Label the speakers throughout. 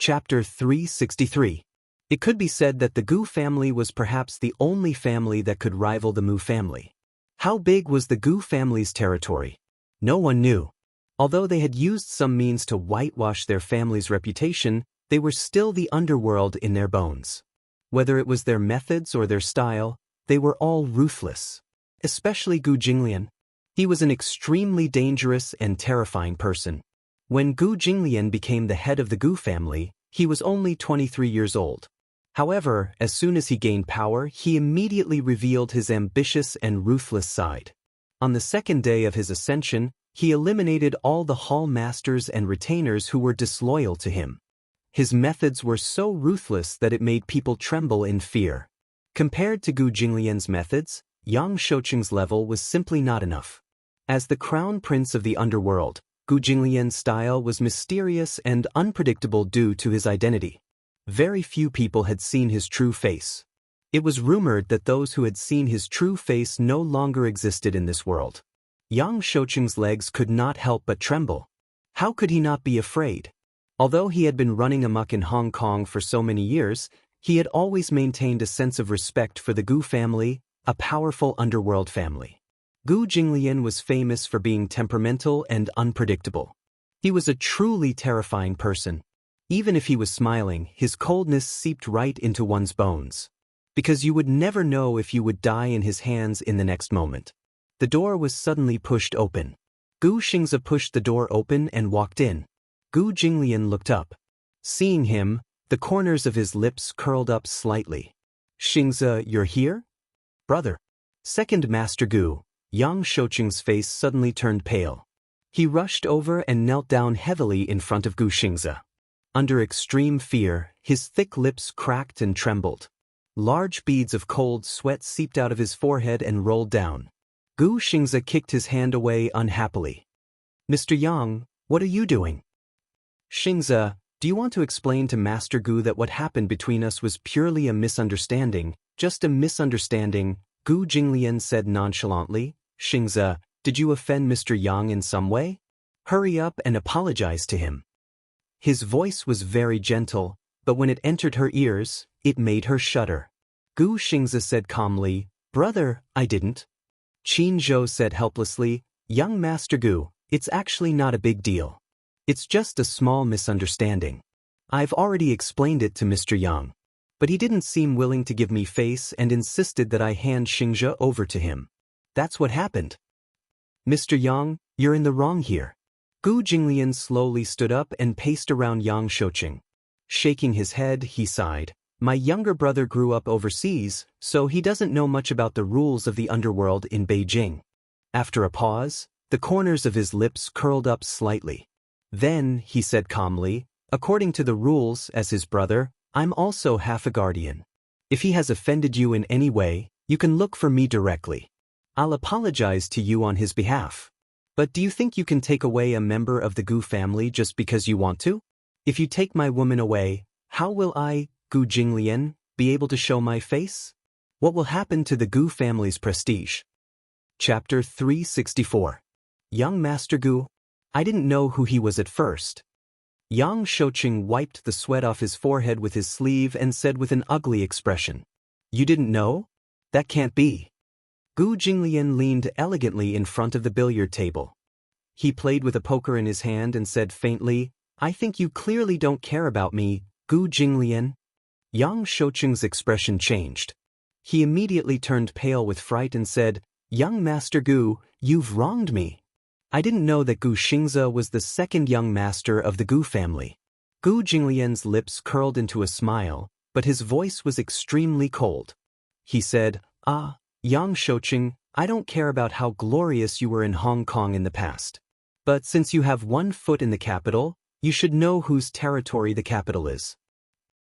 Speaker 1: Chapter 363. It could be said that the Gu family was perhaps the only family that could rival the Mu family. How big was the Gu family's territory? No one knew. Although they had used some means to whitewash their family's reputation, they were still the underworld in their bones. Whether it was their methods or their style, they were all ruthless. Especially Gu Jinglian. He was an extremely dangerous and terrifying person. When Gu Jinglian became the head of the Gu family, he was only 23 years old. However, as soon as he gained power, he immediately revealed his ambitious and ruthless side. On the second day of his ascension, he eliminated all the hall masters and retainers who were disloyal to him. His methods were so ruthless that it made people tremble in fear. Compared to Gu Jinglian's methods, Yang Shouqing's level was simply not enough. As the crown prince of the underworld, Gu Jinglian's style was mysterious and unpredictable due to his identity. Very few people had seen his true face. It was rumored that those who had seen his true face no longer existed in this world. Yang Shouqing's legs could not help but tremble. How could he not be afraid? Although he had been running amok in Hong Kong for so many years, he had always maintained a sense of respect for the Gu family, a powerful underworld family. Gu Jinglian was famous for being temperamental and unpredictable. He was a truly terrifying person. Even if he was smiling, his coldness seeped right into one's bones. Because you would never know if you would die in his hands in the next moment. The door was suddenly pushed open. Gu Xingze pushed the door open and walked in. Gu Jinglian looked up. Seeing him, the corners of his lips curled up slightly. Xingze, you're here? Brother. Second Master Gu, Yang Shouqing's face suddenly turned pale. He rushed over and knelt down heavily in front of Gu Xingze. Under extreme fear, his thick lips cracked and trembled. Large beads of cold sweat seeped out of his forehead and rolled down. Gu Xingze kicked his hand away unhappily. Mr. Yang, what are you doing? Xingze, do you want to explain to Master Gu that what happened between us was purely a misunderstanding, just a misunderstanding? Gu Jinglian said nonchalantly. Xingze, did you offend Mr. Yang in some way? Hurry up and apologize to him. His voice was very gentle, but when it entered her ears, it made her shudder. Gu Xingze said calmly, Brother, I didn't. Qin Zhou said helplessly, Young Master Gu, it's actually not a big deal. It's just a small misunderstanding. I've already explained it to Mr. Yang. But he didn't seem willing to give me face and insisted that I hand Xingze over to him. That's what happened. Mr. Yang, you're in the wrong here. Gu Jinglian slowly stood up and paced around Yang Shouqing. Shaking his head, he sighed. My younger brother grew up overseas, so he doesn't know much about the rules of the underworld in Beijing. After a pause, the corners of his lips curled up slightly. Then, he said calmly, according to the rules, as his brother, I'm also half a guardian. If he has offended you in any way, you can look for me directly. I'll apologize to you on his behalf. But do you think you can take away a member of the Gu family just because you want to? If you take my woman away, how will I, Gu Jinglian, be able to show my face? What will happen to the Gu family's prestige? Chapter 364. Young Master Gu? I didn't know who he was at first. Yang Shouqing wiped the sweat off his forehead with his sleeve and said with an ugly expression, You didn't know? That can't be. Gu Jinglian leaned elegantly in front of the billiard table. He played with a poker in his hand and said faintly, I think you clearly don't care about me, Gu Jinglian. Yang Shouqing's expression changed. He immediately turned pale with fright and said, Young Master Gu, you've wronged me. I didn't know that Gu Xingze was the second young master of the Gu family. Gu Jinglian's lips curled into a smile, but his voice was extremely cold. He said, Yang Shouqing, I don't care about how glorious you were in Hong Kong in the past. But since you have one foot in the capital, you should know whose territory the capital is.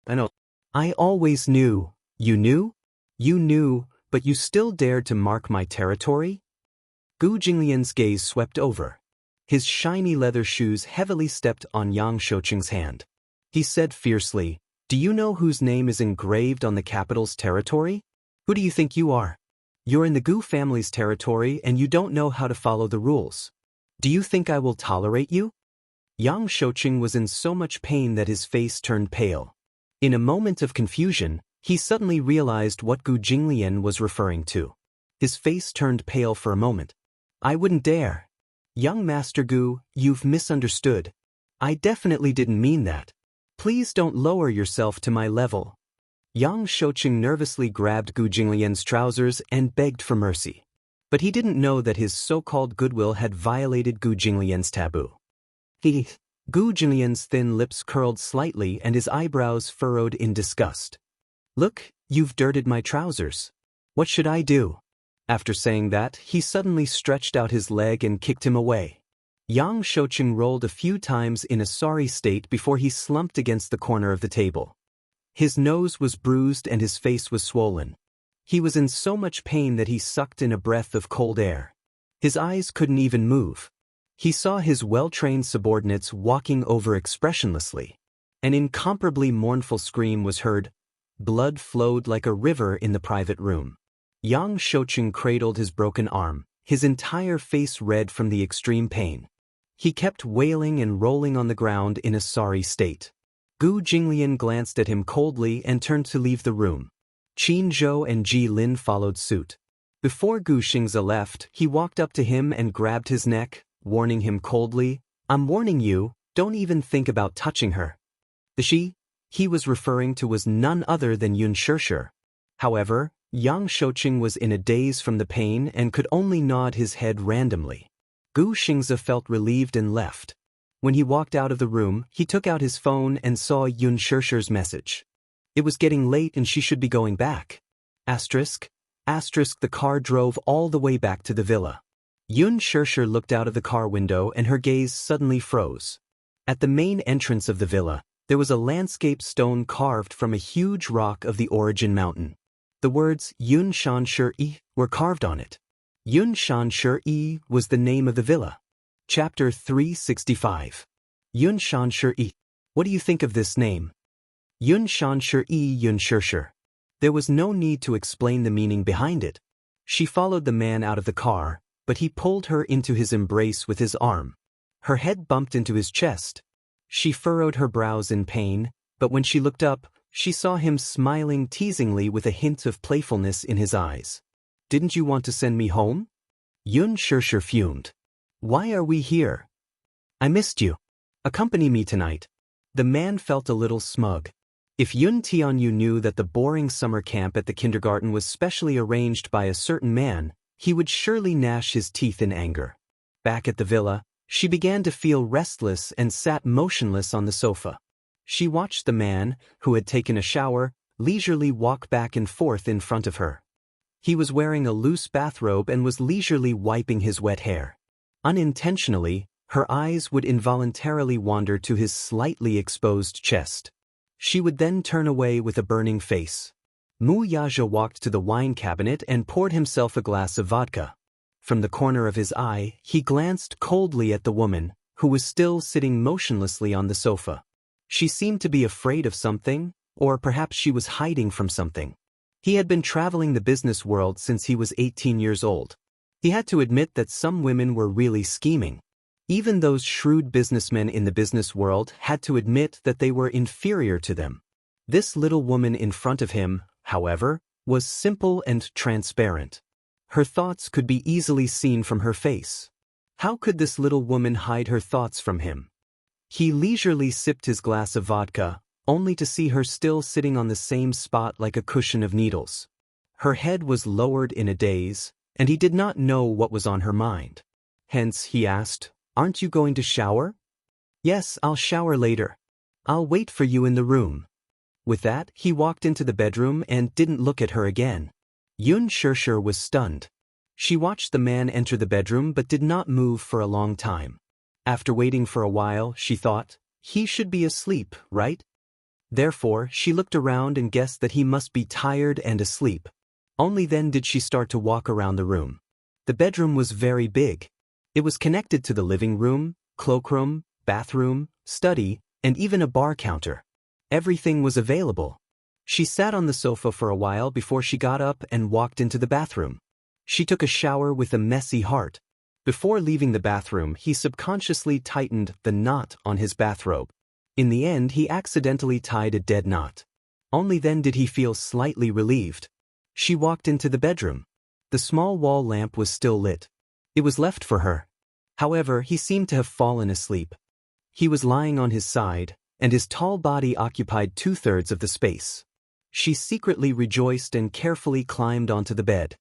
Speaker 1: I know. I always knew. You knew? You knew, but you still dared to mark my territory? Gu Jinglian's gaze swept over. His shiny leather shoes heavily stepped on Yang Shouqing's hand. He said fiercely, Do you know whose name is engraved on the capital's territory? Who do you think you are? You're in the Gu family's territory and you don't know how to follow the rules. Do you think I will tolerate you? Yang Shouqing was in so much pain that his face turned pale. In a moment of confusion, he suddenly realized what Gu Jinglian was referring to. His face turned pale for a moment. I wouldn't dare. Young Master Gu, you've misunderstood. I definitely didn't mean that. Please don't lower yourself to my level. Yang Shouqing nervously grabbed Gu Jinglian's trousers and begged for mercy. But he didn't know that his so-called goodwill had violated Gu Jinglian's taboo. Gu Jinglian's thin lips curled slightly and his eyebrows furrowed in disgust. Look, you've dirted my trousers. What should I do? After saying that, he suddenly stretched out his leg and kicked him away. Yang Shouqing rolled a few times in a sorry state before he slumped against the corner of the table. His nose was bruised and his face was swollen. He was in so much pain that he sucked in a breath of cold air. His eyes couldn't even move. He saw his well-trained subordinates walking over expressionlessly. An incomparably mournful scream was heard. Blood flowed like a river in the private room. Yang Shouqing cradled his broken arm, his entire face red from the extreme pain. He kept wailing and rolling on the ground in a sorry state. Gu Jinglian glanced at him coldly and turned to leave the room. Qin Zhou and Ji Lin followed suit. Before Gu Xingze left, he walked up to him and grabbed his neck, warning him coldly, I'm warning you, don't even think about touching her. The she he was referring to was none other than Yun Shirshir. However, Yang Shouqing was in a daze from the pain and could only nod his head randomly. Gu Xingze felt relieved and left. When he walked out of the room, he took out his phone and saw Yun Shirshir's message. It was getting late and she should be going back. The car drove all the way back to the villa. Yun Shirshir looked out of the car window and her gaze suddenly froze. At the main entrance of the villa, there was a landscape stone carved from a huge rock of the origin mountain. The words Yun Shanshi were carved on it. Yun Shanshi was the name of the villa. Chapter 365. Yun Shanshi. What do you think of this name? Yun Shanshi Yun Shirshir. There was no need to explain the meaning behind it. She followed the man out of the car, but he pulled her into his embrace with his arm. Her head bumped into his chest. She furrowed her brows in pain, but when she looked up, she saw him smiling teasingly with a hint of playfulness in his eyes. Didn't you want to send me home? Yun Shirshir fumed. Why are we here? I missed you. Accompany me tonight. The man felt a little smug. If Yun Tianyu knew that the boring summer camp at the kindergarten was specially arranged by a certain man, he would surely gnash his teeth in anger. Back at the villa, she began to feel restless and sat motionless on the sofa. She watched the man, who had taken a shower, leisurely walk back and forth in front of her. He was wearing a loose bathrobe and was leisurely wiping his wet hair. Unintentionally, her eyes would involuntarily wander to his slightly exposed chest. She would then turn away with a burning face. Mu Yaja walked to the wine cabinet and poured himself a glass of vodka. From the corner of his eye, he glanced coldly at the woman, who was still sitting motionlessly on the sofa. She seemed to be afraid of something, or perhaps she was hiding from something. He had been traveling the business world since he was 18 years old. He had to admit that some women were really scheming. Even those shrewd businessmen in the business world had to admit that they were inferior to them. This little woman in front of him, however, was simple and transparent. Her thoughts could be easily seen from her face. How could this little woman hide her thoughts from him? He leisurely sipped his glass of vodka, only to see her still sitting on the same spot like a cushion of needles. Her head was lowered in a daze, and he did not know what was on her mind. Hence, he asked, "Aren't you going to shower?" "Yes, I'll shower later. I'll wait for you in the room." With that, he walked into the bedroom and didn't look at her again. Yun Shirshir was stunned. She watched the man enter the bedroom but did not move for a long time. After waiting for a while, she thought, he should be asleep, right? Therefore, she looked around and guessed that he must be tired and asleep. Only then did she start to walk around the room. The bedroom was very big. It was connected to the living room, cloakroom, bathroom, study, and even a bar counter. Everything was available. She sat on the sofa for a while before she got up and walked into the bathroom. She took a shower with a messy heart. Before leaving the bathroom, he subconsciously tightened the knot on his bathrobe. In the end, he accidentally tied a dead knot. Only then did he feel slightly relieved. She walked into the bedroom. The small wall lamp was still lit. It was left for her. However, he seemed to have fallen asleep. He was lying on his side, and his tall body occupied 2/3 of the space. She secretly rejoiced and carefully climbed onto the bed.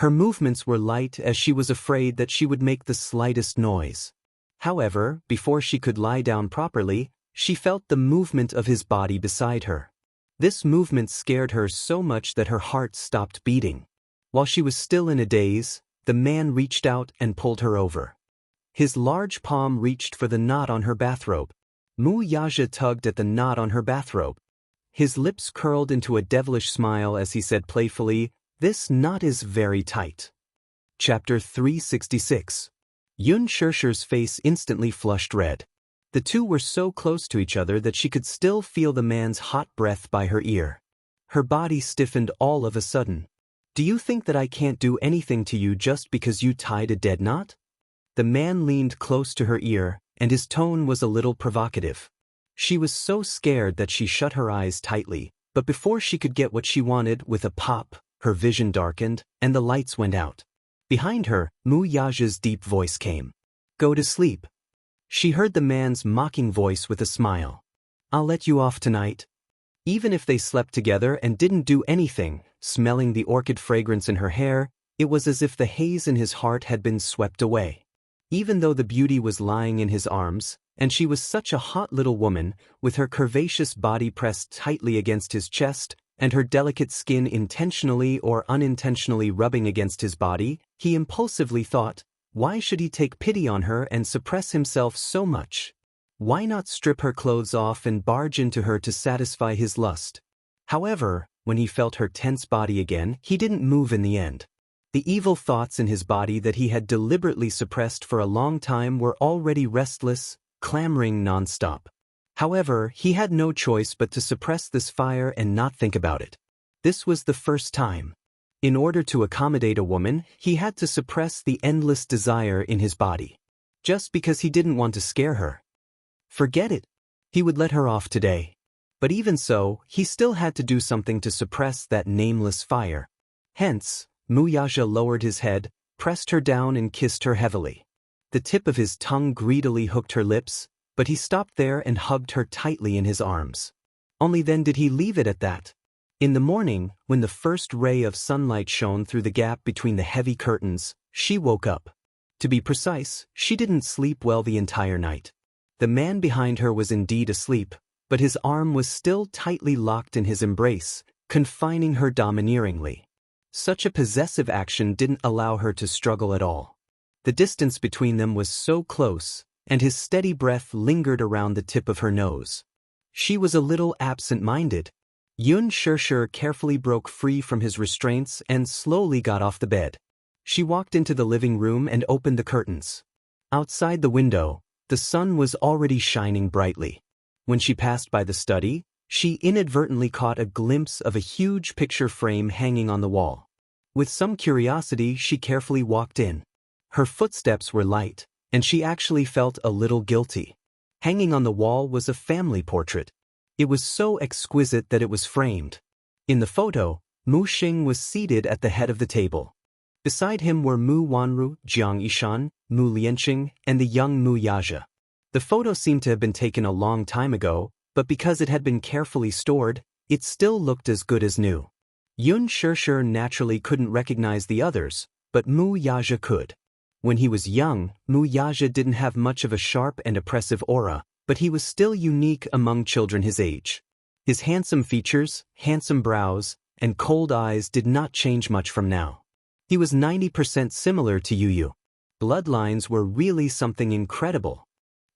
Speaker 1: Her movements were light as she was afraid that she would make the slightest noise. However, before she could lie down properly, she felt the movement of his body beside her. This movement scared her so much that her heart stopped beating. While she was still in a daze, the man reached out and pulled her over. His large palm reached for the knot on her bathrobe. Mu Yaja tugged at the knot on her bathrobe. His lips curled into a devilish smile as he said playfully, "This knot is very tight." Chapter 366. Yun Shersher's face instantly flushed red. The two were so close to each other that she could still feel the man's hot breath by her ear. Her body stiffened all of a sudden. "Do you think that I can't do anything to you just because you tied a dead knot?" The man leaned close to her ear, and his tone was a little provocative. She was so scared that she shut her eyes tightly, but before she could get what she wanted, with a pop, her vision darkened, and the lights went out. Behind her, Mu Yaja's deep voice came. "Go to sleep." She heard the man's mocking voice with a smile. "I'll let you off tonight." Even if they slept together and didn't do anything, smelling the orchid fragrance in her hair, it was as if the haze in his heart had been swept away. Even though the beauty was lying in his arms, and she was such a hot little woman, with her curvaceous body pressed tightly against his chest, and her delicate skin intentionally or unintentionally rubbing against his body, he impulsively thought, why should he take pity on her and suppress himself so much? Why not strip her clothes off and barge into her to satisfy his lust? However, when he felt her tense body again, he didn't move in the end. The evil thoughts in his body that he had deliberately suppressed for a long time were already restless, clamoring nonstop. However, he had no choice but to suppress this fire and not think about it. This was the first time. In order to accommodate a woman, he had to suppress the endless desire in his body. Just because he didn't want to scare her. Forget it. He would let her off today. But even so, he still had to do something to suppress that nameless fire. Hence, Mu Yaja lowered his head, pressed her down and kissed her heavily. The tip of his tongue greedily hooked her lips, but he stopped there and hugged her tightly in his arms. Only then did he leave it at that. In the morning, when the first ray of sunlight shone through the gap between the heavy curtains, she woke up. To be precise, she didn't sleep well the entire night. The man behind her was indeed asleep, but his arm was still tightly locked in his embrace, confining her domineeringly. Such a possessive action didn't allow her to struggle at all. The distance between them was so close, and his steady breath lingered around the tip of her nose. She was a little absent-minded. Yun Shersher carefully broke free from his restraints and slowly got off the bed. She walked into the living room and opened the curtains. Outside the window, the sun was already shining brightly. When she passed by the study, she inadvertently caught a glimpse of a huge picture frame hanging on the wall. With some curiosity, she carefully walked in. Her footsteps were light, and she actually felt a little guilty. Hanging on the wall was a family portrait. It was so exquisite that it was framed. In the photo, Mu Xing was seated at the head of the table. Beside him were Mu Wanru, Jiang Yishan, Mu Lianqing, and the young Mu Yaja. The photo seemed to have been taken a long time ago, but because it had been carefully stored, it still looked as good as new. Yun Shersher naturally couldn't recognize the others, but Mu Yaja could. When he was young, Mu Yaja didn't have much of a sharp and oppressive aura, but he was still unique among children his age. His handsome features, handsome brows, and cold eyes did not change much from now. He was 90% similar to Yu. Bloodlines were really something incredible.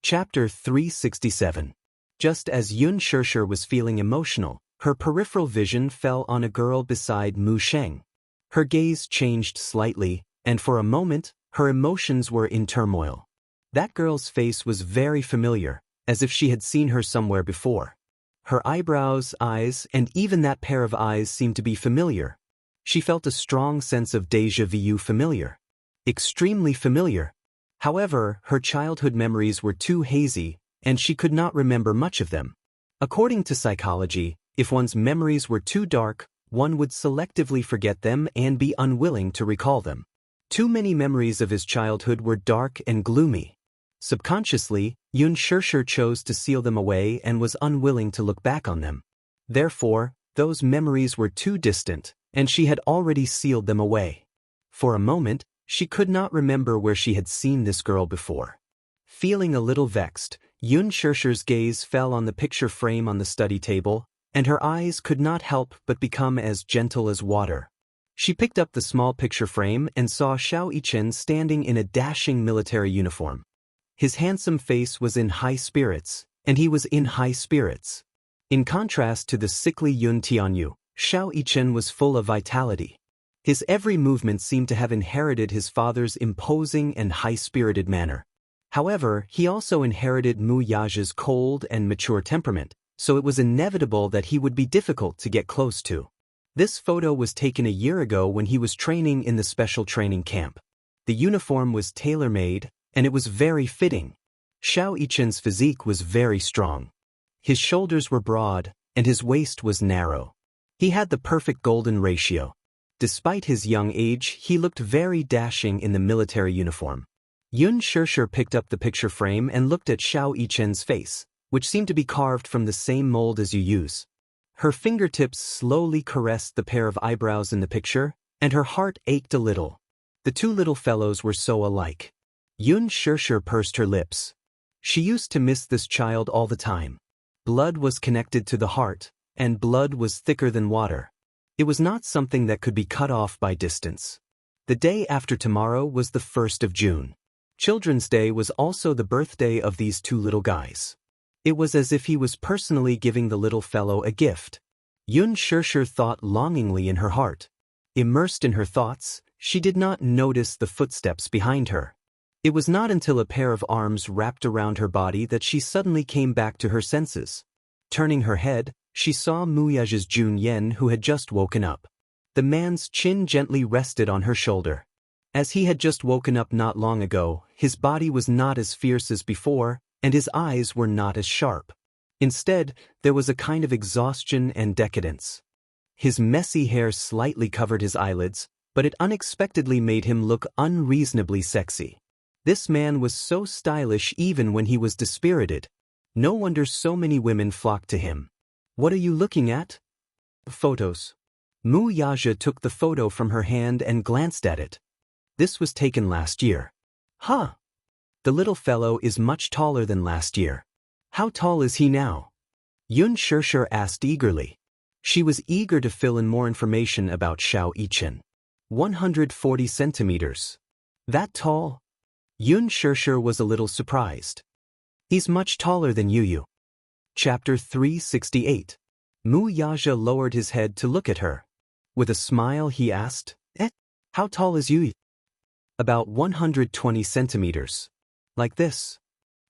Speaker 1: Chapter 367. Just as Yun Shersher was feeling emotional, her peripheral vision fell on a girl beside Mu Sheng. Her gaze changed slightly, and for a moment, her emotions were in turmoil. That girl's face was very familiar, as if she had seen her somewhere before. Her eyebrows, eyes, and even that pair of eyes seemed to be familiar. She felt a strong sense of déjà vu, familiar. Extremely familiar. However, her childhood memories were too hazy, and she could not remember much of them. According to psychology, if one's memories were too dark, one would selectively forget them and be unwilling to recall them. Too many memories of his childhood were dark and gloomy. Subconsciously, Yoon Shurshur chose to seal them away and was unwilling to look back on them. Therefore, those memories were too distant, and she had already sealed them away. For a moment, she could not remember where she had seen this girl before. Feeling a little vexed, Yoon Shurshur's gaze fell on the picture frame on the study table, and her eyes could not help but become as gentle as water. She picked up the small picture frame and saw Xiao Yichen standing in a dashing military uniform. His handsome face was in high spirits, and he was in high spirits. In contrast to the sickly Yun Tianyu, Xiao Yichen was full of vitality. His every movement seemed to have inherited his father's imposing and high-spirited manner. However, he also inherited Mu Yaja's cold and mature temperament, so it was inevitable that he would be difficult to get close to. This photo was taken a year ago when he was training in the special training camp. The uniform was tailor-made, and it was very fitting. Xiao Yichen's physique was very strong. His shoulders were broad, and his waist was narrow. He had the perfect golden ratio. Despite his young age, he looked very dashing in the military uniform. Yoon Shurshur picked up the picture frame and looked at Xiao Yichen's face, which seemed to be carved from the same mold as you use. Her fingertips slowly caressed the pair of eyebrows in the picture, and her heart ached a little. The two little fellows were so alike. Yoon Shurshur pursed her lips. She used to miss this child all the time. Blood was connected to the heart, and blood was thicker than water. It was not something that could be cut off by distance. The day after tomorrow was the 1st of June. Children's Day was also the birthday of these two little guys. It was as if he was personally giving the little fellow a gift. Yoon Shurshur thought longingly in her heart. Immersed in her thoughts, she did not notice the footsteps behind her. It was not until a pair of arms wrapped around her body that she suddenly came back to her senses. Turning her head, she saw Muyaja's Jun Yen, who had just woken up. The man's chin gently rested on her shoulder. As he had just woken up not long ago, his body was not as fierce as before, and his eyes were not as sharp. Instead, there was a kind of exhaustion and decadence. His messy hair slightly covered his eyelids, but it unexpectedly made him look unreasonably sexy. This man was so stylish even when he was dispirited. No wonder so many women flocked to him. What are you looking at? Photos. Mu Yaja took the photo from her hand and glanced at it. This was taken last year. Huh. The little fellow is much taller than last year. How tall is he now? Yoon Shurshur asked eagerly. She was eager to fill in more information about Xiao Yichen. 140 centimeters. That tall? Yoon Shurshur was a little surprised. He's much taller than Yu. Chapter 368. Mu Yaja lowered his head to look at her. With a smile he asked, how tall is Yu? About 120 centimeters. Like this.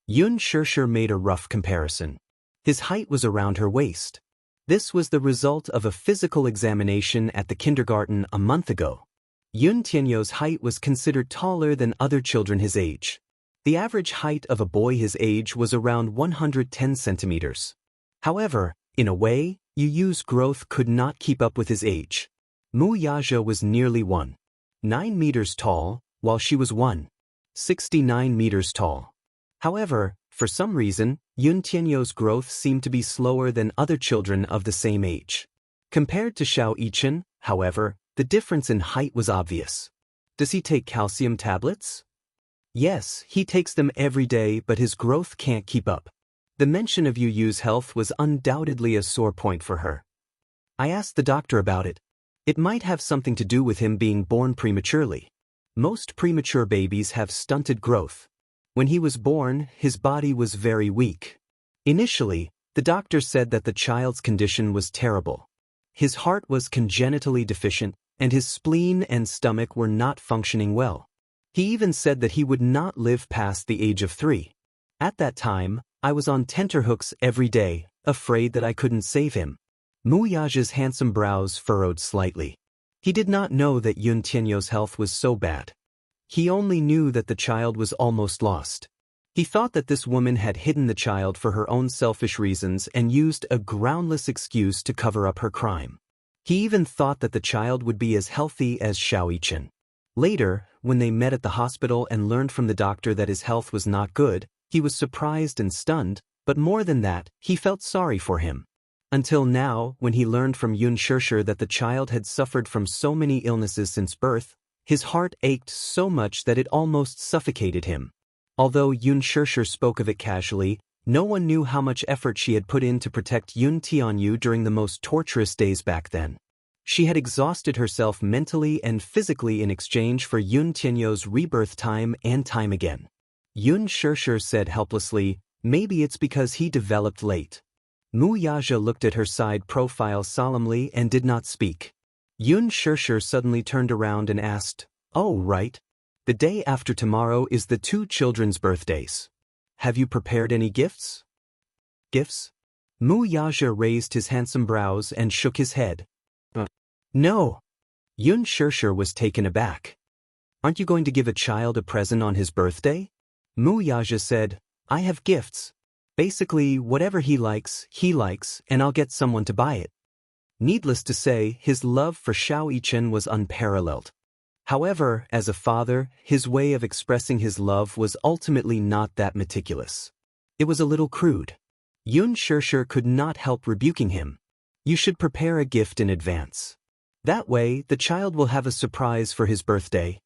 Speaker 1: Yoon Shurshur made a rough comparison. His height was around her waist. This was the result of a physical examination at the kindergarten a month ago. Yun Tianyu's height was considered taller than other children his age. The average height of a boy his age was around 110 centimeters. However, in a way, Yu's growth could not keep up with his age. Mu Yaja was nearly 1.9 meters tall, while she was 1.69 meters tall. However, for some reason, Yun Tianyu's growth seemed to be slower than other children of the same age. Compared to Xiao Yichen, however, the difference in height was obvious. Does he take calcium tablets? Yes, he takes them every day, but his growth can't keep up. The mention of Yu's health was undoubtedly a sore point for her. I asked the doctor about it. It might have something to do with him being born prematurely. Most premature babies have stunted growth. When he was born, his body was very weak. Initially, the doctor said that the child's condition was terrible. His heart was congenitally deficient, and his spleen and stomach were not functioning well. He even said that he would not live past the age of 3. At that time, I was on tenterhooks every day, afraid that I couldn't save him. Mu Yaja's handsome brows furrowed slightly. He did not know that Yun Tianyu's health was so bad. He only knew that the child was almost lost. He thought that this woman had hidden the child for her own selfish reasons and used a groundless excuse to cover up her crime. He even thought that the child would be as healthy as Xiao Yichen. Later, when they met at the hospital and learned from the doctor that his health was not good, he was surprised and stunned, but more than that, he felt sorry for him. Until now, when he learned from Yun Shishir that the child had suffered from so many illnesses since birth, his heart ached so much that it almost suffocated him. Although Yun Shishir spoke of it casually, no one knew how much effort she had put in to protect Yun Tianyu during the most torturous days back then. She had exhausted herself mentally and physically in exchange for Yun Tianyu's rebirth time and time again. Yun Shishir said helplessly, "Maybe it's because he developed late." Mu Yaja looked at her side profile solemnly and did not speak. Yun Shishir suddenly turned around and asked, "Oh, right. The day after tomorrow is the two children's birthdays. Have you prepared any gifts?" "Gifts?" Mu Yaja raised his handsome brows and shook his head. No. Yun Shishir was taken aback. "Aren't you going to give a child a present on his birthday?" Mu Yaja said, "I have gifts. Basically, whatever he likes, and I'll get someone to buy it." Needless to say, his love for Xiao Yichen was unparalleled. However, as a father, his way of expressing his love was ultimately not that meticulous. It was a little crude. Yun Shishir could not help rebuking him. "You should prepare a gift in advance. That way, the child will have a surprise for his birthday."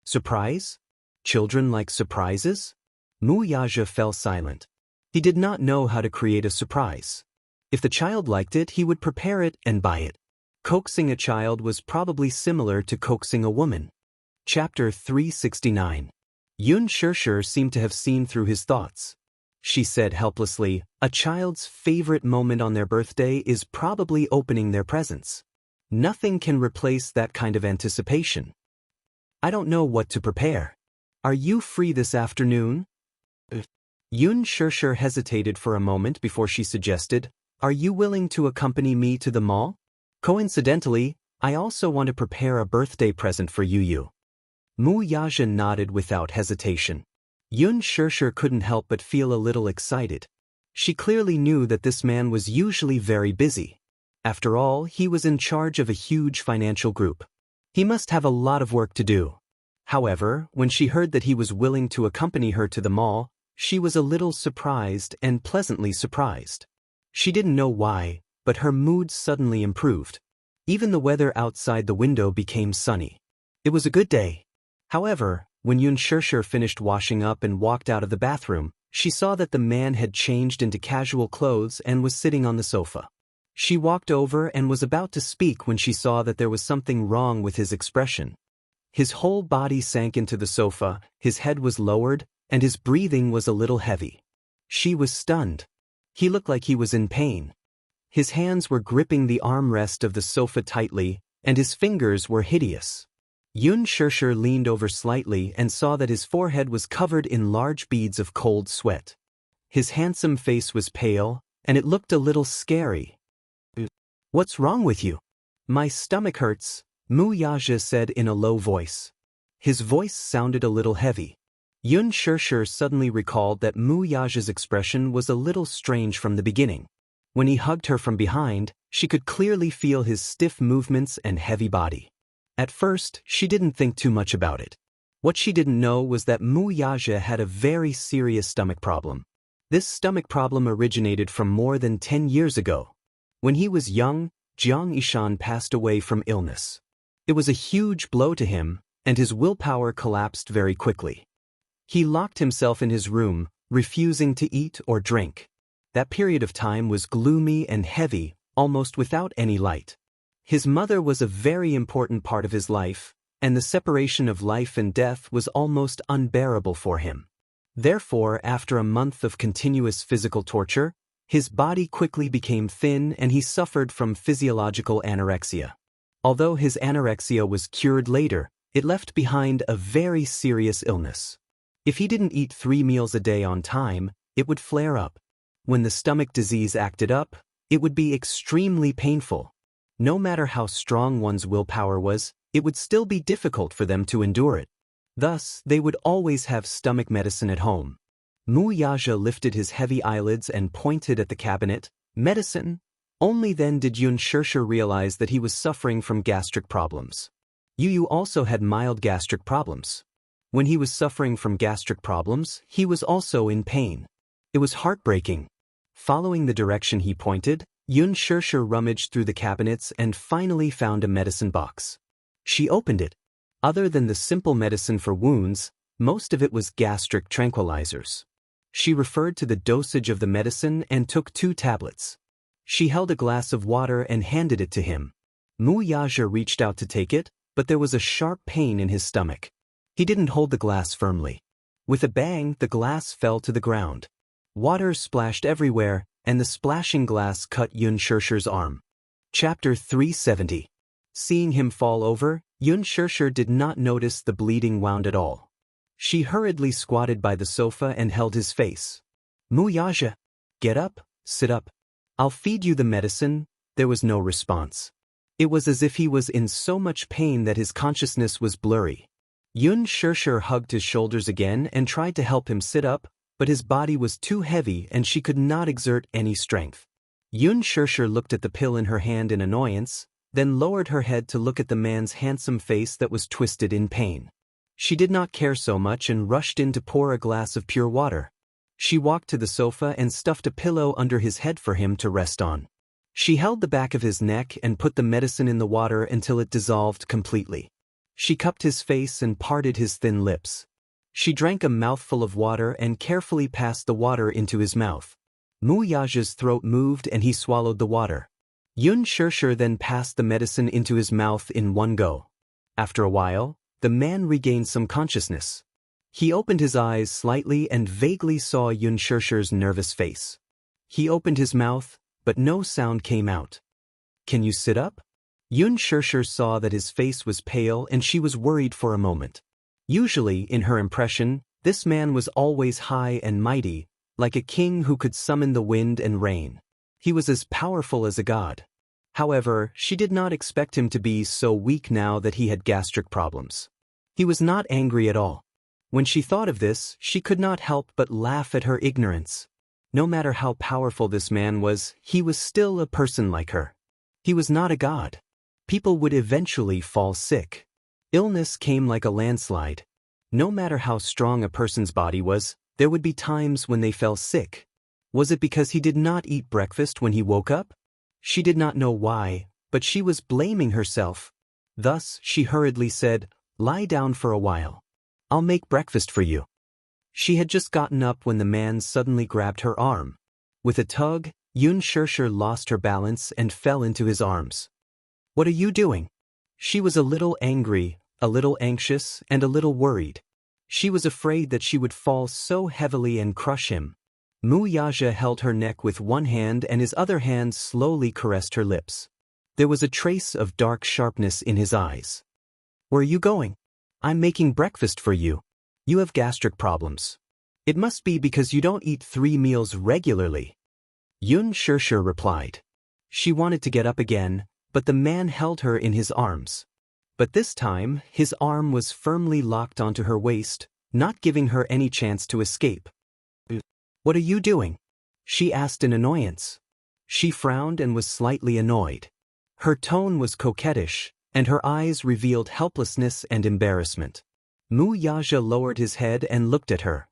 Speaker 1: "Surprise? Children like surprises?" Mu Yaja fell silent. He did not know how to create a surprise. If the child liked it, he would prepare it and buy it. Coaxing a child was probably similar to coaxing a woman. Chapter 369. Yun Shishir seemed to have seen through his thoughts. She said helplessly, "A child's favorite moment on their birthday is probably opening their presents. Nothing can replace that kind of anticipation. I don't know what to prepare. Are you free this afternoon?" Yun Shishir hesitated for a moment before she suggested, "Are you willing to accompany me to the mall? Coincidentally, I also want to prepare a birthday present for Yu. Mu Yaja nodded without hesitation. Yun Shishir couldn't help but feel a little excited. She clearly knew that this man was usually very busy. After all, he was in charge of a huge financial group. He must have a lot of work to do. However, when she heard that he was willing to accompany her to the mall, she was a little surprised and pleasantly surprised. She didn't know why, but her mood suddenly improved. Even the weather outside the window became sunny. It was a good day. However, when Yun Shishir finished washing up and walked out of the bathroom, she saw that the man had changed into casual clothes and was sitting on the sofa. She walked over and was about to speak when she saw that there was something wrong with his expression. His whole body sank into the sofa, his head was lowered, and his breathing was a little heavy. She was stunned. He looked like he was in pain. His hands were gripping the armrest of the sofa tightly, and his fingers were hideous. Yun Shishir leaned over slightly and saw that his forehead was covered in large beads of cold sweat. His handsome face was pale, and it looked a little scary. "What's wrong with you?" "My stomach hurts," Mu Yaja said in a low voice. His voice sounded a little heavy. Yun Shishir suddenly recalled that Mu Yaja's expression was a little strange from the beginning. When he hugged her from behind, she could clearly feel his stiff movements and heavy body. At first, she didn't think too much about it. What she didn't know was that Mu Yaja had a very serious stomach problem. This stomach problem originated from more than 10 years ago. When he was young, Jiang Yishan passed away from illness. It was a huge blow to him, and his willpower collapsed very quickly. He locked himself in his room, refusing to eat or drink. That period of time was gloomy and heavy, almost without any light. His mother was a very important part of his life, and the separation of life and death was almost unbearable for him. Therefore, after a month of continuous physical torture, his body quickly became thin and he suffered from physiological anorexia. Although his anorexia was cured later, it left behind a very serious illness. If he didn't eat 3 meals a day on time, it would flare up. When the stomach disease acted up, it would be extremely painful. No matter how strong one's willpower was, it would still be difficult for them to endure it. Thus, they would always have stomach medicine at home. Mu Yaja lifted his heavy eyelids and pointed at the cabinet. Medicine? Only then did Yun Shirshir realize that he was suffering from gastric problems. Yu also had mild gastric problems. When he was suffering from gastric problems, he was also in pain. It was heartbreaking. Following the direction he pointed, Yun Shirshir rummaged through the cabinets and finally found a medicine box. She opened it. Other than the simple medicine for wounds, most of it was gastric tranquilizers. She referred to the dosage of the medicine and took 2 tablets. She held a glass of water and handed it to him. Mu Yaja reached out to take it, but there was a sharp pain in his stomach. He didn't hold the glass firmly. With a bang, the glass fell to the ground. Water splashed everywhere, and the splashing glass cut Yun Shirshir's arm. Chapter 370. Seeing him fall over, Yun Shirshir did not notice the bleeding wound at all. She hurriedly squatted by the sofa and held his face. Mu Yaja, get up, sit up. I'll feed you the medicine. There was no response. It was as if he was in so much pain that his consciousness was blurry. Yun Shirshir hugged his shoulders again and tried to help him sit up, but his body was too heavy and she could not exert any strength. Yun Shirshir looked at the pill in her hand in annoyance, then lowered her head to look at the man's handsome face that was twisted in pain. She did not care so much and rushed in to pour a glass of pure water. She walked to the sofa and stuffed a pillow under his head for him to rest on. She held the back of his neck and put the medicine in the water until it dissolved completely. She cupped his face and parted his thin lips. She drank a mouthful of water and carefully passed the water into his mouth. Mu Yaja's throat moved and he swallowed the water. Yun Shirshir then passed the medicine into his mouth in one go. After a while, the man regained some consciousness. He opened his eyes slightly and vaguely saw Yun Shirshir's nervous face. He opened his mouth, but no sound came out. Can you sit up? Yun Shirshir saw that his face was pale and she was worried for a moment. Usually, in her impression, this man was always high and mighty, like a king who could summon the wind and rain. He was as powerful as a god. However, she did not expect him to be so weak now that he had gastric problems. He was not angry at all. When she thought of this, she could not help but laugh at her ignorance. No matter how powerful this man was, he was still a person like her. He was not a god. People would eventually fall sick. Illness came like a landslide. No matter how strong a person's body was, there would be times when they fell sick. Was it because he did not eat breakfast when he woke up? She did not know why, but she was blaming herself. Thus, she hurriedly said, "Lie down for a while. I'll make breakfast for you." She had just gotten up when the man suddenly grabbed her arm. With a tug, Yun Shirshir lost her balance and fell into his arms. "What are you doing?" She was a little angry, a little anxious, and a little worried. She was afraid that she would fall so heavily and crush him. Mu Yaja held her neck with one hand and his other hand slowly caressed her lips. There was a trace of dark sharpness in his eyes. "Where are you going?" "I'm making breakfast for you. You have gastric problems. It must be because you don't eat 3 meals regularly." Yun Shirshir replied. She wanted to get up again, but the man held her in his arms. But this time, his arm was firmly locked onto her waist, not giving her any chance to escape. "What are you doing?" she asked in annoyance. She frowned and was slightly annoyed. Her tone was coquettish, and her eyes revealed helplessness and embarrassment. Mu Yaja lowered his head and looked at her.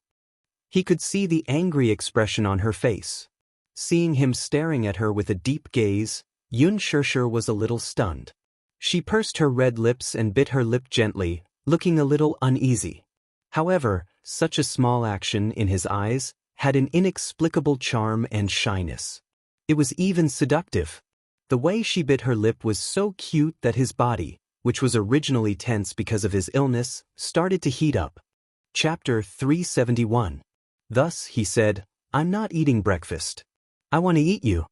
Speaker 1: He could see the angry expression on her face. Seeing him staring at her with a deep gaze, Yun Shirshir was a little stunned. She pursed her red lips and bit her lip gently, looking a little uneasy. However, such a small action in his eyes had an inexplicable charm and shyness. It was even seductive. The way she bit her lip was so cute that his body, which was originally tense because of his illness, started to heat up. Chapter 371. Thus, he said, "I'm not eating breakfast. I want to eat you."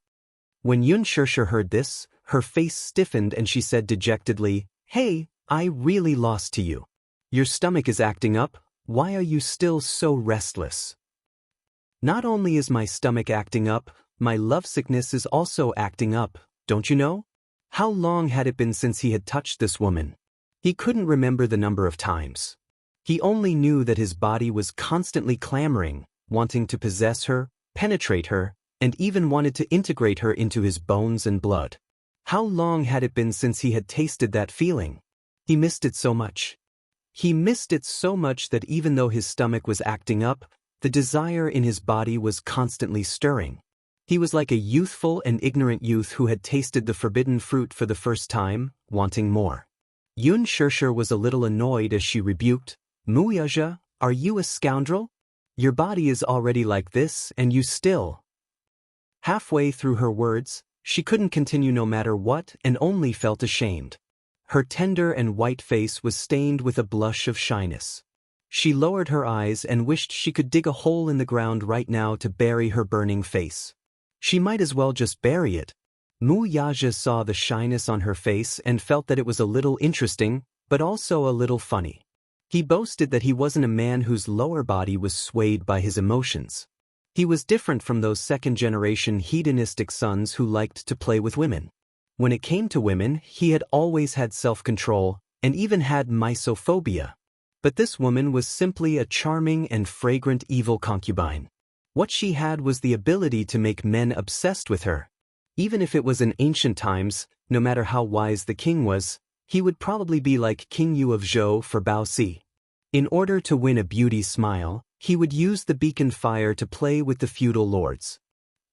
Speaker 1: When Yun Shirshir heard this, her face stiffened and she said dejectedly, "Hey, I really lost to you. Your stomach is acting up. Why are you still so restless?" "Not only is my stomach acting up, my lovesickness is also acting up, don't you know?" How long had it been since he had touched this woman? He couldn't remember the number of times. He only knew that his body was constantly clamoring, wanting to possess her, penetrate her, and even wanted to integrate her into his bones and blood. How long had it been since he had tasted that feeling? He missed it so much. He missed it so much that even though his stomach was acting up, the desire in his body was constantly stirring. He was like a youthful and ignorant youth who had tasted the forbidden fruit for the first time, wanting more. Yun Shirshir was a little annoyed as she rebuked, "Mu Yaja, are you a scoundrel? Your body is already like this and you still..." Halfway through her words, she couldn't continue no matter what and only felt ashamed. Her tender and white face was stained with a blush of shyness. She lowered her eyes and wished she could dig a hole in the ground right now to bury her burning face. She might as well just bury it. Mu Yaja saw the shyness on her face and felt that it was a little interesting, but also a little funny. He boasted that he wasn't a man whose lower body was swayed by his emotions. He was different from those second-generation hedonistic sons who liked to play with women. When it came to women, he had always had self-control, and even had misophobia. But this woman was simply a charming and fragrant evil concubine. What she had was the ability to make men obsessed with her. Even if it was in ancient times, no matter how wise the king was, he would probably be like King Yu of Zhou for Bao Si. In order to win a beauty smile, he would use the beacon fire to play with the feudal lords.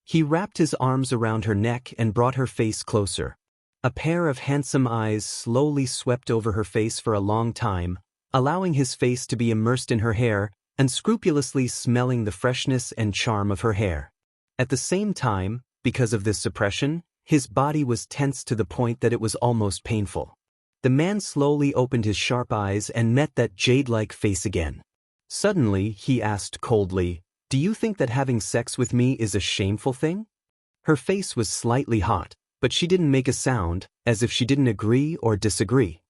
Speaker 1: He wrapped his arms around her neck and brought her face closer. A pair of handsome eyes slowly swept over her face for a long time, allowing his face to be immersed in her hair and scrupulously smelling the freshness and charm of her hair. At the same time, because of this suppression, his body was tense to the point that it was almost painful. The man slowly opened his sharp eyes and met that jade-like face again. Suddenly, he asked coldly, "Do you think that having sex with me is a shameful thing?" Her face was slightly hot, but she didn't make a sound, as if she didn't agree or disagree.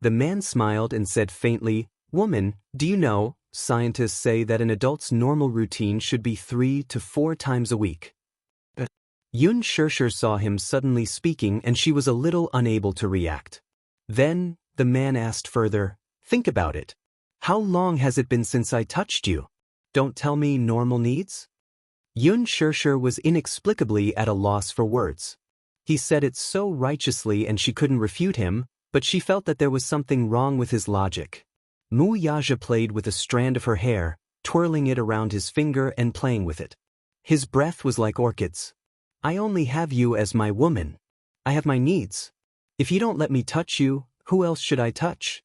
Speaker 1: The man smiled and said faintly, "Woman, do you know, scientists say that an adult's normal routine should be 3 to 4 times a week." Yun Shirshir saw him suddenly speaking and she was a little unable to react. Then, the man asked further, "Think about it. How long has it been since I touched you? Don't tell me normal needs?" Yun Shirshir was inexplicably at a loss for words. He said it so righteously and she couldn't refute him, but she felt that there was something wrong with his logic. Mu Yaja played with a strand of her hair, twirling it around his finger and playing with it. His breath was like orchids. "I only have you as my woman. I have my needs. If you don't let me touch you, who else should I touch?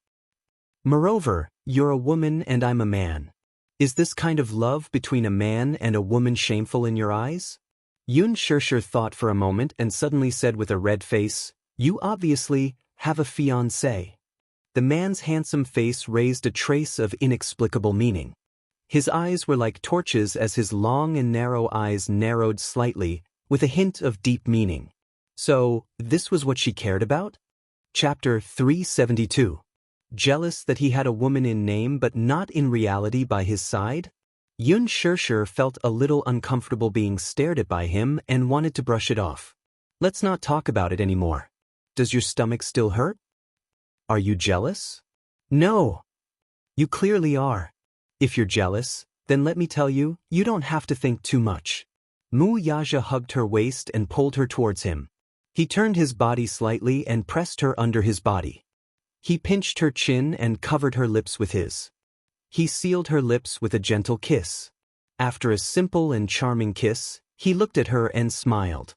Speaker 1: Moreover, you're a woman and I'm a man. Is this kind of love between a man and a woman shameful in your eyes?" Yun Shirshir thought for a moment and suddenly said with a red face, "You obviously have a fiancé." The man's handsome face raised a trace of inexplicable meaning. His eyes were like torches as his long and narrow eyes narrowed slightly, with a hint of deep meaning. So, this was what she cared about? Chapter 372. Jealous that he had a woman in name but not in reality by his side? Yun Shirshir felt a little uncomfortable being stared at by him and wanted to brush it off. "Let's not talk about it anymore. Does your stomach still hurt? Are you jealous?" "No." "You clearly are. If you're jealous, then let me tell you, you don't have to think too much." Mu Yaja hugged her waist and pulled her towards him. He turned his body slightly and pressed her under his body. He pinched her chin and covered her lips with his. He sealed her lips with a gentle kiss. After a simple and charming kiss, he looked at her and smiled.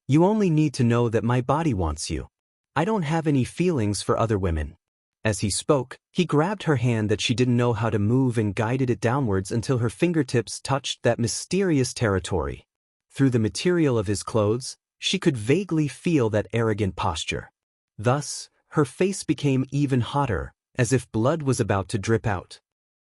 Speaker 1: "You only need to know that my body wants you. I don't have any feelings for other women." As he spoke, he grabbed her hand that she didn't know how to move and guided it downwards until her fingertips touched that mysterious territory. Through the material of his clothes, she could vaguely feel that arrogant posture. Thus, her face became even hotter, as if blood was about to drip out.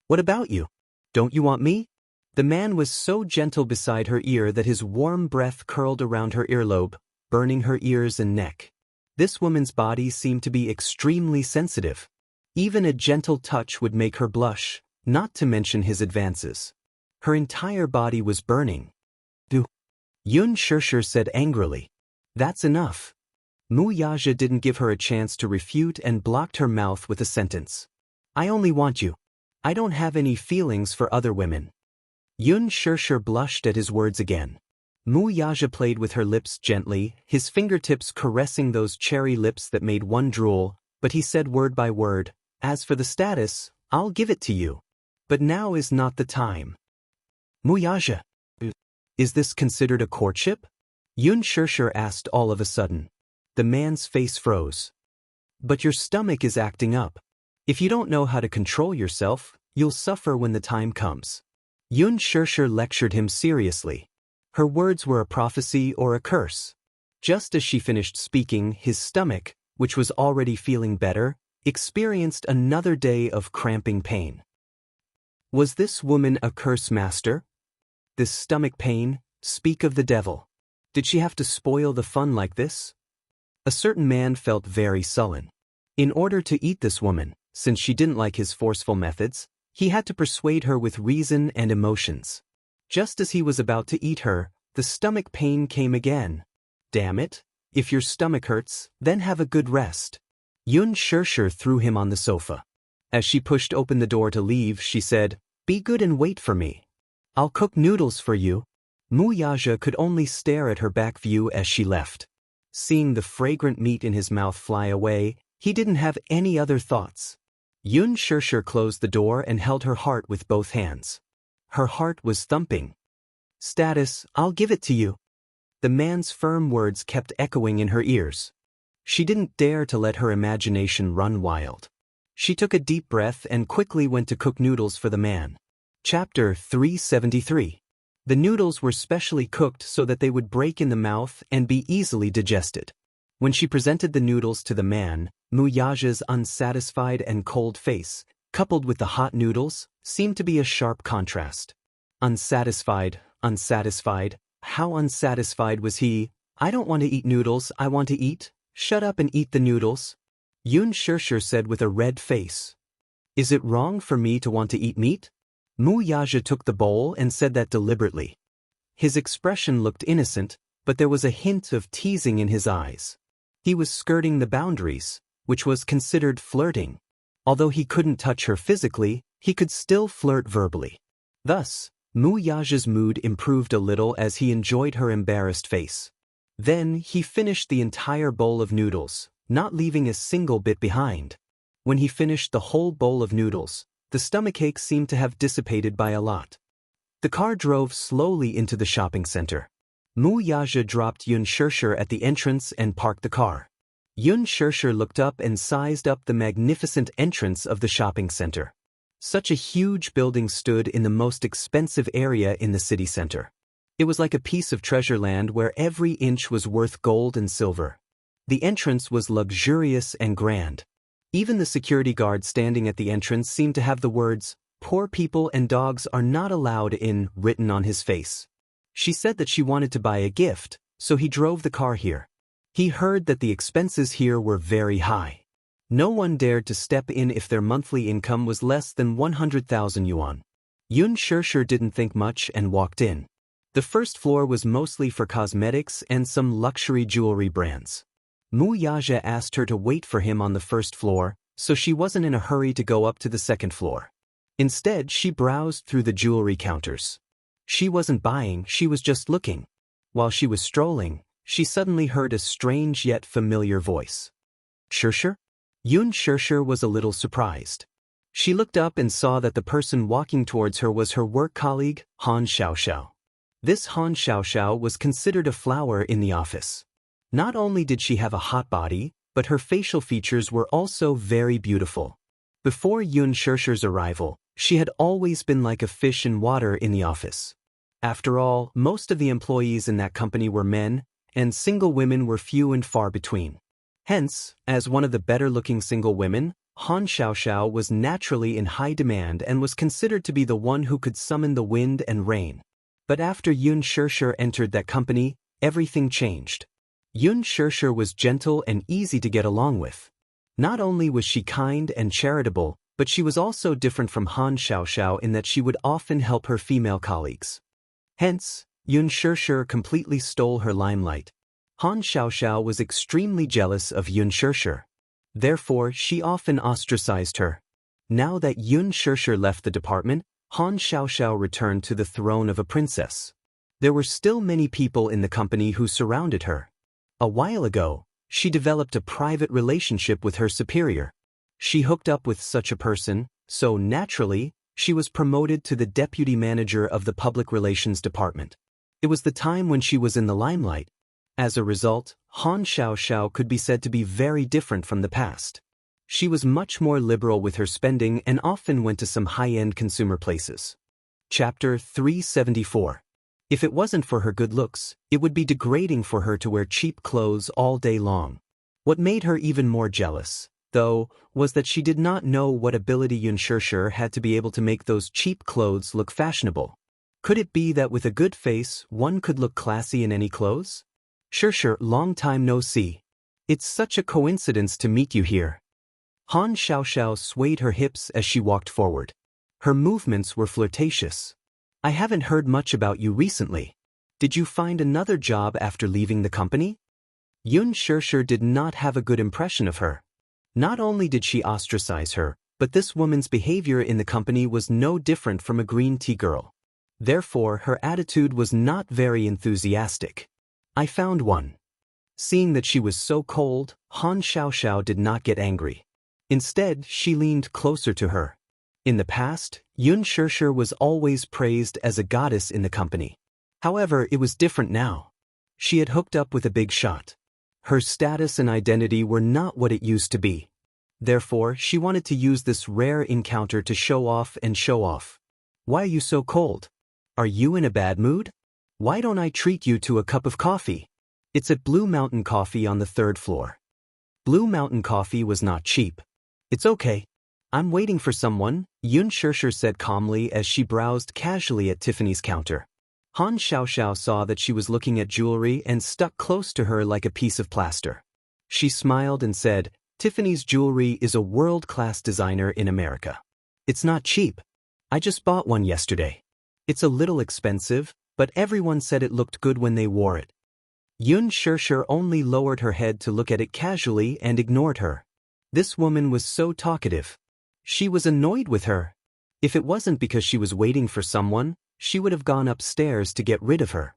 Speaker 1: "What about you? Don't you want me?" The man was so gentle beside her ear that his warm breath curled around her earlobe, burning her ears and neck. This woman's body seemed to be extremely sensitive. Even a gentle touch would make her blush, not to mention his advances. Her entire body was burning. "Do," Yun Shirshir said angrily. "That's enough." Mu Yaja didn't give her a chance to refute and blocked her mouth with a sentence. "I only want you. I don't have any feelings for other women. Yun Shirshir blushed at his words again. Mu Yaja played with her lips gently, his fingertips caressing those cherry lips that made one drool, but he said word by word, as for the status, I'll give it to you. But now is not the time. Mu Yaja, is this considered a courtship? Yun Shirshir asked all of a sudden. The man's face froze. But your stomach is acting up. If you don't know how to control yourself, you'll suffer when the time comes. Yun Shirshir lectured him seriously. Her words were a prophecy or a curse. Just as she finished speaking, his stomach, which was already feeling better, experienced another day of cramping pain. Was this woman a curse master? This stomach pain, speak of the devil. Did she have to spoil the fun like this? A certain man felt very sullen. In order to eat this woman, since she didn't like his forceful methods, he had to persuade her with reason and emotions. Just as he was about to eat her, the stomach pain came again. Damn it, if your stomach hurts, then have a good rest. Yun Shirshir threw him on the sofa. As she pushed open the door to leave, she said, Be good and wait for me. I'll cook noodles for you. Mu Yaja could only stare at her back view as she left. Seeing the fragrant meat in his mouth fly away, he didn't have any other thoughts. Yun Shirshir closed the door and held her heart with both hands. Her heart was thumping. Status, I'll give it to you. The man's firm words kept echoing in her ears. She didn't dare to let her imagination run wild. She took a deep breath and quickly went to cook noodles for the man. Chapter 373. The noodles were specially cooked so that they would break in the mouth and be easily digested. When she presented the noodles to the man, Mu Yaja's unsatisfied and cold face, coupled with the hot noodles, seemed to be a sharp contrast. Unsatisfied, how unsatisfied was he? I don't want to eat noodles, I want to eat. Shut up and eat the noodles. Yun Shirshir said with a red face. Is it wrong for me to want to eat meat? Mu Yaja took the bowl and said that deliberately. His expression looked innocent, but there was a hint of teasing in his eyes. He was skirting the boundaries, which was considered flirting. Although he couldn't touch her physically, he could still flirt verbally. Thus, Mu Yaja's mood improved a little as he enjoyed her embarrassed face. Then he finished the entire bowl of noodles, not leaving a single bit behind. When he finished the whole bowl of noodles, the stomachache seemed to have dissipated by a lot. The car drove slowly into the shopping center. Mu Yaja dropped Yun Shirshir at the entrance and parked the car. Yun Shirshir looked up and sized up the magnificent entrance of the shopping center. Such a huge building stood in the most expensive area in the city center. It was like a piece of treasure land where every inch was worth gold and silver. The entrance was luxurious and grand. Even the security guard standing at the entrance seemed to have the words, "Poor people and dogs are not allowed in," written on his face. She said that she wanted to buy a gift, so he drove the car here. He heard that the expenses here were very high. No one dared to step in if their monthly income was less than 100,000 yuan. Yun Shirshir didn't think much and walked in. The first floor was mostly for cosmetics and some luxury jewelry brands. Mu Yaja asked her to wait for him on the first floor, so she wasn't in a hurry to go up to the second floor. Instead, she browsed through the jewelry counters. She wasn't buying, she was just looking. While she was strolling, she suddenly heard a strange yet familiar voice. Shirshir? Yun Shirshir was a little surprised. She looked up and saw that the person walking towards her was her work colleague, Han Xiaoxiao. This Han Xiaoxiao was considered a flower in the office. Not only did she have a hot body, but her facial features were also very beautiful. Before Yun Shirshir's arrival, she had always been like a fish in water in the office. After all, most of the employees in that company were men, and single women were few and far between. Hence, as one of the better-looking single women, Han Xiaoxiao was naturally in high demand and was considered to be the one who could summon the wind and rain. But after Yun Shirshir entered that company, everything changed. Yun Shirshir was gentle and easy to get along with. Not only was she kind and charitable, but she was also different from Han Xiaoxiao in that she would often help her female colleagues. Hence, Yun Shirshir completely stole her limelight. Han Xiaoxiao was extremely jealous of Yun Shirshir. Therefore, she often ostracized her. Now that Yun Shirshir left the department, Han Xiaoxiao returned to the throne of a princess. There were still many people in the company who surrounded her. A while ago, she developed a private relationship with her superior. She hooked up with such a person, so naturally, she was promoted to the deputy manager of the public relations department. It was the time when she was in the limelight. As a result, Han Xiaoxiao could be said to be very different from the past. She was much more liberal with her spending and often went to some high-end consumer places. Chapter 374. If it wasn't for her good looks, it would be degrading for her to wear cheap clothes all day long. What made her even more jealous, though, was that she did not know what ability Yun Shirshir had to be able to make those cheap clothes look fashionable. Could it be that with a good face, one could look classy in any clothes? Shirshir, long time no see. It's such a coincidence to meet you here. Han Xiaoxiao swayed her hips as she walked forward. Her movements were flirtatious. I haven't heard much about you recently. Did you find another job after leaving the company? Yun Shirshir did not have a good impression of her. Not only did she ostracize her, but this woman's behavior in the company was no different from a green tea girl. Therefore, her attitude was not very enthusiastic. I found one. Seeing that she was so cold, Han Xiaoxiao did not get angry. Instead, she leaned closer to her. In the past, Yun Shirshir was always praised as a goddess in the company. However, it was different now. She had hooked up with a big shot. Her status and identity were not what it used to be. Therefore, she wanted to use this rare encounter to show off and show off. Why are you so cold? Are you in a bad mood? Why don't I treat you to a cup of coffee? It's at Blue Mountain Coffee on the 3rd floor. Blue Mountain Coffee was not cheap. It's okay. I'm waiting for someone, Yun Shirshir said calmly as she browsed casually at Tiffany's counter. Han Xiaoxiao saw that she was looking at jewelry and stuck close to her like a piece of plaster. She smiled and said, Tiffany's jewelry is a world-class designer in America. It's not cheap. I just bought one yesterday. It's a little expensive, but everyone said it looked good when they wore it. Yun Shirshir only lowered her head to look at it casually and ignored her. This woman was so talkative. She was annoyed with her. If it wasn't because she was waiting for someone, she would have gone upstairs to get rid of her.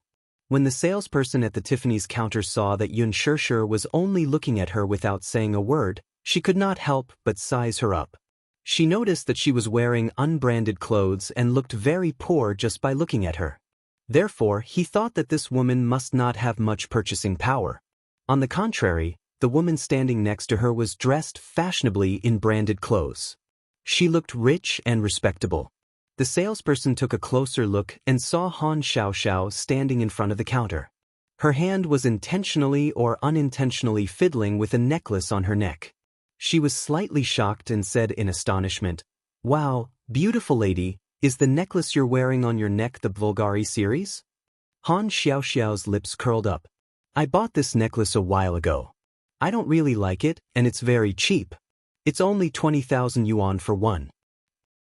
Speaker 1: When the salesperson at the Tiffany's counter saw that Yun Shirshir was only looking at her without saying a word, she could not help but size her up. She noticed that she was wearing unbranded clothes and looked very poor just by looking at her. Therefore, he thought that this woman must not have much purchasing power. On the contrary, the woman standing next to her was dressed fashionably in branded clothes. She looked rich and respectable. The salesperson took a closer look and saw Han Xiaoxiao standing in front of the counter. Her hand was intentionally or unintentionally fiddling with a necklace on her neck. She was slightly shocked and said in astonishment, Wow, beautiful lady, is the necklace you're wearing on your neck the Bulgari series? Han Xiaoxiao's lips curled up. I bought this necklace a while ago. I don't really like it, and it's very cheap. It's only 20,000 yuan for one.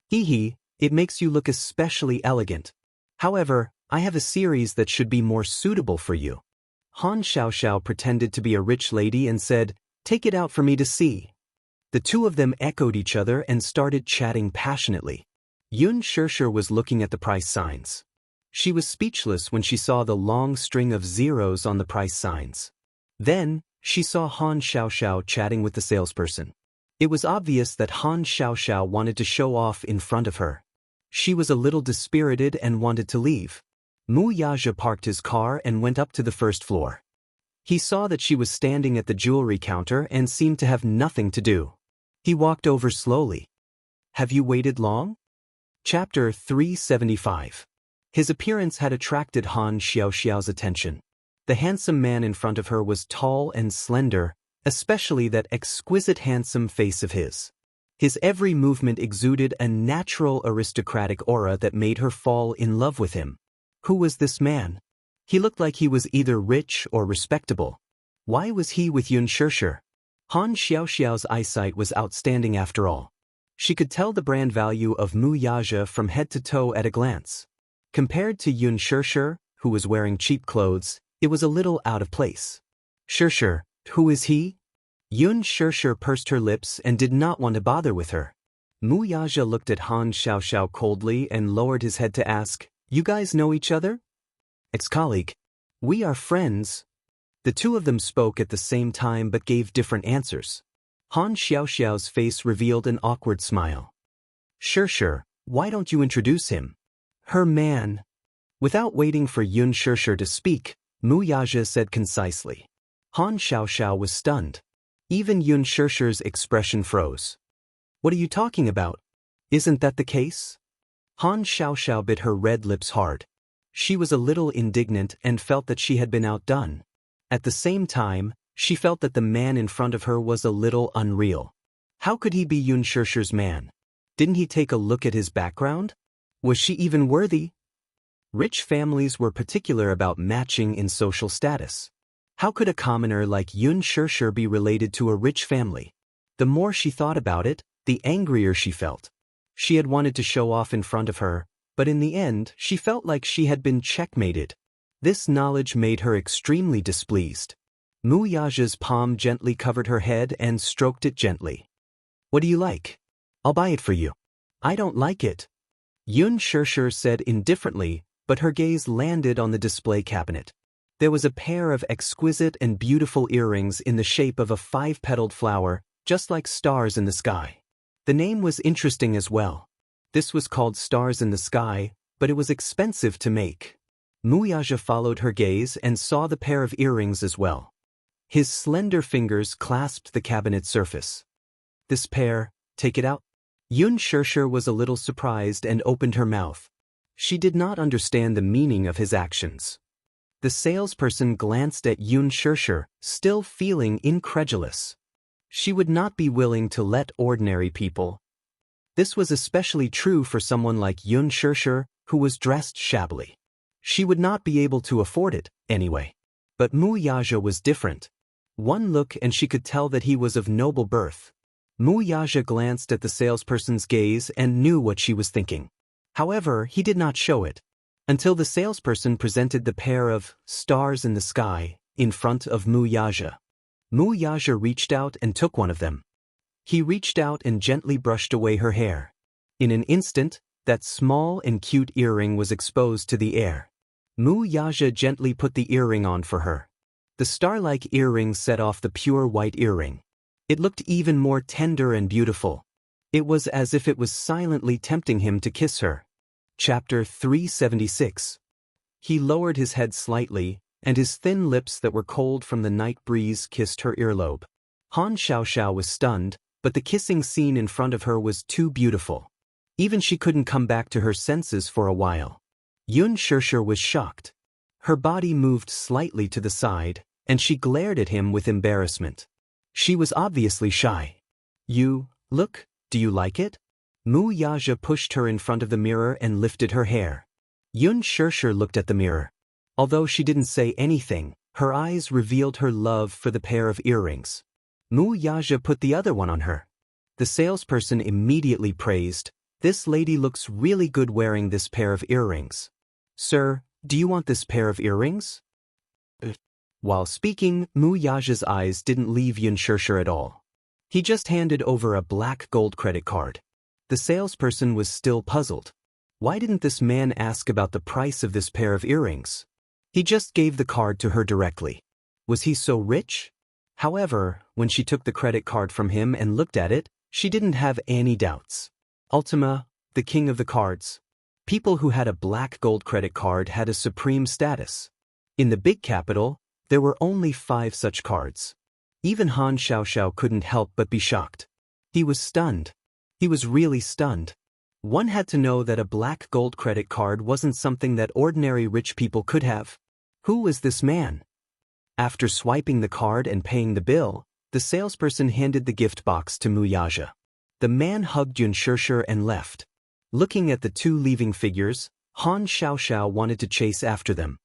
Speaker 1: Hee hee, it makes you look especially elegant. However, I have a series that should be more suitable for you. Han Xiaoxiao pretended to be a rich lady and said, Take it out for me to see. The two of them echoed each other and started chatting passionately. Yun Shirshir was looking at the price signs. She was speechless when she saw the long string of zeros on the price signs. Then, she saw Han Xiaoxiao chatting with the salesperson. It was obvious that Han Xiaoxiao wanted to show off in front of her. She was a little dispirited and wanted to leave. Mu Yaja parked his car and went up to the 1st floor. He saw that she was standing at the jewelry counter and seemed to have nothing to do. He walked over slowly. Have you waited long? Chapter 375. His appearance had attracted Han Xiaoxiao's attention. The handsome man in front of her was tall and slender, especially that exquisite handsome face of his. His every movement exuded a natural aristocratic aura that made her fall in love with him. Who was this man? He looked like he was either rich or respectable. Why was he with Yun Shirshir? Han Xiaoxiao's eyesight was outstanding after all. She could tell the brand value of Mu Yaja from head to toe at a glance. Compared to Yun Shirshir, who was wearing cheap clothes, it was a little out of place. Shirshir, who is he? Yun Shirshir pursed her lips and did not want to bother with her. Mu Yaja looked at Han Xiaoxiao coldly and lowered his head to ask, "You guys know each other?" "Ex-colleague. We are friends." The two of them spoke at the same time but gave different answers. Han Xiaoxiao's face revealed an awkward smile. "Sure, why don't you introduce him?" "Her man." Without waiting for Yun Sure to speak, Mu Yaja said concisely. Han Xiaoxiao was stunned. Even Yun Sure's expression froze. "What are you talking about? Isn't that the case?" Han Xiaoxiao bit her red lips hard. She was a little indignant and felt that she had been outdone. At the same time, she felt that the man in front of her was a little unreal. How could he be Yun Sure's man? Didn't he take a look at his background? Was she even worthy? Rich families were particular about matching in social status. How could a commoner like Yun Sure be related to a rich family? The more she thought about it, the angrier she felt. She had wanted to show off in front of her, but in the end, she felt like she had been checkmated. This knowledge made her extremely displeased. Mu Yaja's palm gently covered her head and stroked it gently. "What do you like? I'll buy it for you." "I don't like it," Yun Sure said indifferently, but her gaze landed on the display cabinet. There was a pair of exquisite and beautiful earrings in the shape of a 5-petaled flower, just like stars in the sky. The name was interesting as well. This was called Stars in the Sky, but it was expensive to make. Mu Yaja followed her gaze and saw the pair of earrings as well. His slender fingers clasped the cabinet surface. "This pair, take it out." Yun Sure was a little surprised and opened her mouth. She did not understand the meaning of his actions. The salesperson glanced at Yun Sure, still feeling incredulous. She would not be willing to let ordinary people. This was especially true for someone like Yun Sure, who was dressed shabbily. She would not be able to afford it, anyway. But Mu Yaja was different. One look and she could tell that he was of noble birth. Mu Yaja glanced at the salesperson's gaze and knew what she was thinking. However, he did not show it, until the salesperson presented the pair of Stars in the Sky in front of Mu Yaja. Mu Yaja reached out and took one of them. He reached out and gently brushed away her hair. In an instant, that small and cute earring was exposed to the air. Mu Yaja gently put the earring on for her. The star-like earring set off the pure white earring. It looked even more tender and beautiful. It was as if it was silently tempting him to kiss her. Chapter 376. He lowered his head slightly, and his thin lips that were cold from the night breeze kissed her earlobe. Han Xiaoxiao was stunned, but the kissing scene in front of her was too beautiful. Even she couldn't come back to her senses for a while. Yun Sure was shocked. Her body moved slightly to the side, and she glared at him with embarrassment. She was obviously shy. Look, do you like it?" Mu Yaja pushed her in front of the mirror and lifted her hair. Yun Sure looked at the mirror. Although she didn't say anything, her eyes revealed her love for the pair of earrings. Mu Yaja put the other one on her. The salesperson immediately praised, "This lady looks really good wearing this pair of earrings. Sir, do you want this pair of earrings?" While speaking, Mu Yaja's eyes didn't leave Yun Sure at all. He just handed over a black gold credit card. The salesperson was still puzzled. Why didn't this man ask about the price of this pair of earrings? He just gave the card to her directly. Was he so rich? However, when she took the credit card from him and looked at it, she didn't have any doubts. Ultima, the king of the cards. People who had a black gold credit card had a supreme status. In the big capital, there were only 5 such cards. Even Han Xiaoxiao couldn't help but be shocked. He was stunned. He was really stunned. One had to know that a black gold credit card wasn't something that ordinary rich people could have. Who was this man? After swiping the card and paying the bill, the salesperson handed the gift box to Mu Yaja. The man hugged Yun Sure and left. Looking at the two leaving figures, Han Xiaoxiao wanted to chase after them.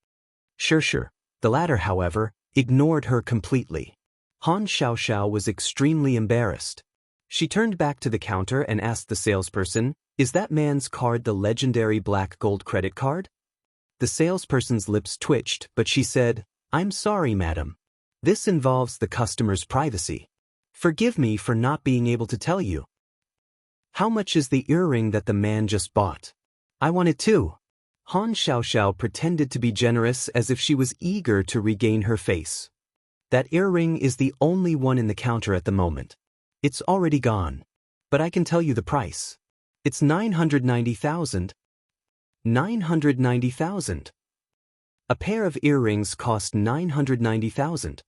Speaker 1: Sure. The latter, however, ignored her completely. Han Xiaoxiao was extremely embarrassed. She turned back to the counter and asked the salesperson, "Is that man's card the legendary black gold credit card?" The salesperson's lips twitched, but she said, "I'm sorry, madam. This involves the customer's privacy. Forgive me for not being able to tell you." How much is the earring that the man just bought? I want it too. Han Xiaoxiao pretended to be generous as if she was eager to regain her face. That earring is the only one in the counter at the moment. It's already gone. But I can tell you the price. It's 990,000. 990,000. A pair of earrings cost 990,000.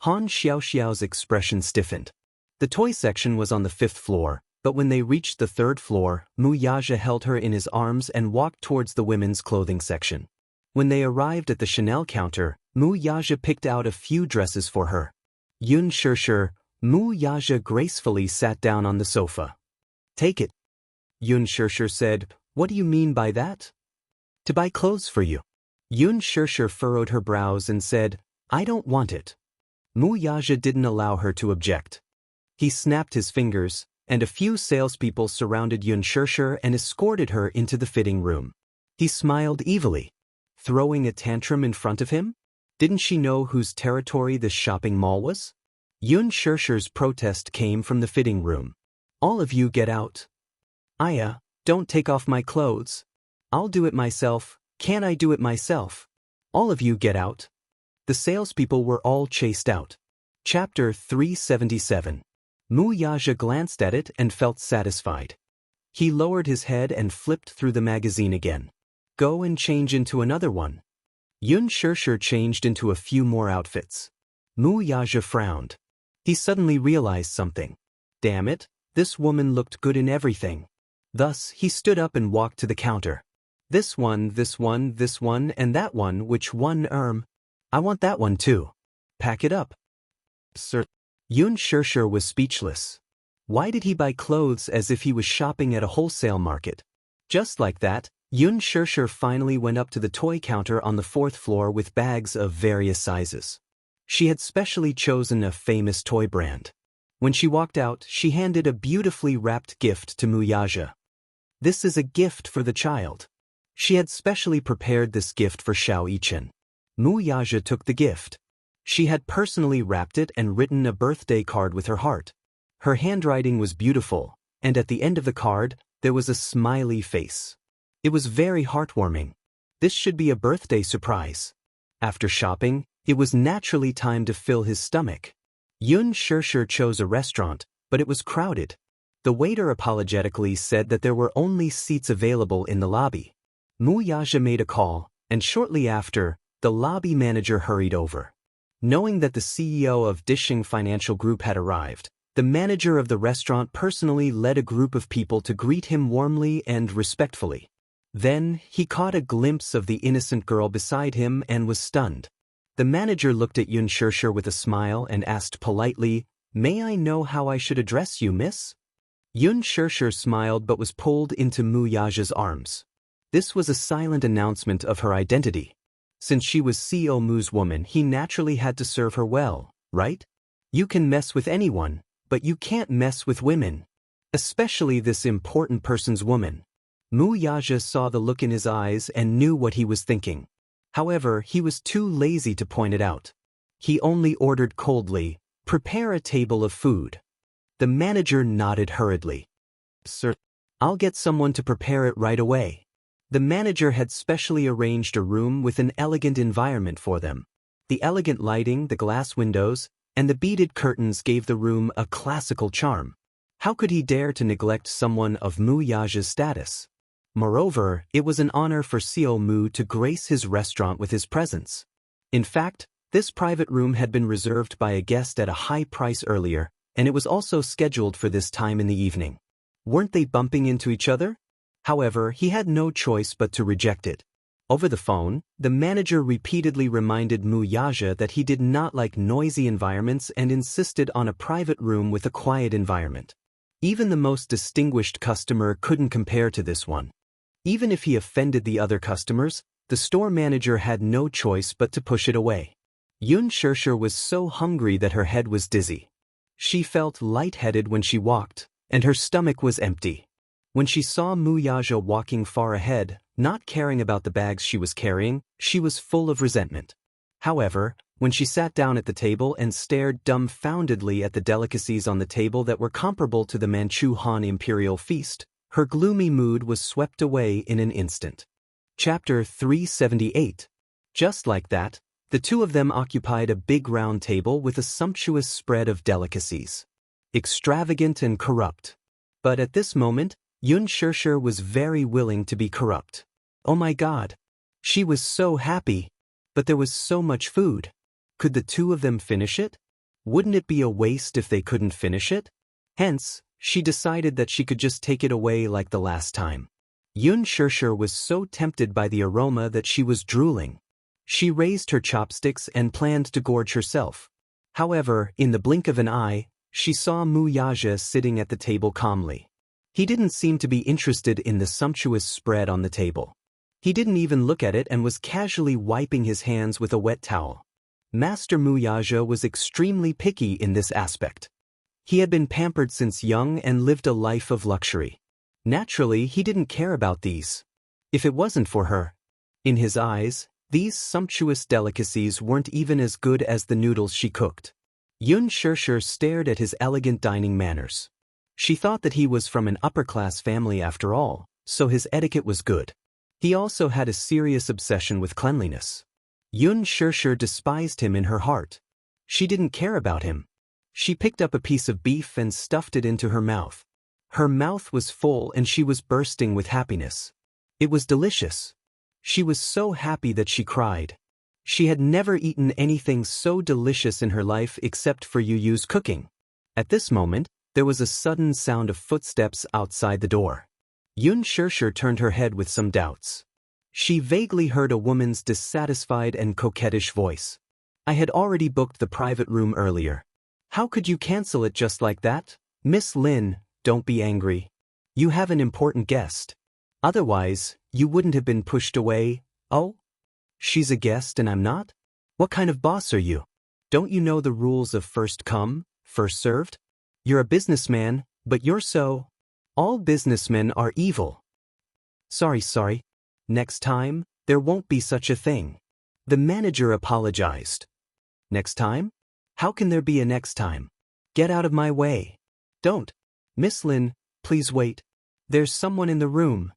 Speaker 1: Han Xiaoxiao's expression stiffened. The toy section was on the 5th floor, but when they reached the 3rd floor, Mu Yaja held her in his arms and walked towards the women's clothing section. When they arrived at the Chanel counter, Mu Yaja picked out a few dresses for her. Yun Shishir, Mu Yaja gracefully sat down on the sofa. Take it. Yun Shishir said, what do you mean by that? To buy clothes for you. Yun Shishir furrowed her brows and said, I don't want it. Mu Yaja didn't allow her to object. He snapped his fingers, and a few salespeople surrounded Yun Shishir and escorted her into the fitting room. He smiled evilly. Throwing a tantrum in front of him? Didn't she know whose territory this shopping mall was? Yun Shishir's protest came from the fitting room. All of you get out. Aya, don't take off my clothes. I'll do it myself. Can't I do it myself? All of you get out. The salespeople were all chased out. Chapter 377. Mu Yaja glanced at it and felt satisfied. He lowered his head and flipped through the magazine again. Go and change into another one. Yun Shishir changed into a few more outfits. Mu Yaja frowned. He suddenly realized something. Damn it, this woman looked good in everything. Thus, he stood up and walked to the counter. This one, this one, this one, and that one, which one, I want that one too. Pack it up. Sir. Yun Shishir was speechless. Why did he buy clothes as if he was shopping at a wholesale market? Just like that, Yun Shishir finally went up to the toy counter on the 4th floor with bags of various sizes. She had specially chosen a famous toy brand. When she walked out, she handed a beautifully wrapped gift to Mu Yaja. This is a gift for the child. She had specially prepared this gift for Xiao Yichen. Mu Yaja took the gift. She had personally wrapped it and written a birthday card with her heart. Her handwriting was beautiful, and at the end of the card, there was a smiley face. It was very heartwarming. This should be a birthday surprise. After shopping, it was naturally time to fill his stomach. Yun Shishir chose a restaurant, but it was crowded. The waiter apologetically said that there were only seats available in the lobby. Mu Yaja made a call, and shortly after, the lobby manager hurried over. Knowing that the CEO of Dishing Financial Group had arrived, the manager of the restaurant personally led a group of people to greet him warmly and respectfully. Then, he caught a glimpse of the innocent girl beside him and was stunned. The manager looked at Yun Shishir with a smile and asked politely, May I know how I should address you, miss? Yun Shishir smiled but was pulled into Mu Yaja's arms. This was a silent announcement of her identity. Since she was CEO Mu's woman, he naturally had to serve her well, right? You can mess with anyone, but you can't mess with women. Especially this important person's woman. Mu Yaja saw the look in his eyes and knew what he was thinking. However, he was too lazy to point it out. He only ordered coldly, prepare a table of food. The manager nodded hurriedly. Sir, I'll get someone to prepare it right away. The manager had specially arranged a room with an elegant environment for them. The elegant lighting, the glass windows, and the beaded curtains gave the room a classical charm. How could he dare to neglect someone of Mu Yaja's status? Moreover, it was an honor for CEO Mu to grace his restaurant with his presence. In fact, this private room had been reserved by a guest at a high price earlier, and it was also scheduled for this time in the evening. Weren't they bumping into each other? However, he had no choice but to reject it. Over the phone, the manager repeatedly reminded Mu Yaja that he did not like noisy environments and insisted on a private room with a quiet environment. Even the most distinguished customer couldn't compare to this one. Even if he offended the other customers, the store manager had no choice but to push it away. Yun Shishir was so hungry that her head was dizzy. She felt lightheaded when she walked, and her stomach was empty. When she saw Mu Yaja walking far ahead, not caring about the bags she was carrying, she was full of resentment. However, When she sat down at the table and stared dumbfoundedly at the delicacies on the table that were comparable to the Manchu Han imperial feast, her gloomy mood was swept away in an instant. Chapter 378. Just like that, the two of them occupied a big round table with a sumptuous spread of delicacies. Extravagant and corrupt. But at this moment, Yun Shirshir was very willing to be corrupt. Oh my God! She was so happy! But there was so much food. Could the two of them finish it? Wouldn't it be a waste if they couldn't finish it? Hence, she decided that she could just take it away like the last time. Yun Shirshir was so tempted by the aroma that she was drooling. She raised her chopsticks and planned to gorge herself. However, in the blink of an eye, she saw Mu Yaja sitting at the table calmly. He didn't seem to be interested in the sumptuous spread on the table. He didn't even look at it and was casually wiping his hands with a wet towel. Master Mu Yaja was extremely picky in this aspect. He had been pampered since young and lived a life of luxury. Naturally, he didn't care about these. If it wasn't for her. In his eyes, these sumptuous delicacies weren't even as good as the noodles she cooked. Yun Shirshir stared at his elegant dining manners. She thought that he was from an upper-class family after all, so his etiquette was good. He also had a serious obsession with cleanliness. Yun Shirshir despised him in her heart. She didn't care about him. She picked up a piece of beef and stuffed it into her mouth. Her mouth was full and she was bursting with happiness. It was delicious. She was so happy that she cried. She had never eaten anything so delicious in her life except for Yu Yu's cooking. At this moment, there was a sudden sound of footsteps outside the door. Yun Shirshir turned her head with some doubts. She vaguely heard a woman's dissatisfied and coquettish voice. I had already booked the private room earlier. How could you cancel it just like that? Miss Lin, don't be angry. You have an important guest. Otherwise, you wouldn't have been pushed away. Oh? She's a guest and I'm not? What kind of boss are you? Don't you know the rules of first come, first served? You're a businessman, but you're so... All businessmen are evil. Sorry. Next time, there won't be such a thing. The manager apologized. Next time? How can there be a next time? Get out of my way. Don't. Miss Lin, please wait. There's someone in the room.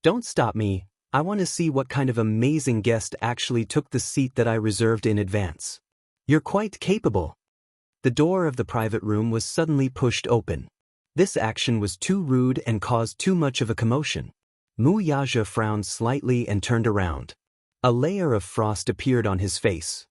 Speaker 1: Don't stop me. I want to see what kind of amazing guest actually took the seat that I reserved in advance. You're quite capable. The door of the private room was suddenly pushed open. This action was too rude and caused too much of a commotion. Mu Yaja frowned slightly and turned around. A layer of frost appeared on his face.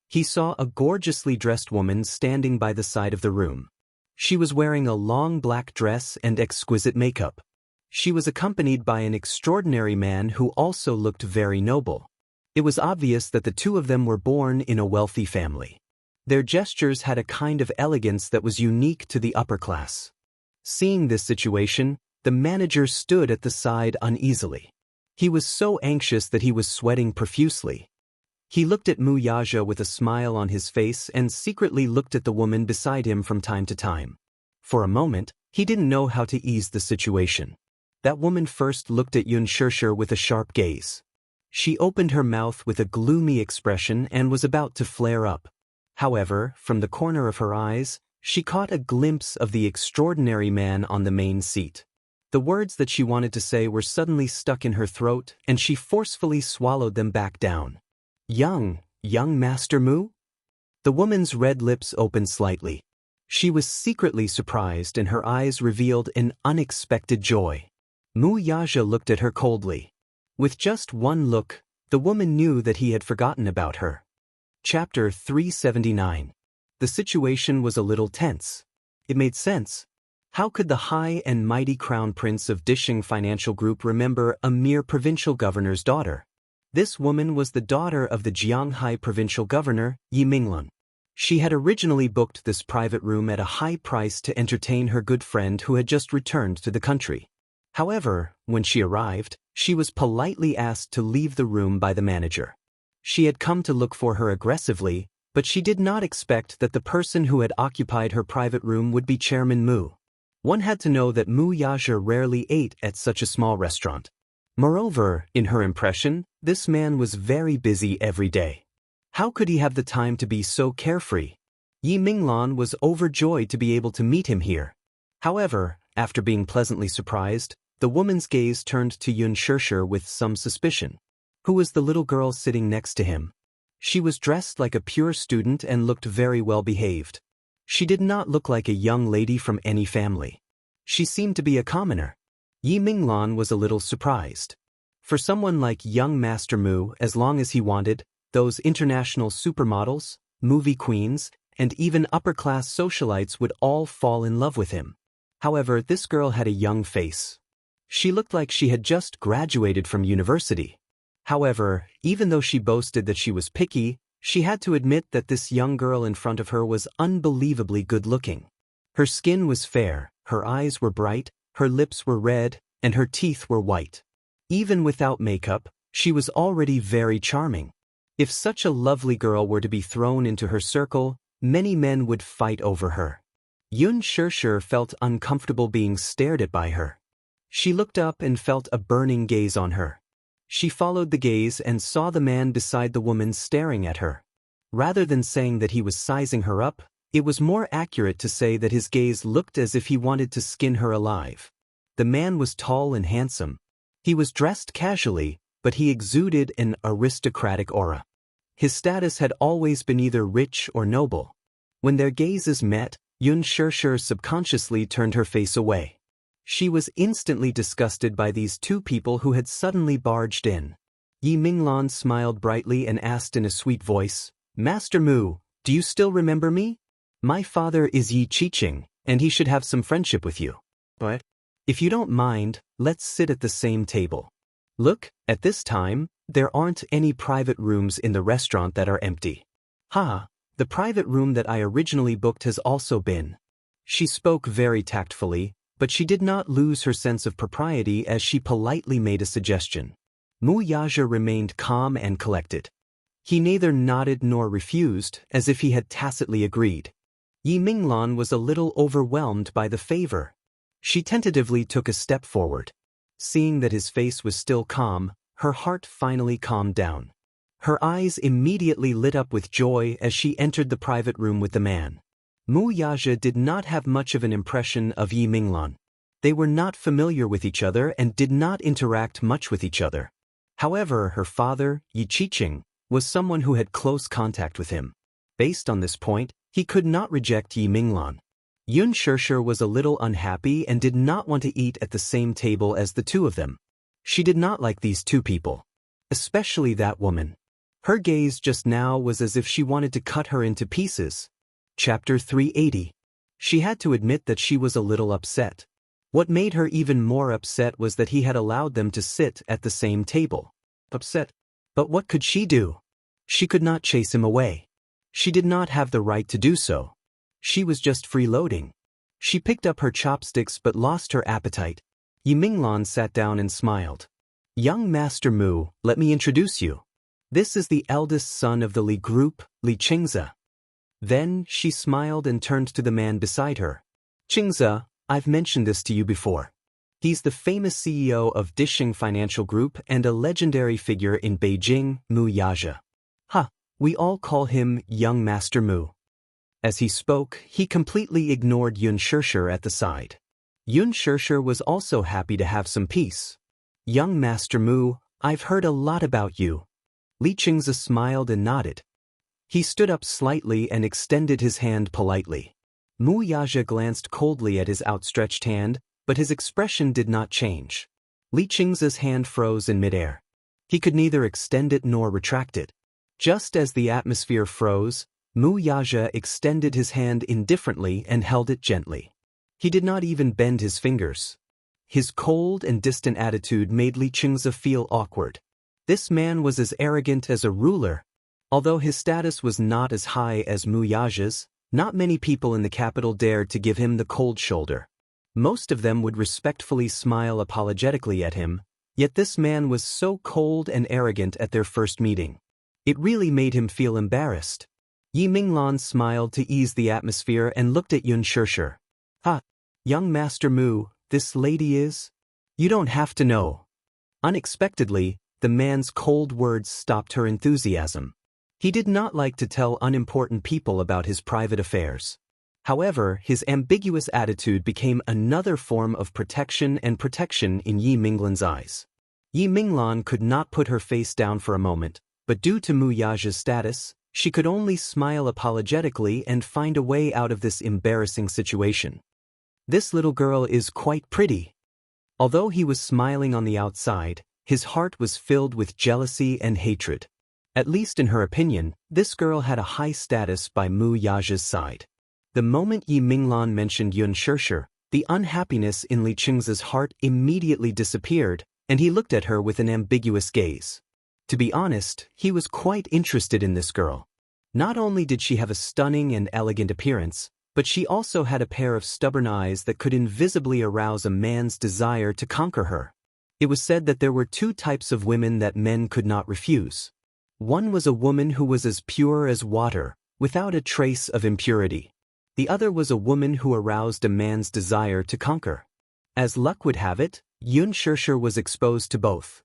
Speaker 1: He saw a gorgeously dressed woman standing by the side of the room. She was wearing a long black dress and exquisite makeup. She was accompanied by an extraordinary man who also looked very noble. It was obvious that the two of them were born in a wealthy family. Their gestures had a kind of elegance that was unique to the upper class. Seeing this situation, the manager stood at the side uneasily. He was so anxious that he was sweating profusely. He looked at Mu Yaja with a smile on his face and secretly looked at the woman beside him from time to time. For a moment, he didn't know how to ease the situation. That woman first looked at Yun Shirshir with a sharp gaze. She opened her mouth with a gloomy expression and was about to flare up. However, from the corner of her eyes, she caught a glimpse of the extraordinary man on the main seat. The words that she wanted to say were suddenly stuck in her throat, and she forcefully swallowed them back down. Young Master Mu? The woman's red lips opened slightly. She was secretly surprised and her eyes revealed an unexpected joy. Mu Yaja looked at her coldly. With just one look, the woman knew that he had forgotten about her. Chapter 379. The situation was a little tense. It made sense. How could the high and mighty crown prince of Dishing Financial Group remember a mere provincial governor's daughter? This woman was the daughter of the Jianghai provincial governor, Yi Minglun. She had originally booked this private room at a high price to entertain her good friend who had just returned to the country. However, when she arrived, she was politely asked to leave the room by the manager. She had come to look for her aggressively, but she did not expect that the person who had occupied her private room would be Chairman Mu. One had to know that Mu Yaja rarely ate at such a small restaurant. Moreover, in her impression, this man was very busy every day. How could he have the time to be so carefree? Yi Minglan was overjoyed to be able to meet him here. However, after being pleasantly surprised, the woman's gaze turned to Yun Shirshir with some suspicion. Who was the little girl sitting next to him? She was dressed like a pure student and looked very well behaved. She did not look like a young lady from any family. She seemed to be a commoner. Yi Minglan was a little surprised. For someone like young Master Mu, as long as he wanted, those international supermodels, movie queens, and even upper-class socialites would all fall in love with him. However, this girl had a young face. She looked like she had just graduated from university. However, even though she boasted that she was picky, she had to admit that this young girl in front of her was unbelievably good-looking. Her skin was fair, her eyes were bright, her lips were red, and her teeth were white. Even without makeup, she was already very charming. If such a lovely girl were to be thrown into her circle, many men would fight over her. Yun Shirshir felt uncomfortable being stared at by her. She looked up and felt a burning gaze on her. She followed the gaze and saw the man beside the woman staring at her. Rather than saying that he was sizing her up, it was more accurate to say that his gaze looked as if he wanted to skin her alive. The man was tall and handsome. He was dressed casually, but he exuded an aristocratic aura. His status had always been either rich or noble. When their gazes met, Yun Shirshir subconsciously turned her face away. She was instantly disgusted by these two people who had suddenly barged in. Yi Minglan smiled brightly and asked in a sweet voice, "Master Mu, do you still remember me? My father is Yi Qiqing, and he should have some friendship with you. But if you don't mind, let's sit at the same table. Look, at this time, there aren't any private rooms in the restaurant that are empty. The private room that I originally booked has also been." She spoke very tactfully, but she did not lose her sense of propriety as she politely made a suggestion. Mu Yaja remained calm and collected. He neither nodded nor refused, as if he had tacitly agreed. Yi Minglan was a little overwhelmed by the favor. She tentatively took a step forward. Seeing that his face was still calm, her heart finally calmed down. Her eyes immediately lit up with joy as she entered the private room with the man. Mu Yaja did not have much of an impression of Yi Minglan. They were not familiar with each other and did not interact much with each other. However, her father, Yi Qiqing, was someone who had close contact with him. Based on this point, he could not reject Yi Minglan. Yun Shirshir was a little unhappy and did not want to eat at the same table as the two of them. She did not like these two people. Especially that woman. Her gaze just now was as if she wanted to cut her into pieces. Chapter 380. She had to admit that she was a little upset. What made her even more upset was that he had allowed them to sit at the same table. Upset. But what could she do? She could not chase him away. She did not have the right to do so. She was just freeloading. She picked up her chopsticks but lost her appetite. Yi Minglan sat down and smiled. "Young Master Mu, let me introduce you. This is the eldest son of the Li Group, Li Qingze." Then she smiled and turned to the man beside her. "Qingze, I've mentioned this to you before. He's the famous CEO of Dishing Financial Group and a legendary figure in Beijing, Mu Yaja. We all call him Young Master Mu." As he spoke, he completely ignored Yun Shirshir at the side. Yun Shirshir was also happy to have some peace. "Young Master Mu, I've heard a lot about you." Li Qingze smiled and nodded. He stood up slightly and extended his hand politely. Mu Yaja glanced coldly at his outstretched hand, but his expression did not change. Li Qingze's hand froze in midair. He could neither extend it nor retract it. Just as the atmosphere froze, Mu Yaja extended his hand indifferently and held it gently. He did not even bend his fingers. His cold and distant attitude made Li Qingze feel awkward. This man was as arrogant as a ruler. Although his status was not as high as Mu Yaja's, not many people in the capital dared to give him the cold shoulder. Most of them would respectfully smile apologetically at him, yet this man was so cold and arrogant at their first meeting. It really made him feel embarrassed. Yi Minglan smiled to ease the atmosphere and looked at Yun Shirshir. Young Master Mu, this lady is? You don't have to know." Unexpectedly, the man's cold words stopped her enthusiasm. He did not like to tell unimportant people about his private affairs. However, his ambiguous attitude became another form of protection in Yi Minglan's eyes. Yi Minglan could not put her face down for a moment, but due to Mu Yaja's status, she could only smile apologetically and find a way out of this embarrassing situation. This little girl is quite pretty. Although he was smiling on the outside, his heart was filled with jealousy and hatred. At least in her opinion, this girl had a high status by Mu Yaja's side. The moment Yi Minglan mentioned Yun Shirshir, the unhappiness in Li Qingze's heart immediately disappeared, and he looked at her with an ambiguous gaze. To be honest, he was quite interested in this girl. Not only did she have a stunning and elegant appearance, but she also had a pair of stubborn eyes that could invisibly arouse a man's desire to conquer her. It was said that there were two types of women that men could not refuse. One was a woman who was as pure as water, without a trace of impurity. The other was a woman who aroused a man's desire to conquer. As luck would have it, Yun Shirshir was exposed to both.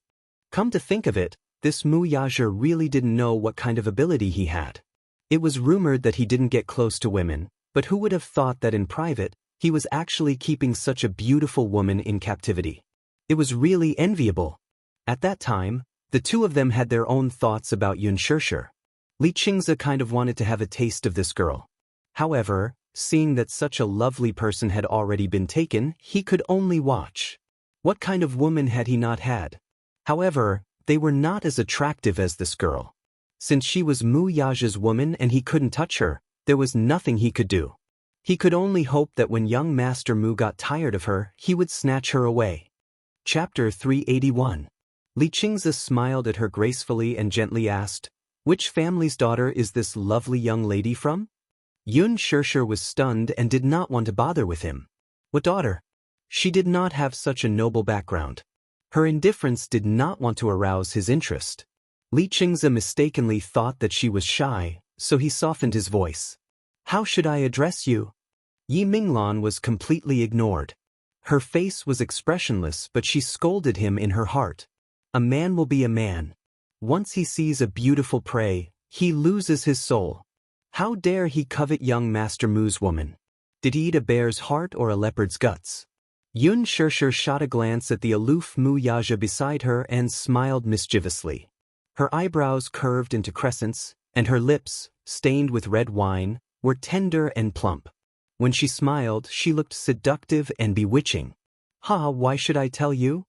Speaker 1: Come to think of it, this Mu Yaja really didn't know what kind of ability he had. It was rumored that he didn't get close to women, but who would have thought that in private, he was actually keeping such a beautiful woman in captivity? It was really enviable. At that time, the two of them had their own thoughts about Yun Shirshir. Li Qingze kind of wanted to have a taste of this girl. However, seeing that such a lovely person had already been taken, he could only watch. What kind of woman had he not had? However, they were not as attractive as this girl. Since she was Mu Yaja's woman and he couldn't touch her, there was nothing he could do. He could only hope that when young Master Mu got tired of her, he would snatch her away. Chapter 381. Li Qingze smiled at her gracefully and gently asked, "Which family's daughter is this lovely young lady from?" Yun Shirshir was stunned and did not want to bother with him. What daughter? She did not have such a noble background. Her indifference did not want to arouse his interest. Li Qingze mistakenly thought that she was shy, so he softened his voice. "How should I address you?" Yi Minglan was completely ignored. Her face was expressionless, but she scolded him in her heart. A man will be a man. Once he sees a beautiful prey, he loses his soul. How dare he covet young Master Mu's woman? Did he eat a bear's heart or a leopard's guts? Yun Shirshir shot a glance at the aloof Mu Yaja beside her and smiled mischievously. Her eyebrows curved into crescents, and her lips, stained with red wine, were tender and plump. When she smiled, she looked seductive and bewitching. "Ha, why should I tell you?"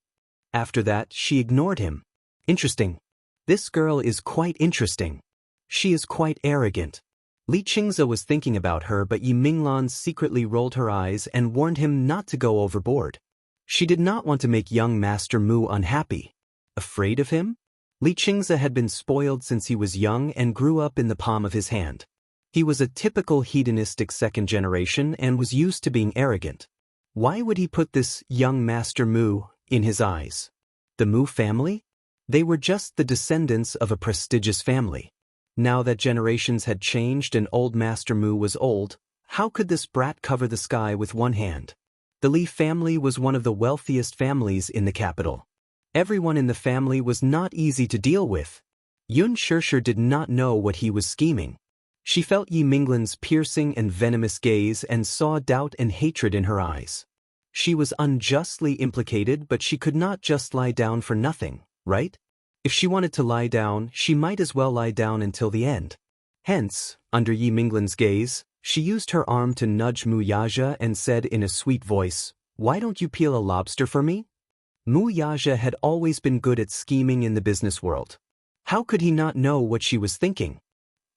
Speaker 1: After that, she ignored him. "Interesting. This girl is quite interesting. She is quite arrogant." Li Qingze was thinking about her, but Yi Minglan secretly rolled her eyes and warned him not to go overboard. She did not want to make young Master Mu unhappy. Afraid of him? Li Qingze had been spoiled since he was young and grew up in the palm of his hand. He was a typical hedonistic second generation and was used to being arrogant. Why would he put this young Master Mu in his eyes? The Mu family? They were just the descendants of a prestigious family. Now that generations had changed and old Master Mu was old, how could this brat cover the sky with one hand? The Li family was one of the wealthiest families in the capital. Everyone in the family was not easy to deal with. Yun Shirshir did not know what he was scheming. She felt Yi Minglan's piercing and venomous gaze and saw doubt and hatred in her eyes. She was unjustly implicated, but she could not just lie down for nothing, right? If she wanted to lie down, she might as well lie down until the end. Hence, under Yi Minglan's gaze, she used her arm to nudge Mu Yaja and said in a sweet voice, "Why don't you peel a lobster for me?" Mu Yaja had always been good at scheming in the business world. How could he not know what she was thinking?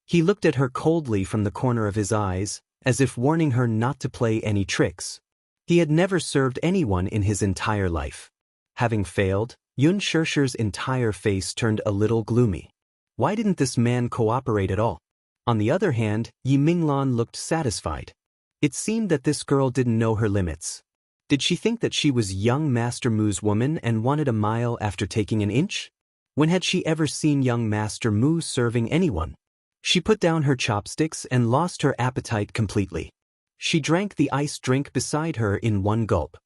Speaker 1: He looked at her coldly from the corner of his eyes, as if warning her not to play any tricks. He had never served anyone in his entire life. Having failed, Yun Shirshir's entire face turned a little gloomy. Why didn't this man cooperate at all? On the other hand, Yi Minglan looked satisfied. It seemed that this girl didn't know her limits. Did she think that she was young Master Mu's woman and wanted a mile after taking an inch? When had she ever seen young Master Mu serving anyone? She put down her chopsticks and lost her appetite completely. She drank the iced drink beside her in one gulp.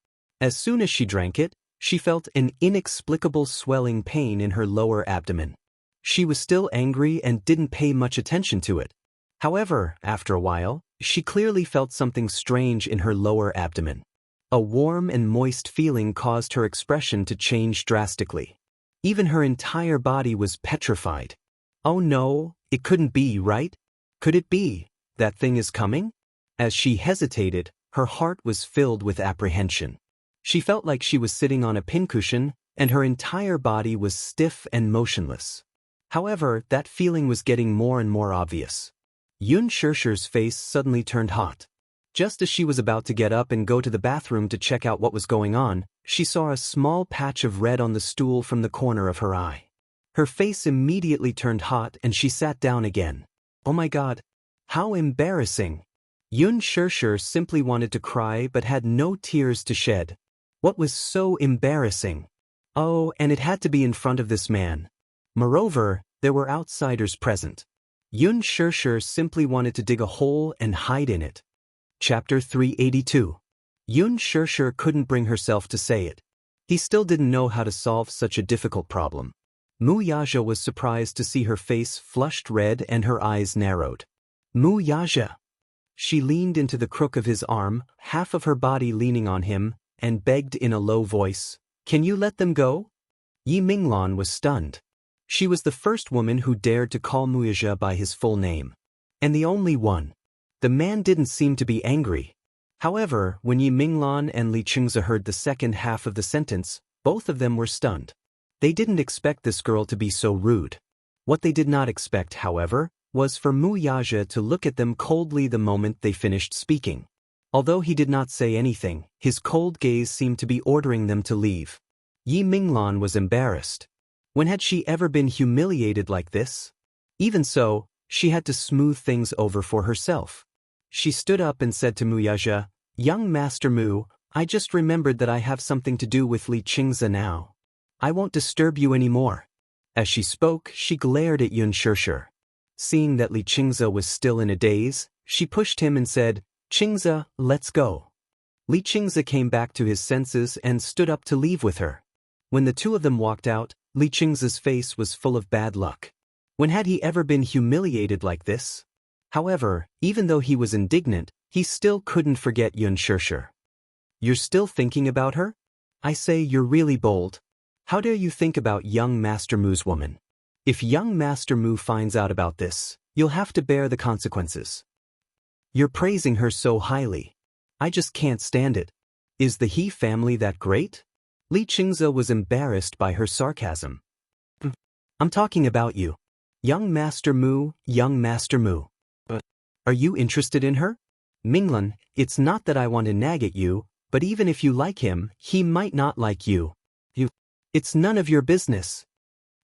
Speaker 1: As soon as she drank it, she felt an inexplicable swelling pain in her lower abdomen. She was still angry and didn't pay much attention to it. However, after a while, she clearly felt something strange in her lower abdomen. A warm and moist feeling caused her expression to change drastically. Even her entire body was petrified. Oh no, it couldn't be, right? Could it be? That thing is coming? As she hesitated, her heart was filled with apprehension. She felt like she was sitting on a pincushion, and her entire body was stiff and motionless. However, that feeling was getting more and more obvious. Yun Shirshir's face suddenly turned hot. Just as she was about to get up and go to the bathroom to check out what was going on, she saw a small patch of red on the stool from the corner of her eye. Her face immediately turned hot and she sat down again. Oh my God! How embarrassing! Yun Shirshir simply wanted to cry but had no tears to shed. What was so embarrassing? Oh, and it had to be in front of this man. Moreover, there were outsiders present. Yun Shirshir simply wanted to dig a hole and hide in it. Chapter 382. Yun Shirshir couldn't bring herself to say it. He still didn't know how to solve such a difficult problem. Mu Yaja was surprised to see her face flushed red and her eyes narrowed. Mu Yaja. She leaned into the crook of his arm, half of her body leaning on him, and begged in a low voice, "Can you let them go?" Yi Minglan was stunned. She was the first woman who dared to call Mu Yaja by his full name. And the only one. The man didn't seem to be angry. However, when Yi Minglan and Li Qingze heard the second half of the sentence, both of them were stunned. They didn't expect this girl to be so rude. What they did not expect, however, was for Mu Yaja to look at them coldly the moment they finished speaking. Although he did not say anything, his cold gaze seemed to be ordering them to leave. Yi Minglan was embarrassed. When had she ever been humiliated like this? Even so, she had to smooth things over for herself. She stood up and said to Mu Yaja, "Young Master Mu, I just remembered that I have something to do with Li Qingze now. I won't disturb you anymore." As she spoke, she glared at Yun Shirshir. Seeing that Li Qingze was still in a daze, she pushed him and said, "Qingze, let's go." Li Qingze came back to his senses and stood up to leave with her. When the two of them walked out, Li Qingze's face was full of bad luck. When had he ever been humiliated like this? However, even though he was indignant, he still couldn't forget Yun Shirshir. "You're still thinking about her? I say you're really bold. How dare you think about young Master Mu's woman? If young Master Mu finds out about this, you'll have to bear the consequences. You're praising her so highly. I just can't stand it. Is the He family that great?" Li Qingze was embarrassed by her sarcasm. "I'm talking about you. Young Master Mu, young Master Mu. But are you interested in her? Minglan, it's not that I want to nag at you, but even if you like him, he might not like you. It's none of your business."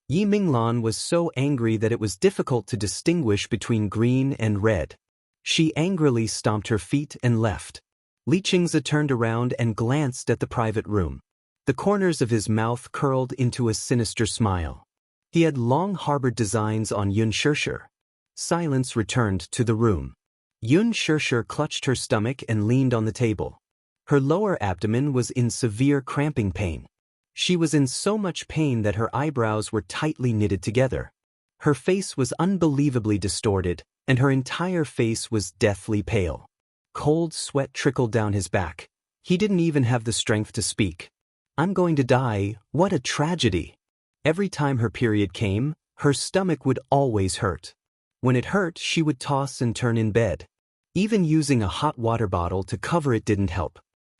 Speaker 1: Yi Minglan was so angry that it was difficult to distinguish between green and red. She angrily stomped her feet and left. Li Qingze turned around and glanced at the private room. The corners of his mouth curled into a sinister smile. He had long harbored designs on Yun Shirshir. Silence returned to the room. Yun Shirshir clutched her stomach and leaned on the table. Her lower abdomen was in severe cramping pain. She was in so much pain that her eyebrows were tightly knitted together. Her face was unbelievably distorted, and her entire face was deathly pale. Cold sweat trickled down his back. He didn't even have the strength to speak. "I'm going to die, what a tragedy." Every time her period came, her stomach would always hurt. When it hurt, she would toss and turn in bed. Even using a hot water bottle to cover it didn't help.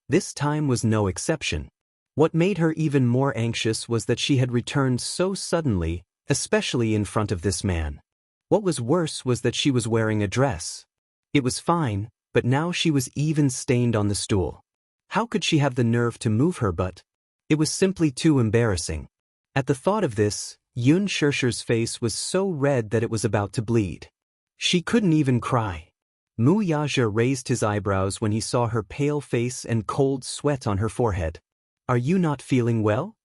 Speaker 1: This time was no exception. What made her even more anxious was that she had returned so suddenly, especially in front of this man. What was worse was that she was wearing a dress. It was fine, but now she was even stained on the stool. How could she have the nerve to move her butt? It was simply too embarrassing. At the thought of this, Yun Shirshir's face was so red that it was about to bleed. She couldn't even cry. Mu Yaja raised his eyebrows when he saw her pale face and cold sweat on her forehead. "Are you not feeling well?"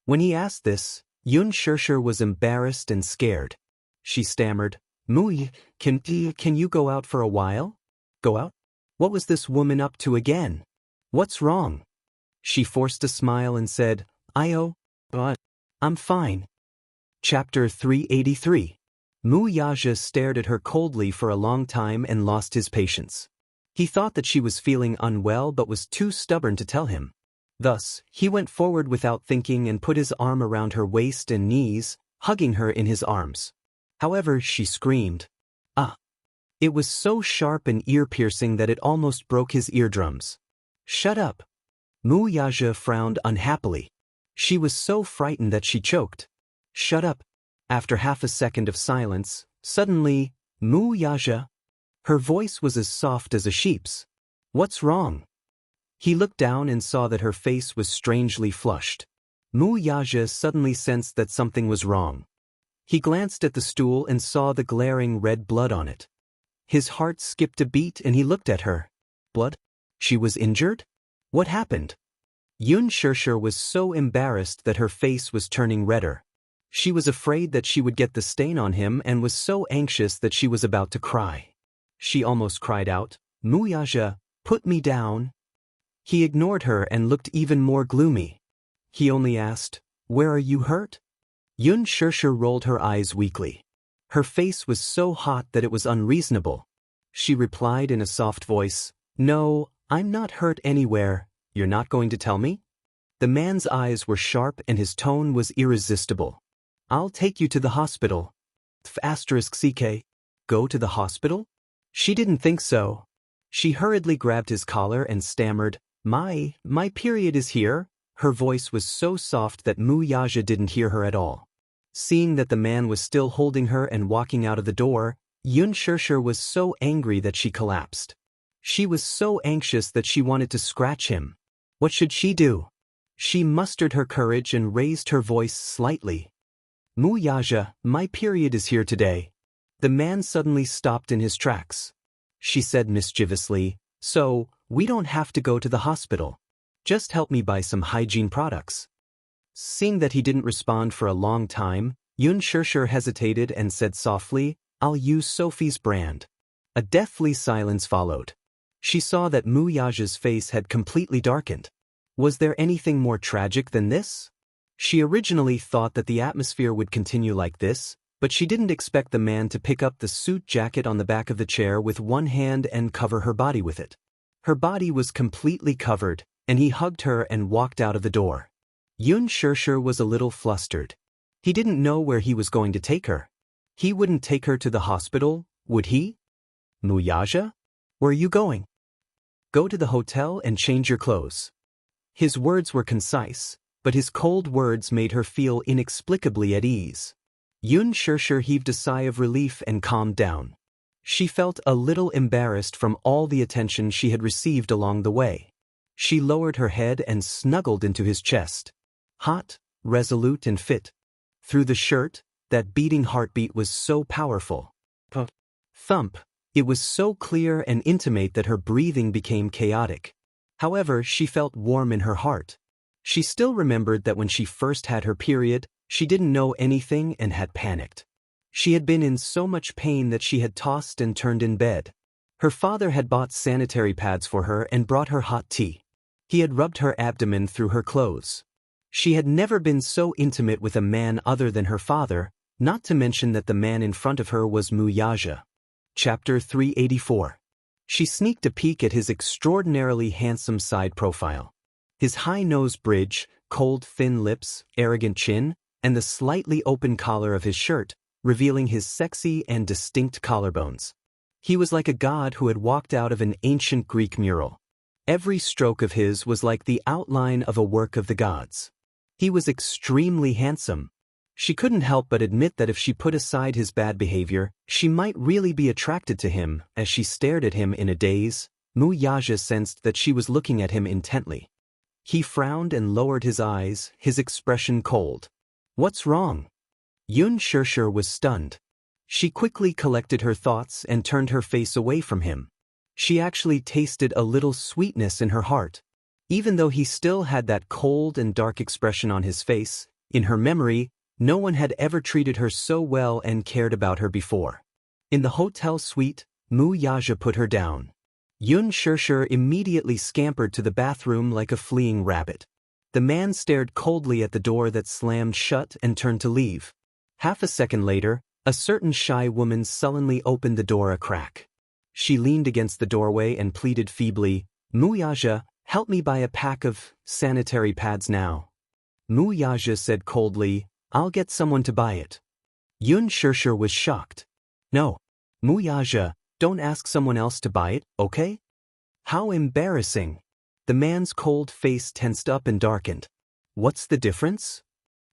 Speaker 1: When he asked this, Yun Shirshir was embarrassed and scared. She stammered, "Mu, can you go out for a while?" "Go out? What was this woman up to again? What's wrong?" She forced a smile and said, "I'm fine." Chapter 383. Mu Yaja stared at her coldly for a long time and lost his patience. He thought that she was feeling unwell but was too stubborn to tell him. Thus, he went forward without thinking and put his arm around her waist and knees, hugging her in his arms. However, she screamed. Ah! It was so sharp and ear-piercing that it almost broke his eardrums. Shut up! Mu Yaja frowned unhappily. She was so frightened that she choked. Shut up! After half a second of silence, suddenly, Mu Yaja. Her voice was as soft as a sheep's. What's wrong? He looked down and saw that her face was strangely flushed. Mu Yaja suddenly sensed that something was wrong. He glanced at the stool and saw the glaring red blood on it. His heart skipped a beat and he looked at her. Blood? She was injured? What happened? Yun Shirshir was so embarrassed that her face was turning redder. She was afraid that she would get the stain on him and was so anxious that she was about to cry. She almost cried out, Mu Yaja, put me down. He ignored her and looked even more gloomy. He only asked, Where are you hurt? Yun Shirshir rolled her eyes weakly. Her face was so hot that it was unreasonable. She replied in a soft voice, No, I'm not hurt anywhere. You're not going to tell me? The man's eyes were sharp and his tone was irresistible. I'll take you to the hospital. *CK. Go to the hospital? She didn't think so. She hurriedly grabbed his collar and stammered, My period is here. Her voice was so soft that Mu Yaja didn't hear her at all. Seeing that the man was still holding her and walking out of the door, Yun Shirshir was so angry that she collapsed. She was so anxious that she wanted to scratch him. What should she do? She mustered her courage and raised her voice slightly. Mu Yaja, my period is here today. The man suddenly stopped in his tracks. She said mischievously, So, we don't have to go to the hospital. Just help me buy some hygiene products. Seeing that he didn't respond for a long time, Yun Shirshir hesitated and said softly, I'll use Sophie's brand. A deathly silence followed. She saw that Mu Yaja's face had completely darkened. Was there anything more tragic than this? She originally thought that the atmosphere would continue like this, but she didn't expect the man to pick up the suit jacket on the back of the chair with one hand and cover her body with it. Her body was completely covered, and he hugged her and walked out of the door. Yun Shirshir was a little flustered. He didn't know where he was going to take her. He wouldn't take her to the hospital, would he? Mu Yaja? Where are you going? Go to the hotel and change your clothes. His words were concise, but his cold words made her feel inexplicably at ease. Yun Shirshir heaved a sigh of relief and calmed down. She felt a little embarrassed from all the attention she had received along the way. She lowered her head and snuggled into his chest. Hot, resolute and fit. Through the shirt, that beating heartbeat was so powerful. Thump, it was so clear and intimate that her breathing became chaotic. However, she felt warm in her heart. She still remembered that when she first had her period, she didn't know anything and had panicked. She had been in so much pain that she had tossed and turned in bed. Her father had bought sanitary pads for her and brought her hot tea. He had rubbed her abdomen through her clothes. She had never been so intimate with a man other than her father, not to mention that the man in front of her was Mu Yaja. Chapter 384. She sneaked a peek at his extraordinarily handsome side profile. His high nose bridge, cold thin lips, arrogant chin, and the slightly open collar of his shirt, revealing his sexy and distinct collarbones. He was like a god who had walked out of an ancient Greek mural. Every stroke of his was like the outline of a work of the gods. He was extremely handsome. She couldn't help but admit that if she put aside his bad behavior, she might really be attracted to him. As she stared at him in a daze, Mu Yaja sensed that she was looking at him intently. He frowned and lowered his eyes, his expression cold. What's wrong? Yun Shirshir was stunned. She quickly collected her thoughts and turned her face away from him. She actually tasted a little sweetness in her heart. Even though he still had that cold and dark expression on his face, in her memory, no one had ever treated her so well and cared about her before. In the hotel suite, Mu Yaja put her down. Yun Shirshir immediately scampered to the bathroom like a fleeing rabbit. The man stared coldly at the door that slammed shut and turned to leave. Half a second later, a certain shy woman sullenly opened the door a crack. She leaned against the doorway and pleaded feebly, "Muyaja, help me buy a pack of sanitary pads now." Muyaja said coldly, "I'll get someone to buy it." Yun Shirshir was shocked. "No. Muyaja, don't ask someone else to buy it, okay?" How embarrassing. The man's cold face tensed up and darkened. What's the difference?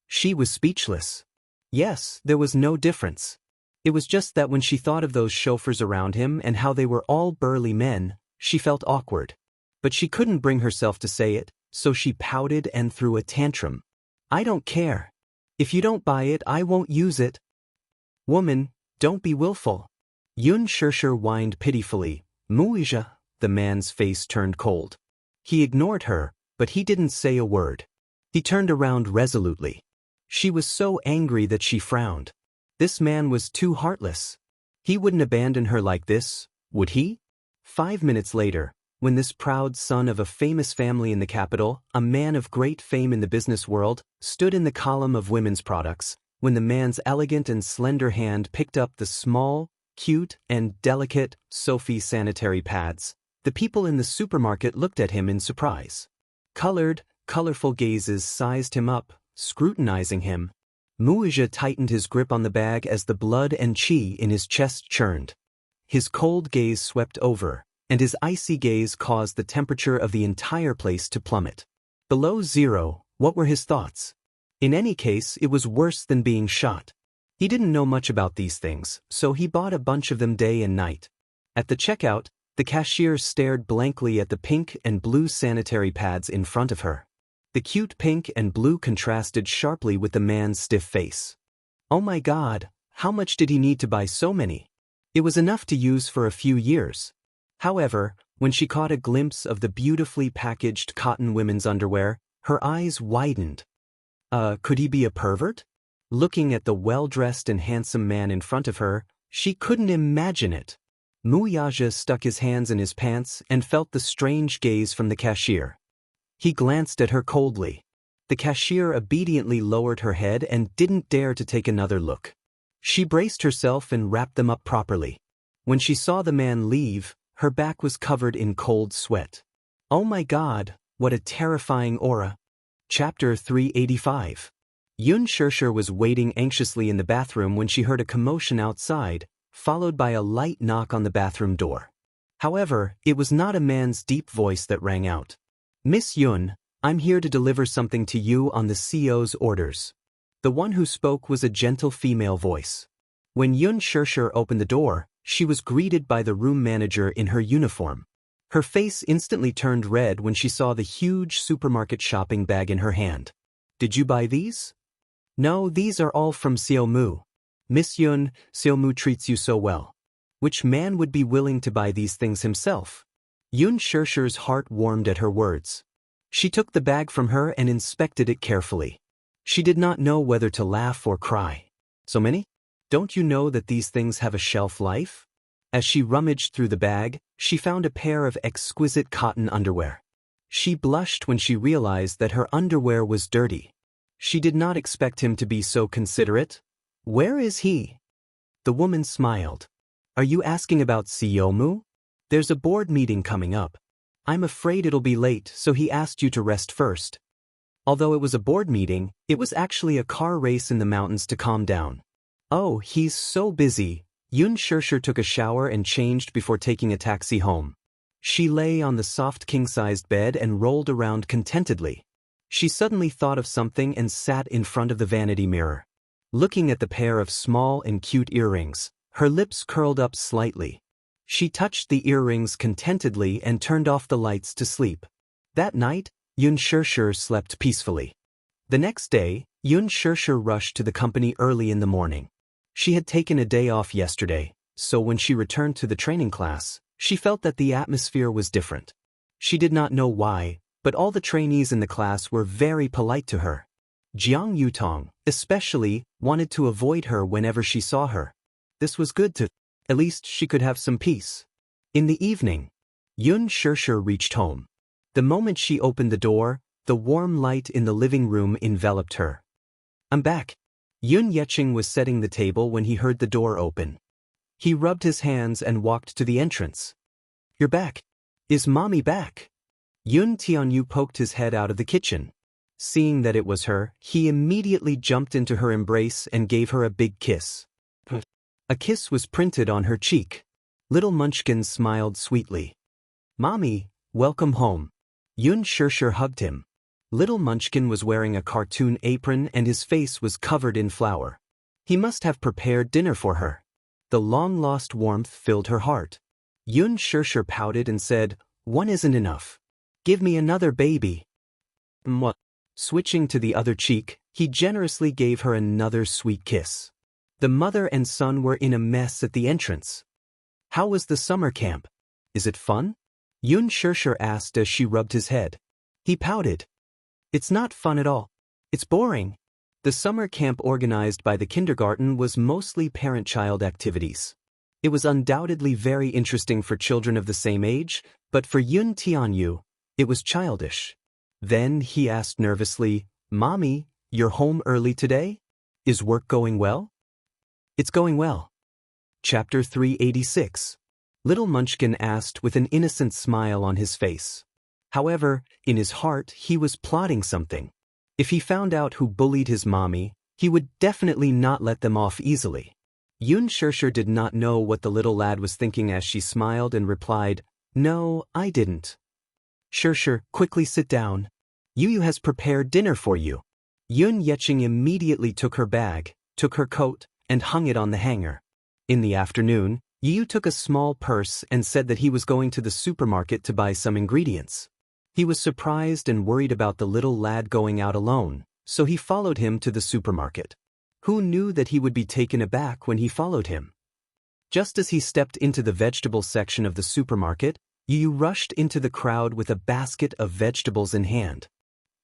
Speaker 1: She was speechless. Yes, there was no difference. It was just that when she thought of those chauffeurs around him and how they were all burly men, she felt awkward. But she couldn't bring herself to say it, so she pouted and threw a tantrum. "I don't care. If you don't buy it, I won't use it." "Woman, don't be willful." Yun Shirshir whined pitifully. "Muija." The man's face turned cold. He ignored her, but he didn't say a word. He turned around resolutely. She was so angry that she frowned. This man was too heartless. He wouldn't abandon her like this, would he? 5 minutes later, when this proud son of a famous family in the capital, a man of great fame in the business world, stood in the column of women's products, when the man's elegant and slender hand picked up the small, cute, and delicate Sophie sanitary pads, the people in the supermarket looked at him in surprise. Colorful gazes sized him up, scrutinizing him. Muija tightened his grip on the bag as the blood and chi in his chest churned. His cold gaze swept over, and his icy gaze caused the temperature of the entire place to plummet. Below zero, what were his thoughts? In any case, it was worse than being shot. He didn't know much about these things, so he bought a bunch of them day and night. At the checkout, the cashier stared blankly at the pink and blue sanitary pads in front of her. The cute pink and blue contrasted sharply with the man's stiff face. Oh my God, how much did he need to buy so many? It was enough to use for a few years. However, when she caught a glimpse of the beautifully packaged cotton women's underwear, her eyes widened. Could he be a pervert? Looking at the well-dressed and handsome man in front of her, she couldn't imagine it. Muyaja stuck his hands in his pants and felt the strange gaze from the cashier. He glanced at her coldly. The cashier obediently lowered her head and didn't dare to take another look. She braced herself and wrapped them up properly. When she saw the man leave, her back was covered in cold sweat. Oh my God, what a terrifying aura. Chapter 385. Yun Shirshir was waiting anxiously in the bathroom when she heard a commotion outside, followed by a light knock on the bathroom door. However, it was not a man's deep voice that rang out. "Miss Yun, I'm here to deliver something to you on the CO's orders." The one who spoke was a gentle female voice. When Yun Shirshir opened the door, she was greeted by the room manager in her uniform. Her face instantly turned red when she saw the huge supermarket shopping bag in her hand. "Did you buy these?" "No, these are all from Xiaomu. Miss Yun, Xiaomu treats you so well. Which man would be willing to buy these things himself?" Yun Shirshir's heart warmed at her words. She took the bag from her and inspected it carefully. She did not know whether to laugh or cry. "So many? Don't you know that these things have a shelf life?" As she rummaged through the bag, she found a pair of exquisite cotton underwear. She blushed when she realized that her underwear was dirty. She did not expect him to be so considerate. "Where is he?" The woman smiled. "Are you asking about Xiaomu? There's a board meeting coming up. I'm afraid it'll be late, so he asked you to rest first." Although it was a board meeting, it was actually a car race in the mountains to calm down. "Oh, he's so busy." Yun Shirshir took a shower and changed before taking a taxi home. She lay on the soft king-sized bed and rolled around contentedly. She suddenly thought of something and sat in front of the vanity mirror. Looking at the pair of small and cute earrings, her lips curled up slightly. She touched the earrings contentedly and turned off the lights to sleep. That night, Yun Shirshir slept peacefully. The next day, Yun Shirshir rushed to the company early in the morning. She had taken a day off yesterday, so when she returned to the training class, she felt that the atmosphere was different. She did not know why, but all the trainees in the class were very polite to her. Jiang Yutong, especially, wanted to avoid her whenever she saw her. This was good to, at least she could have some peace. In the evening, Yun Shirshir reached home. The moment she opened the door, the warm light in the living room enveloped her. "I'm back." Yun Yeching was setting the table when he heard the door open. He rubbed his hands and walked to the entrance. "You're back. Is Mommy back?" Yun Tianyu poked his head out of the kitchen. Seeing that it was her, he immediately jumped into her embrace and gave her a big kiss. A kiss was printed on her cheek. Little Munchkin smiled sweetly. "Mommy, welcome home." Yun Shirshir hugged him. Little Munchkin was wearing a cartoon apron and his face was covered in flour. He must have prepared dinner for her. The long-lost warmth filled her heart. Yun Shirshir pouted and said, "One isn't enough. Give me another baby." Mwah. Switching to the other cheek, he generously gave her another sweet kiss. The mother and son were in a mess at the entrance. "How was the summer camp? Is it fun?" Yun Shirshir asked as she rubbed his head. He pouted. "It's not fun at all. It's boring." The summer camp organized by the kindergarten was mostly parent-child activities. It was undoubtedly very interesting for children of the same age, but for Yun Tianyu, it was childish. Then he asked nervously, "Mommy, you're home early today? Is work going well?" "It's going well." Chapter 386. Little Munchkin asked with an innocent smile on his face. However, in his heart he was plotting something. If he found out who bullied his mommy, he would definitely not let them off easily. Yun Shirshir did not know what the little lad was thinking as she smiled and replied, "No, I didn't." "Shirshir, quickly sit down. Yu has prepared dinner for you." Yun Yeching immediately took her bag, took her coat, and hung it on the hanger. In the afternoon, Yu took a small purse and said that he was going to the supermarket to buy some ingredients. He was surprised and worried about the little lad going out alone, so he followed him to the supermarket. Who knew that he would be taken aback when he followed him? Just as he stepped into the vegetable section of the supermarket, Yu rushed into the crowd with a basket of vegetables in hand.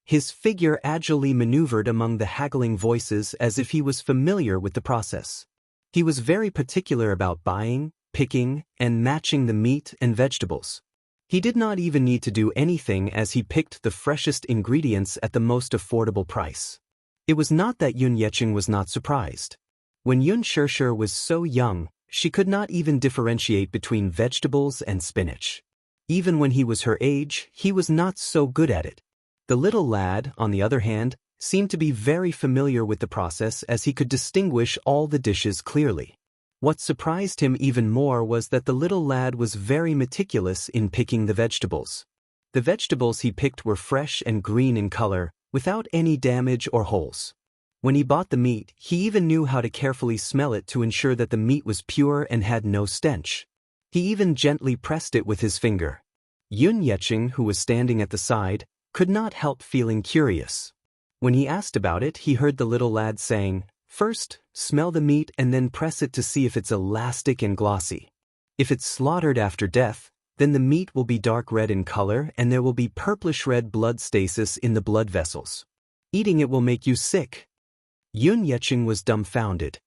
Speaker 1: His figure agilely maneuvered among the haggling voices as if he was familiar with the process. He was very particular about buying, picking, and matching the meat and vegetables. He did not even need to do anything as he picked the freshest ingredients at the most affordable price. It was not that Yun Yeching was not surprised. When Yun Shirshir was so young, she could not even differentiate between vegetables and spinach. Even when he was her age, he was not so good at it. The little lad, on the other hand, seemed to be very familiar with the process as he could distinguish all the dishes clearly. What surprised him even more was that the little lad was very meticulous in picking the vegetables. The vegetables he picked were fresh and green in color, without any damage or holes. When he bought the meat, he even knew how to carefully smell it to ensure that the meat was pure and had no stench. He even gently pressed it with his finger. Yun Yeching, who was standing at the side, could not help feeling curious. When he asked about it, he heard the little lad saying, "First, smell the meat and then press it to see if it's elastic and glossy. If it's slaughtered after death, then the meat will be dark red in color and there will be purplish-red blood stasis in the blood vessels. Eating it will make you sick." Yun Yeching was dumbfounded.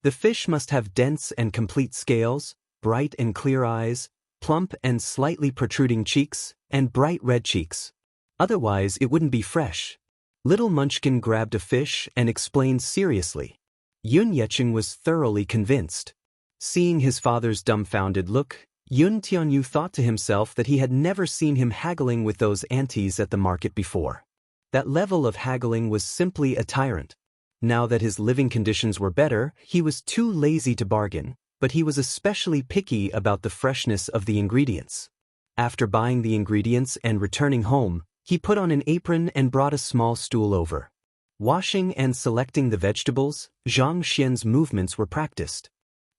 Speaker 1: The fish must have dense and complete scales, bright and clear eyes, plump and slightly protruding cheeks, and bright red cheeks. Otherwise, it wouldn't be fresh. Little Munchkin grabbed a fish and explained seriously. Yun Yeching was thoroughly convinced. Seeing his father's dumbfounded look, Yun Tianyu thought to himself that he had never seen him haggling with those aunties at the market before. That level of haggling was simply a tyrant. Now that his living conditions were better, he was too lazy to bargain, but he was especially picky about the freshness of the ingredients. After buying the ingredients and returning home, he put on an apron and brought a small stool over. Washing and selecting the vegetables, Zhang Xian's movements were practiced.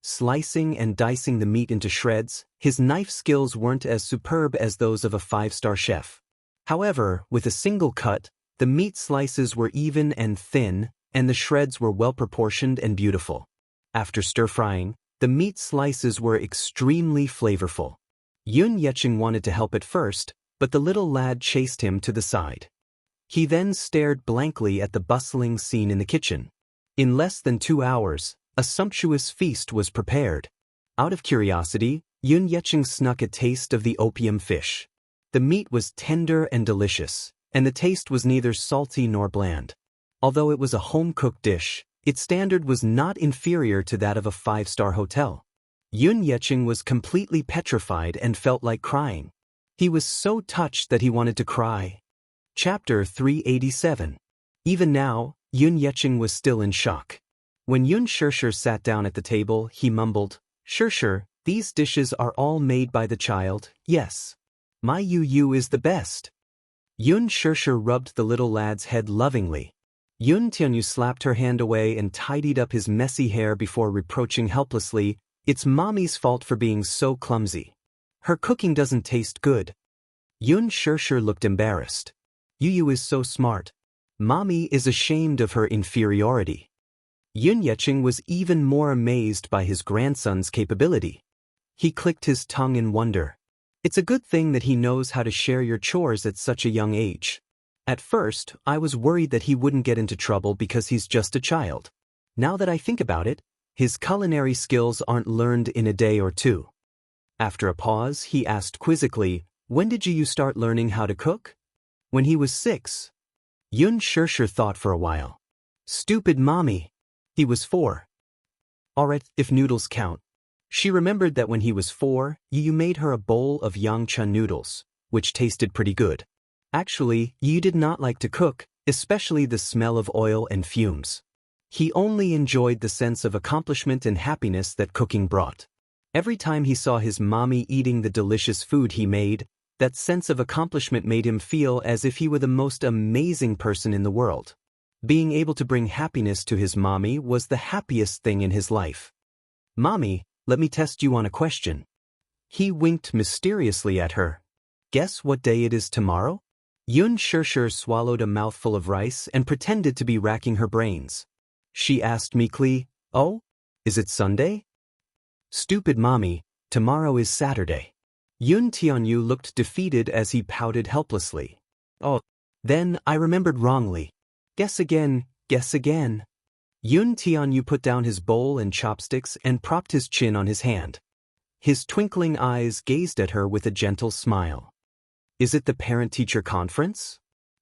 Speaker 1: Slicing and dicing the meat into shreds, his knife skills weren't as superb as those of a five-star chef. However, with a single cut, the meat slices were even and thin, and the shreds were well-proportioned and beautiful. After stir-frying, the meat slices were extremely flavorful. Yun Yeching wanted to help at first, but the little lad chased him to the side. He then stared blankly at the bustling scene in the kitchen. In less than 2 hours, a sumptuous feast was prepared. Out of curiosity, Yun Yeching snuck a taste of the opium fish. The meat was tender and delicious, and the taste was neither salty nor bland. Although it was a home-cooked dish, Its standard was not inferior to that of a five-star hotel. Yun Yecheng was completely petrified and felt like crying. He was so touched that he wanted to cry. Chapter 387. Even now, Yun Yecheng was still in shock. When Yun Shishir sat down at the table, he mumbled, "Shishir, these dishes are all made by the child, yes. My Yu is the best." Yun Shishir rubbed the little lad's head lovingly. Yun Tianyu slapped her hand away and tidied up his messy hair before reproaching helplessly, "It's Mommy's fault for being so clumsy. Her cooking doesn't taste good." Yun Shishir looked embarrassed. Yu is so smart. Mommy is ashamed of her inferiority." Yun Yecheng was even more amazed by his grandson's capability. He clicked his tongue in wonder. It's a good thing that he knows how to share your chores at such a young age. At first, I was worried that he wouldn't get into trouble because he's just a child. Now that I think about it, his culinary skills aren't learned in a day or two. After a pause, he asked quizzically, "When did you start learning how to cook?" "When he was 6. Yun Shishir thought for a while. "Stupid mommy. He was 4. Alright, if noodles count." She remembered that when he was 4, Yu made her a bowl of yangcha noodles, which tasted pretty good. Actually, Yu did not like to cook, especially the smell of oil and fumes. He only enjoyed the sense of accomplishment and happiness that cooking brought. Every time he saw his mommy eating the delicious food he made, that sense of accomplishment made him feel as if he were the most amazing person in the world. Being able to bring happiness to his mommy was the happiest thing in his life. "Mommy, let me test you on a question." He winked mysteriously at her. "Guess what day it is tomorrow?" Yun Shishir swallowed a mouthful of rice and pretended to be racking her brains. She asked meekly, "Oh, is it Sunday?" "Stupid mommy, tomorrow is Saturday." Yun Tianyu looked defeated as he pouted helplessly. "Oh, then I remembered wrongly. Guess again, guess again." Yun Tianyu put down his bowl and chopsticks and propped his chin on his hand. His twinkling eyes gazed at her with a gentle smile. "Is it the parent-teacher conference?"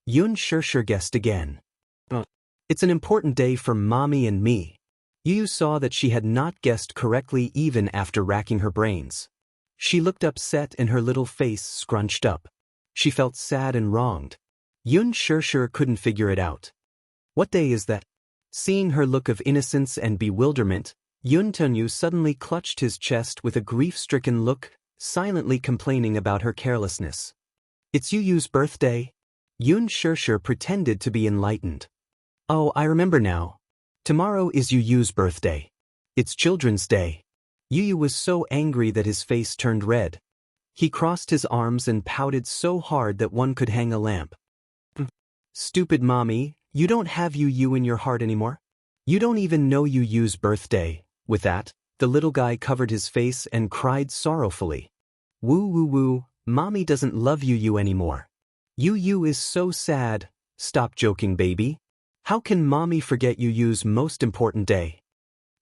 Speaker 1: Yun Shishir guessed again. "It's an important day for mommy and me." Yu saw that she had not guessed correctly even after racking her brains. She looked upset and her little face scrunched up. She felt sad and wronged. Yun Shishir couldn't figure it out. "What day is that?" Seeing her look of innocence and bewilderment, Yun Tianyu suddenly clutched his chest with a grief-stricken look, silently complaining about her carelessness. "It's Yu's birthday." Yun Shishir pretended to be enlightened. "Oh, I remember now. Tomorrow is Yu's birthday. It's Children's Day." Yu was so angry that his face turned red. He crossed his arms and pouted so hard that one could hang a lamp. "Stupid mommy, you don't have Yu in your heart anymore? You don't even know Yu's birthday." With that, the little guy covered his face and cried sorrowfully. "Woo woo woo, mommy doesn't love Yu anymore. Yu is so sad." "Stop joking, baby. How can mommy forget Yu's most important day?"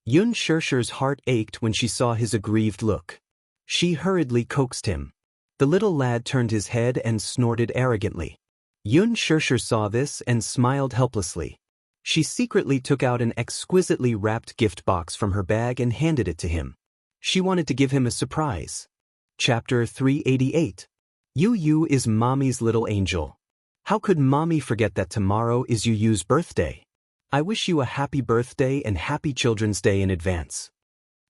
Speaker 1: Yun Shishir's heart ached when she saw his aggrieved look. She hurriedly coaxed him. The little lad turned his head and snorted arrogantly. Yun Shishir saw this and smiled helplessly. She secretly took out an exquisitely wrapped gift box from her bag and handed it to him. She wanted to give him a surprise. Chapter 388. Yu is mommy's little angel. How could mommy forget that tomorrow is Yu's birthday? I wish you a happy birthday and happy Children's Day in advance.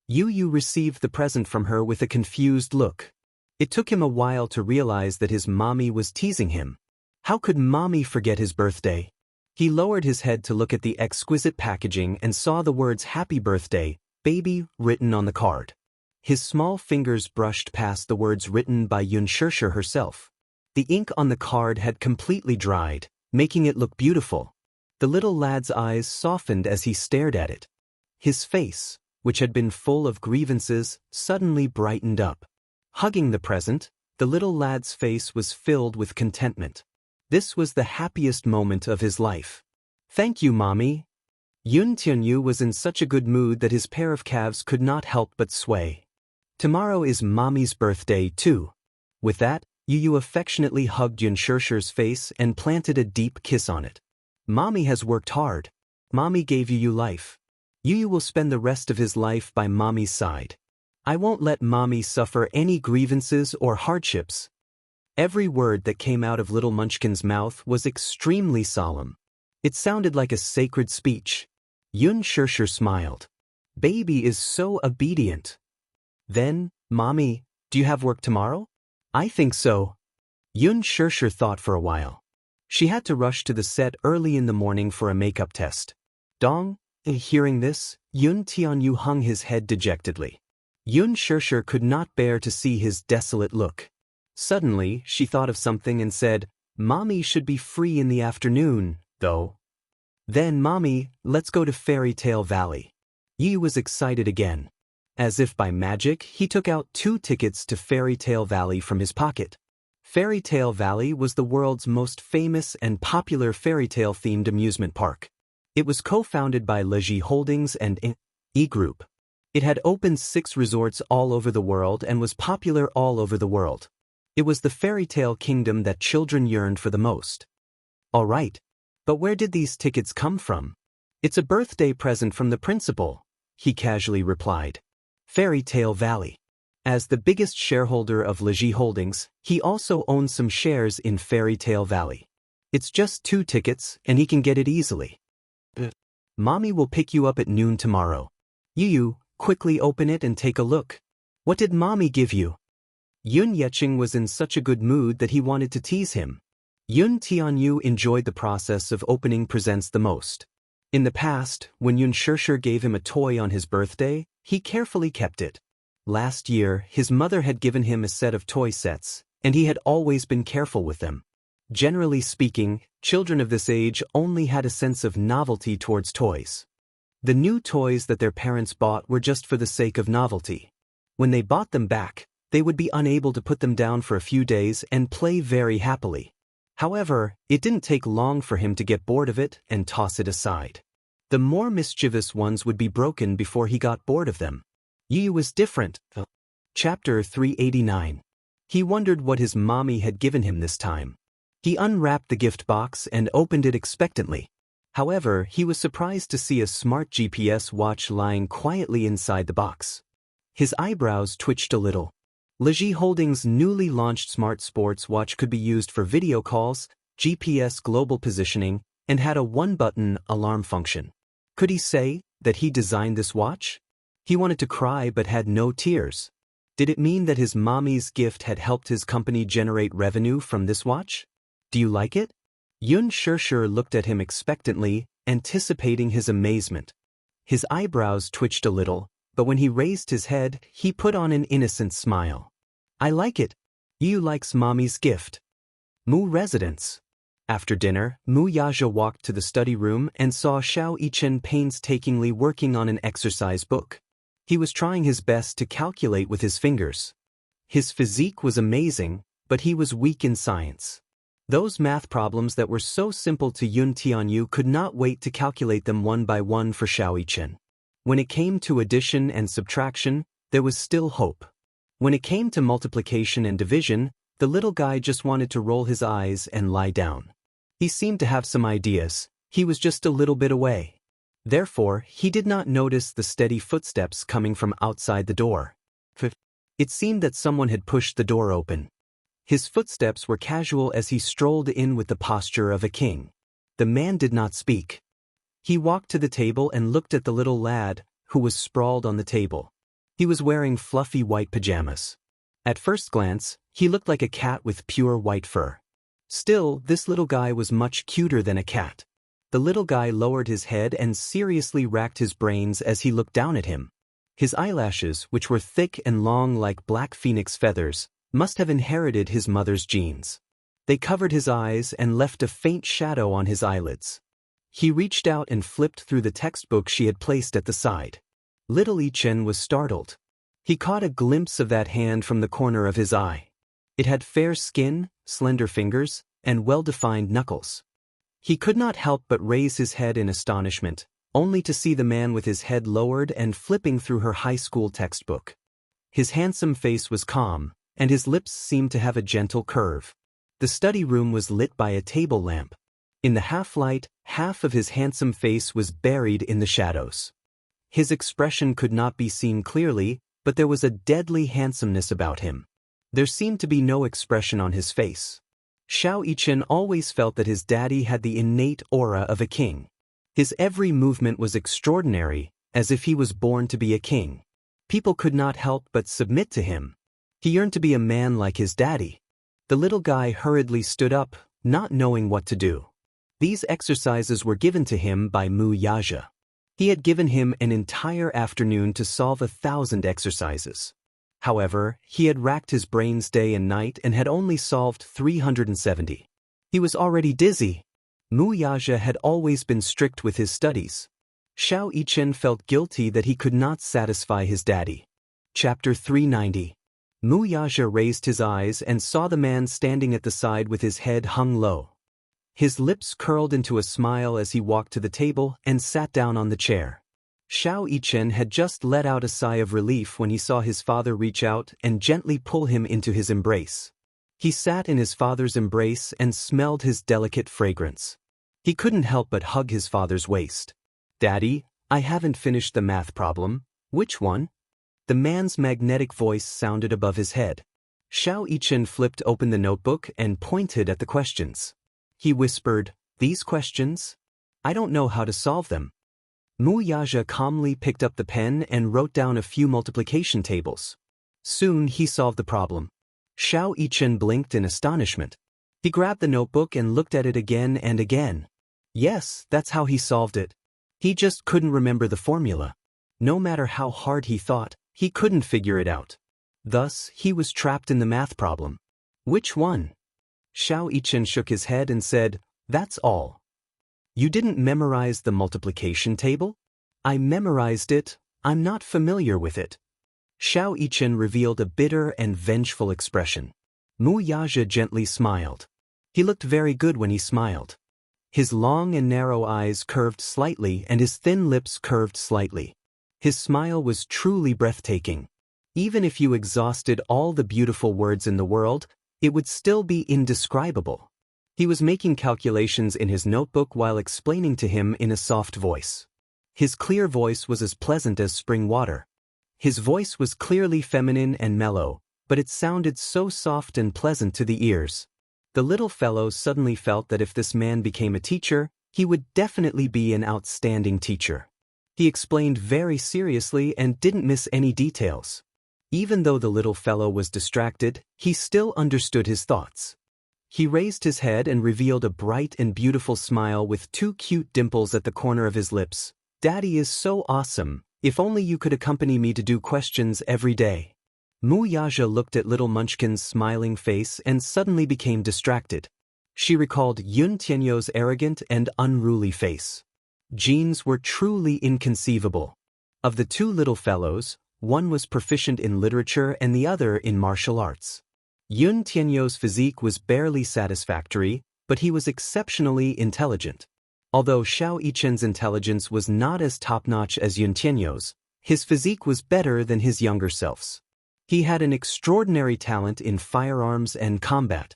Speaker 1: Yu received the present from her with a confused look. It took him a while to realize that his mommy was teasing him. How could mommy forget his birthday? He lowered his head to look at the exquisite packaging and saw the words "Happy Birthday, Baby" written on the card. His small fingers brushed past the words written by Yun Shishir herself. The ink on the card had completely dried, making it look beautiful. The little lad's eyes softened as he stared at it. His face, which had been full of grievances, suddenly brightened up. Hugging the present, the little lad's face was filled with contentment. This was the happiest moment of his life. "Thank you, mommy." Yun Tianyu was in such a good mood that his pair of calves could not help but sway. "Tomorrow is mommy's birthday, too." With that, Yu affectionately hugged Yun Shishir's face and planted a deep kiss on it. "Mommy has worked hard. Mommy gave Yu life. Yu will spend the rest of his life by Mommy's side. I won't let Mommy suffer any grievances or hardships. Every word that came out of little Munchkin's mouth was extremely solemn. It sounded like a sacred speech. Yun Shirshir smiled. Baby is so obedient. Then, Mommy, do you have work tomorrow? I think so. Yun Shirshir thought for a while. She had to rush to the set early in the morning for a makeup test. Dong, hearing this, Yun Tianyu hung his head dejectedly. Yun Shirshir could not bear to see his desolate look. Suddenly, she thought of something and said, Mommy should be free in the afternoon, though. Then, Mommy, let's go to Fairy Tale Valley. Yi was excited again. As if by magic, he took out 2 tickets to Fairy Tale Valley from his pocket. Fairy Tale Valley was the world's most famous and popular fairy tale-themed amusement park. It was co-founded by Leji Holdings and E Group. It had opened 6 resorts all over the world and was popular all over the world. It was the fairy tale kingdom that children yearned for the most. All right. But where did these tickets come from? It's a birthday present from the principal, he casually replied. Fairy Tale Valley. As the biggest shareholder of Leji Holdings, he also owns some shares in Fairy Tale Valley. It's just 2 tickets, and he can get it easily. Mommy will pick you up at noon tomorrow. Yu, quickly open it and take a look. What did Mommy give you? Yun Yeching was in such a good mood that he wanted to tease him. Yun Tianyu enjoyed the process of opening presents the most. In the past, when Yun Shirshir gave him a toy on his birthday, he carefully kept it. Last year, his mother had given him a set of toy sets, and he had always been careful with them. Generally speaking, children of this age only had a sense of novelty towards toys. The new toys that their parents bought were just for the sake of novelty. When they bought them back, they would be unable to put them down for a few days and play very happily. However, it didn't take long for him to get bored of it and toss it aside. The more mischievous ones would be broken before he got bored of them. Yi was different. Chapter 389. He wondered what his mommy had given him this time. He unwrapped the gift box and opened it expectantly. However, he was surprised to see a smart GPS watch lying quietly inside the box. His eyebrows twitched a little. Leji Holdings' newly launched smart sports watch could be used for video calls, GPS global positioning, and had a 1-button alarm function. Could he say that he designed this watch? He wanted to cry but had no tears. Did it mean that his mommy's gift had helped his company generate revenue from this watch? Do you like it? Yun Shirshir looked at him expectantly, anticipating his amazement. His eyebrows twitched a little, but when he raised his head, he put on an innocent smile. I like it. Yu likes mommy's gift. Mu residence. After dinner, Mu Yaja walked to the study room and saw Xiao Yichen painstakingly working on an exercise book. He was trying his best to calculate with his fingers. His physique was amazing, but he was weak in science. Those math problems that were so simple to Yun Tianyu could not wait to calculate them one by one for Xiao Yichen. When it came to addition and subtraction, there was still hope. When it came to multiplication and division, the little guy just wanted to roll his eyes and lie down. He seemed to have some ideas. He was just a little bit away. Therefore, he did not notice the steady footsteps coming from outside the door. It seemed that someone had pushed the door open. His footsteps were casual as he strolled in with the posture of a king. The man did not speak. He walked to the table and looked at the little lad, who was sprawled on the table. He was wearing fluffy white pajamas. At first glance, he looked like a cat with pure white fur. Still, this little guy was much cuter than a cat. The little guy lowered his head and seriously racked his brains as he looked down at him. His eyelashes, which were thick and long like black phoenix feathers, must have inherited his mother's genes. They covered his eyes and left a faint shadow on his eyelids. He reached out and flipped through the textbook she had placed at the side. Little Yichen was startled. He caught a glimpse of that hand from the corner of his eye. It had fair skin, slender fingers, and well-defined knuckles. He could not help but raise his head in astonishment, only to see the man with his head lowered and flipping through her high school textbook. His handsome face was calm, and his lips seemed to have a gentle curve. The study room was lit by a table lamp. In the half-light, half of his handsome face was buried in the shadows. His expression could not be seen clearly, but there was a deadly handsomeness about him. There seemed to be no expression on his face. Xiao Yichen always felt that his daddy had the innate aura of a king. His every movement was extraordinary, as if he was born to be a king. People could not help but submit to him. He yearned to be a man like his daddy. The little guy hurriedly stood up, not knowing what to do. These exercises were given to him by Mu Yaja. He had given him an entire afternoon to solve 1,000 exercises. However, he had racked his brains day and night and had only solved 370. He was already dizzy. Mu Yaja had always been strict with his studies. Xiao Yichen felt guilty that he could not satisfy his daddy. Chapter 390. Mu Yaja raised his eyes and saw the man standing at the side with his head hung low. His lips curled into a smile as he walked to the table and sat down on the chair. Xiao Yichen had just let out a sigh of relief when he saw his father reach out and gently pull him into his embrace. He sat in his father's embrace and smelled his delicate fragrance. He couldn't help but hug his father's waist. "Daddy, I haven't finished the math problem." "Which one?" The man's magnetic voice sounded above his head. Xiao Yichen flipped open the notebook and pointed at the questions. He whispered, "These questions? I don't know how to solve them." Mu Yaja calmly picked up the pen and wrote down a few multiplication tables. Soon he solved the problem. Xiao Yichen blinked in astonishment. He grabbed the notebook and looked at it again and again. Yes, that's how he solved it. He just couldn't remember the formula. No matter how hard he thought, he couldn't figure it out. Thus, he was trapped in the math problem. "Which one?" Xiao Yichen shook his head and said, "That's all." "You didn't memorize the multiplication table?" "I memorized it. I'm not familiar with it." Xiao Yichen revealed a bitter and vengeful expression. Mu Yaja gently smiled. He looked very good when he smiled. His long and narrow eyes curved slightly and his thin lips curved slightly. His smile was truly breathtaking. Even if you exhausted all the beautiful words in the world, it would still be indescribable. He was making calculations in his notebook while explaining to him in a soft voice. His clear voice was as pleasant as spring water. His voice was clearly feminine and mellow, but it sounded so soft and pleasant to the ears. The little fellow suddenly felt that if this man became a teacher, he would definitely be an outstanding teacher. He explained very seriously and didn't miss any details. Even though the little fellow was distracted, he still understood his thoughts. He raised his head and revealed a bright and beautiful smile with 2 cute dimples at the corner of his lips. "Daddy is so awesome. If only you could accompany me to do questions every day." Mu Yaja looked at little Munchkin's smiling face and suddenly became distracted. She recalled Yun Tianyou's arrogant and unruly face. Genes were truly inconceivable. Of the 2 little fellows, one was proficient in literature and the other in martial arts. Yun Tianyou's physique was barely satisfactory, but he was exceptionally intelligent. Although Xiao Yichen's intelligence was not as top-notch as Yun Tianyou's, his physique was better than his younger self's. He had an extraordinary talent in firearms and combat.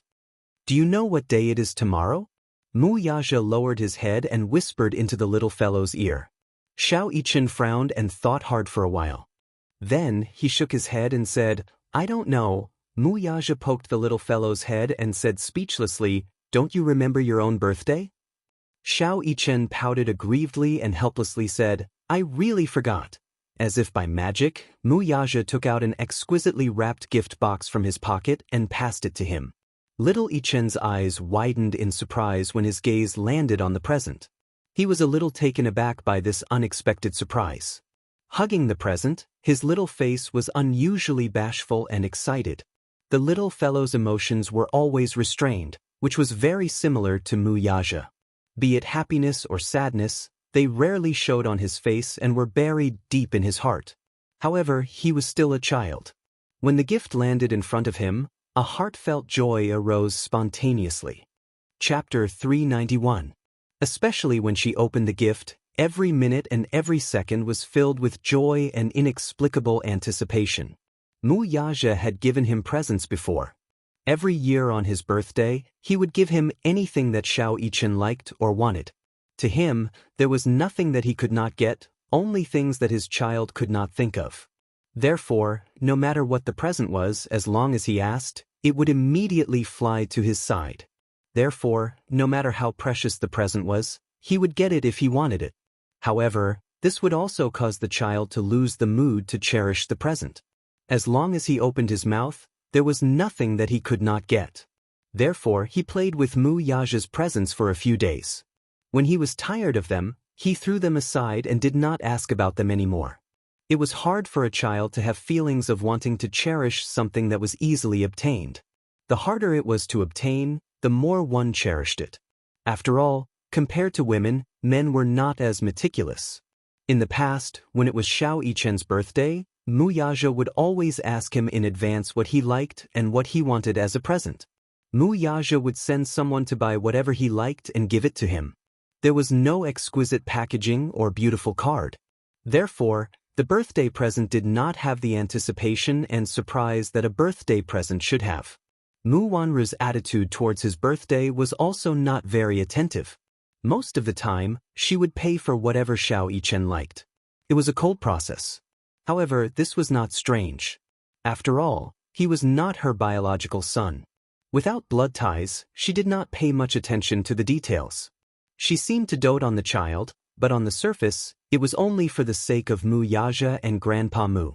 Speaker 1: "Do you know what day it is tomorrow?" Mu Yaja lowered his head and whispered into the little fellow's ear. Xiao Yichen frowned and thought hard for a while. Then he shook his head and said, "I don't know." Mu Yaja poked the little fellow's head and said speechlessly, "Don't you remember your own birthday?" Xiao Yichen pouted aggrievedly and helplessly said, "I really forgot." As if by magic, Mu Yaja took out an exquisitely wrapped gift box from his pocket and passed it to him. Little Yichen's eyes widened in surprise when his gaze landed on the present. He was a little taken aback by this unexpected surprise. Hugging the present, his little face was unusually bashful and excited. The little fellow's emotions were always restrained, which was very similar to Mu Yaja. Be it happiness or sadness, they rarely showed on his face and were buried deep in his heart. However, he was still a child. When the gift landed in front of him, a heartfelt joy arose spontaneously. Chapter 391. Especially when she opened the gift, every minute and every second was filled with joy and inexplicable anticipation. Mu Yaja had given him presents before. Every year on his birthday, he would give him anything that Xiao Yichen liked or wanted. To him, there was nothing that he could not get, only things that his child could not think of. Therefore, no matter what the present was, as long as he asked, it would immediately fly to his side. Therefore, no matter how precious the present was, he would get it if he wanted it. However, this would also cause the child to lose the mood to cherish the present. As long as he opened his mouth, there was nothing that he could not get. Therefore, he played with Mu Yaja's presents for a few days. When he was tired of them, he threw them aside and did not ask about them anymore. It was hard for a child to have feelings of wanting to cherish something that was easily obtained. The harder it was to obtain, the more one cherished it. After all, compared to women, men were not as meticulous. In the past, when it was Xiao Yichen's birthday, Mu Yaja would always ask him in advance what he liked and what he wanted as a present. Mu Yaja would send someone to buy whatever he liked and give it to him. There was no exquisite packaging or beautiful card. Therefore, the birthday present did not have the anticipation and surprise that a birthday present should have. Mu Wanru's attitude towards his birthday was also not very attentive. Most of the time, she would pay for whatever Xiao Yichen liked. It was a cold process. However, this was not strange. After all, he was not her biological son. Without blood ties, she did not pay much attention to the details. She seemed to dote on the child, but on the surface, it was only for the sake of Mu Yaja and Grandpa Mu.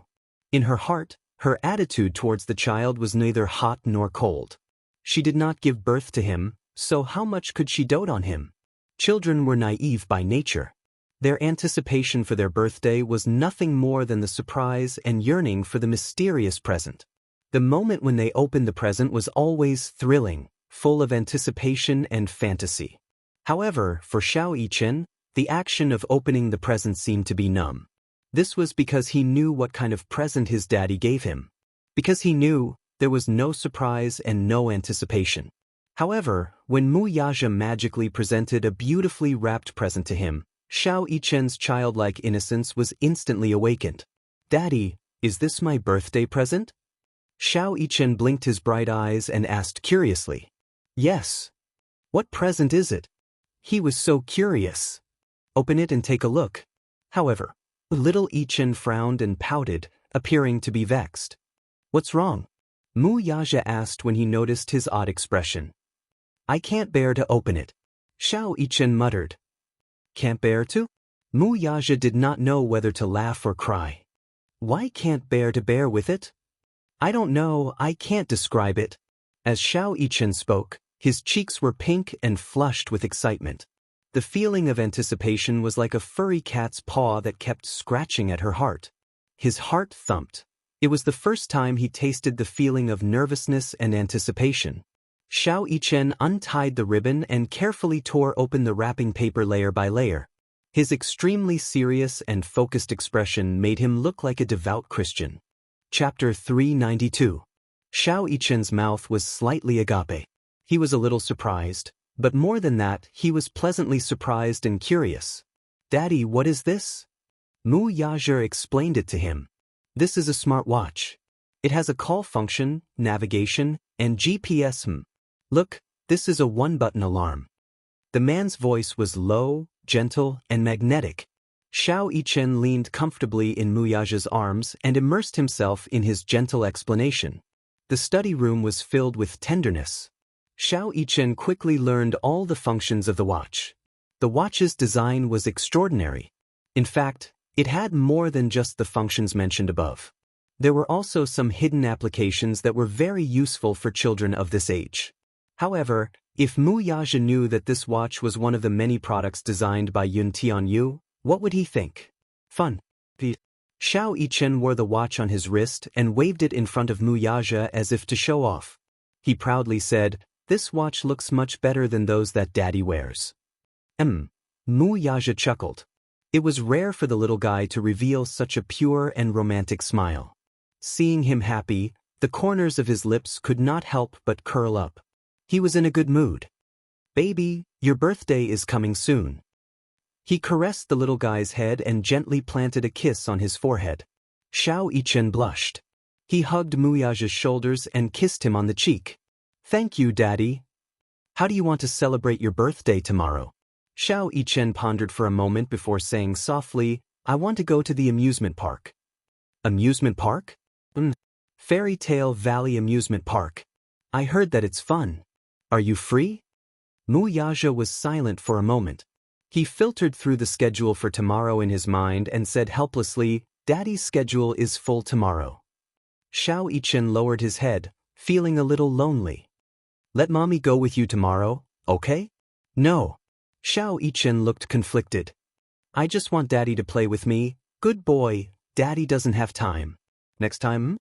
Speaker 1: In her heart, her attitude towards the child was neither hot nor cold. She did not give birth to him, so how much could she dote on him? Children were naive by nature. Their anticipation for their birthday was nothing more than the surprise and yearning for the mysterious present. The moment when they opened the present was always thrilling, full of anticipation and fantasy. However, for Xiao Yichen, the action of opening the present seemed to be numb. This was because he knew what kind of present his daddy gave him. Because he knew, there was no surprise and no anticipation. However, when Mu Yaja magically presented a beautifully wrapped present to him, Xiao Yichen's childlike innocence was instantly awakened. "Daddy, is this my birthday present?" Xiao Yichen blinked his bright eyes and asked curiously. "Yes." "What present is it?" He was so curious. "Open it and take a look." However, little Yichen frowned and pouted, appearing to be vexed. "What's wrong?" Mu Yaja asked when he noticed his odd expression. "I can't bear to open it." Xiao Yichen muttered. "Can't bear to?" Mu Yaja did not know whether to laugh or cry. "Why can't bear to bear with it?" "I don't know, I can't describe it." As Xiao Yichen spoke, his cheeks were pink and flushed with excitement. The feeling of anticipation was like a furry cat's paw that kept scratching at her heart. His heart thumped. It was the first time he tasted the feeling of nervousness and anticipation. Xiao Yichen untied the ribbon and carefully tore open the wrapping paper layer by layer. His extremely serious and focused expression made him look like a devout Christian. Chapter 392. Xiao Yichen's mouth was slightly agape. He was a little surprised, but more than that, he was pleasantly surprised and curious. "Daddy, what is this?" Mu Yaja explained it to him. "This is a smart watch. It has a call function, navigation, and GPS. Look, this is a one-button alarm." The man's voice was low, gentle, and magnetic. Xiao Yichen leaned comfortably in Mu Yaja's arms and immersed himself in his gentle explanation. The study room was filled with tenderness. Xiao Yichen quickly learned all the functions of the watch. The watch's design was extraordinary. In fact, it had more than just the functions mentioned above. There were also some hidden applications that were very useful for children of this age. However, if Mu Yaja knew that this watch was one of the many products designed by Yun Tianyu, what would he think? Fun. Xiao Yichen wore the watch on his wrist and waved it in front of Mu Yaja as if to show off. He proudly said, "This watch looks much better than those that Daddy wears." Mu Yaja chuckled. It was rare for the little guy to reveal such a pure and romantic smile. Seeing him happy, the corners of his lips could not help but curl up. He was in a good mood. "Baby, your birthday is coming soon." He caressed the little guy's head and gently planted a kiss on his forehead. Xiao Yichen blushed. He hugged Mu Yaja's shoulders and kissed him on the cheek. Thank you, Daddy. How do you want to celebrate your birthday tomorrow? Xiao Yichen pondered for a moment before saying softly, I want to go to the amusement park. Amusement park? Fairy Tale Valley Amusement Park. I heard that it's fun. Are you free? Mu Yaja was silent for a moment. He filtered through the schedule for tomorrow in his mind and said helplessly, Daddy's schedule is full tomorrow. Xiao Yichen lowered his head, feeling a little lonely. Let Mommy go with you tomorrow, okay? No. Xiao Yichen looked conflicted. I just want Daddy to play with me. Good boy, Daddy doesn't have time. Next time?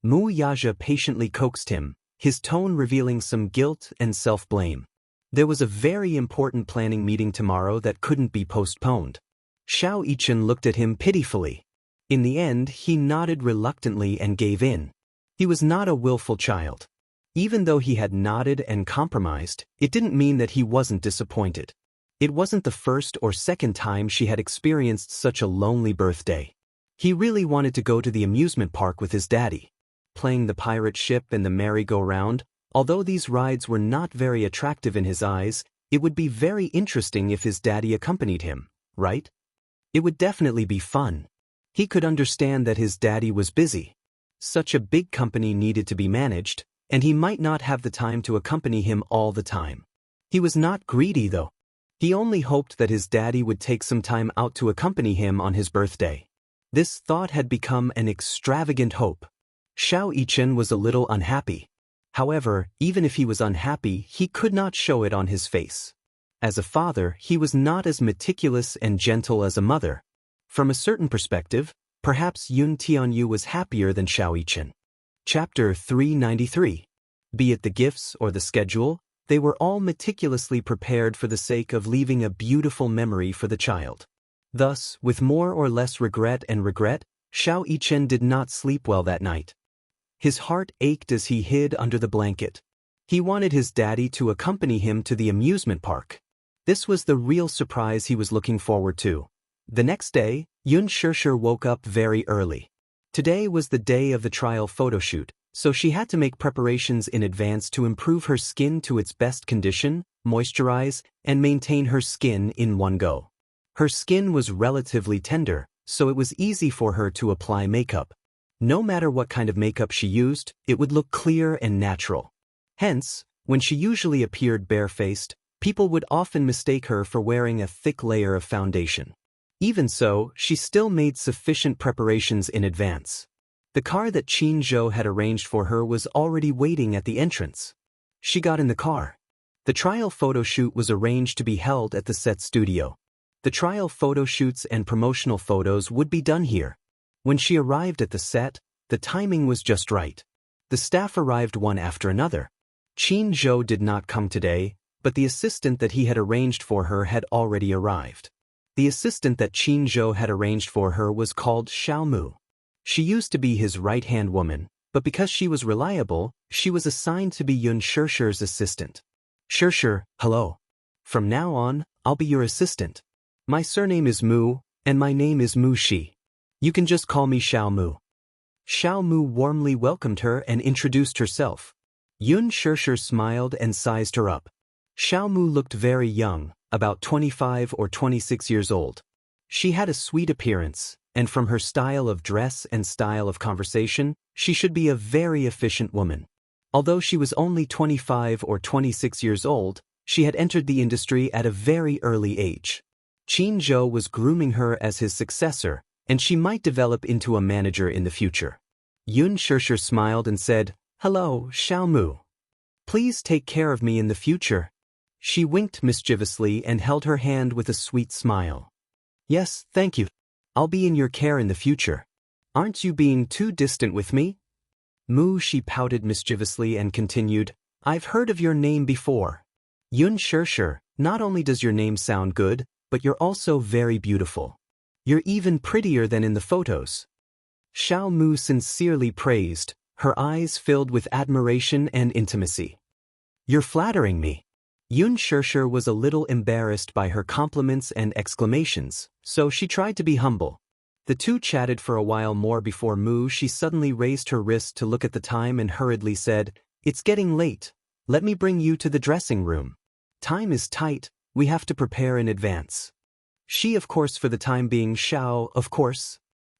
Speaker 1: Mu Yaja patiently coaxed him, his tone revealing some guilt and self-blame. There was a very important planning meeting tomorrow that couldn't be postponed. Xiao Yichen looked at him pitifully. In the end, he nodded reluctantly and gave in. He was not a willful child. Even though he had nodded and compromised, it didn't mean that he wasn't disappointed. It wasn't the first or second time she had experienced such a lonely birthday. He really wanted to go to the amusement park with his daddy. Playing the pirate ship and the merry-go-round, although these rides were not very attractive in his eyes, it would be very interesting if his daddy accompanied him, right? It would definitely be fun. He could understand that his daddy was busy. Such a big company needed to be managed, and he might not have the time to accompany him all the time. He was not greedy, though. He only hoped that his daddy would take some time out to accompany him on his birthday. This thought had become an extravagant hope. Xiao Yichen was a little unhappy. However, even if he was unhappy, he could not show it on his face. As a father, he was not as meticulous and gentle as a mother. From a certain perspective, perhaps Yun Tianyu was happier than Xiao Yichen. Chapter 393. Be it the gifts or the schedule, they were all meticulously prepared for the sake of leaving a beautiful memory for the child. Thus, with more or less regret, Xiao Yichen did not sleep well that night. His heart ached as he hid under the blanket. He wanted his daddy to accompany him to the amusement park. This was the real surprise he was looking forward to. The next day, Yun Shishir woke up very early. Today was the day of the trial photoshoot, so she had to make preparations in advance to improve her skin to its best condition, moisturize, and maintain her skin in one go. Her skin was relatively tender, so it was easy for her to apply makeup. No matter what kind of makeup she used, it would look clear and natural. Hence, when she usually appeared barefaced, people would often mistake her for wearing a thick layer of foundation. Even so, she still made sufficient preparations in advance. The car that Qin Zhou had arranged for her was already waiting at the entrance. She got in the car. The trial photo shoot was arranged to be held at the set studio. The trial photo shoots and promotional photos would be done here. When she arrived at the set, the timing was just right. The staff arrived one after another. Qin Zhou did not come today, but the assistant that he had arranged for her had already arrived. The assistant that Qin Zhou had arranged for her was called Xiao Mu. She used to be his right-hand woman, but because she was reliable, she was assigned to be Yun Shishir's assistant. Shishir, hello. From now on, I'll be your assistant. My surname is Mu, and my name is Mu Shi. You can just call me Xiao Mu. Xiao Mu warmly welcomed her and introduced herself. Yun Shishir smiled and sized her up. Xiao Mu looked very young, about 25 or 26 years old. She had a sweet appearance, and from her style of dress and style of conversation, she should be a very efficient woman. Although she was only 25 or 26 years old, she had entered the industry at a very early age. Qin Zhou was grooming her as his successor, and she might develop into a manager in the future. Yun Shishir smiled and said, Hello, Xiao Mu. Please take care of me in the future. She winked mischievously and held her hand with a sweet smile. Yes, thank you. I'll be in your care in the future. Aren't you being too distant with me? Mu Shi pouted mischievously and continued, I've heard of your name before. Yun Shishir, not only does your name sound good, but you're also very beautiful. You're even prettier than in the photos. Xiao Mu sincerely praised, her eyes filled with admiration and intimacy. You're flattering me. Yun Shishir was a little embarrassed by her compliments and exclamations, so she tried to be humble. The two chatted for a while more before Mu Shi suddenly raised her wrist to look at the time and hurriedly said, It's getting late. Let me bring you to the dressing room. Time is tight, we have to prepare in advance. She of course for the time being Xiao of course.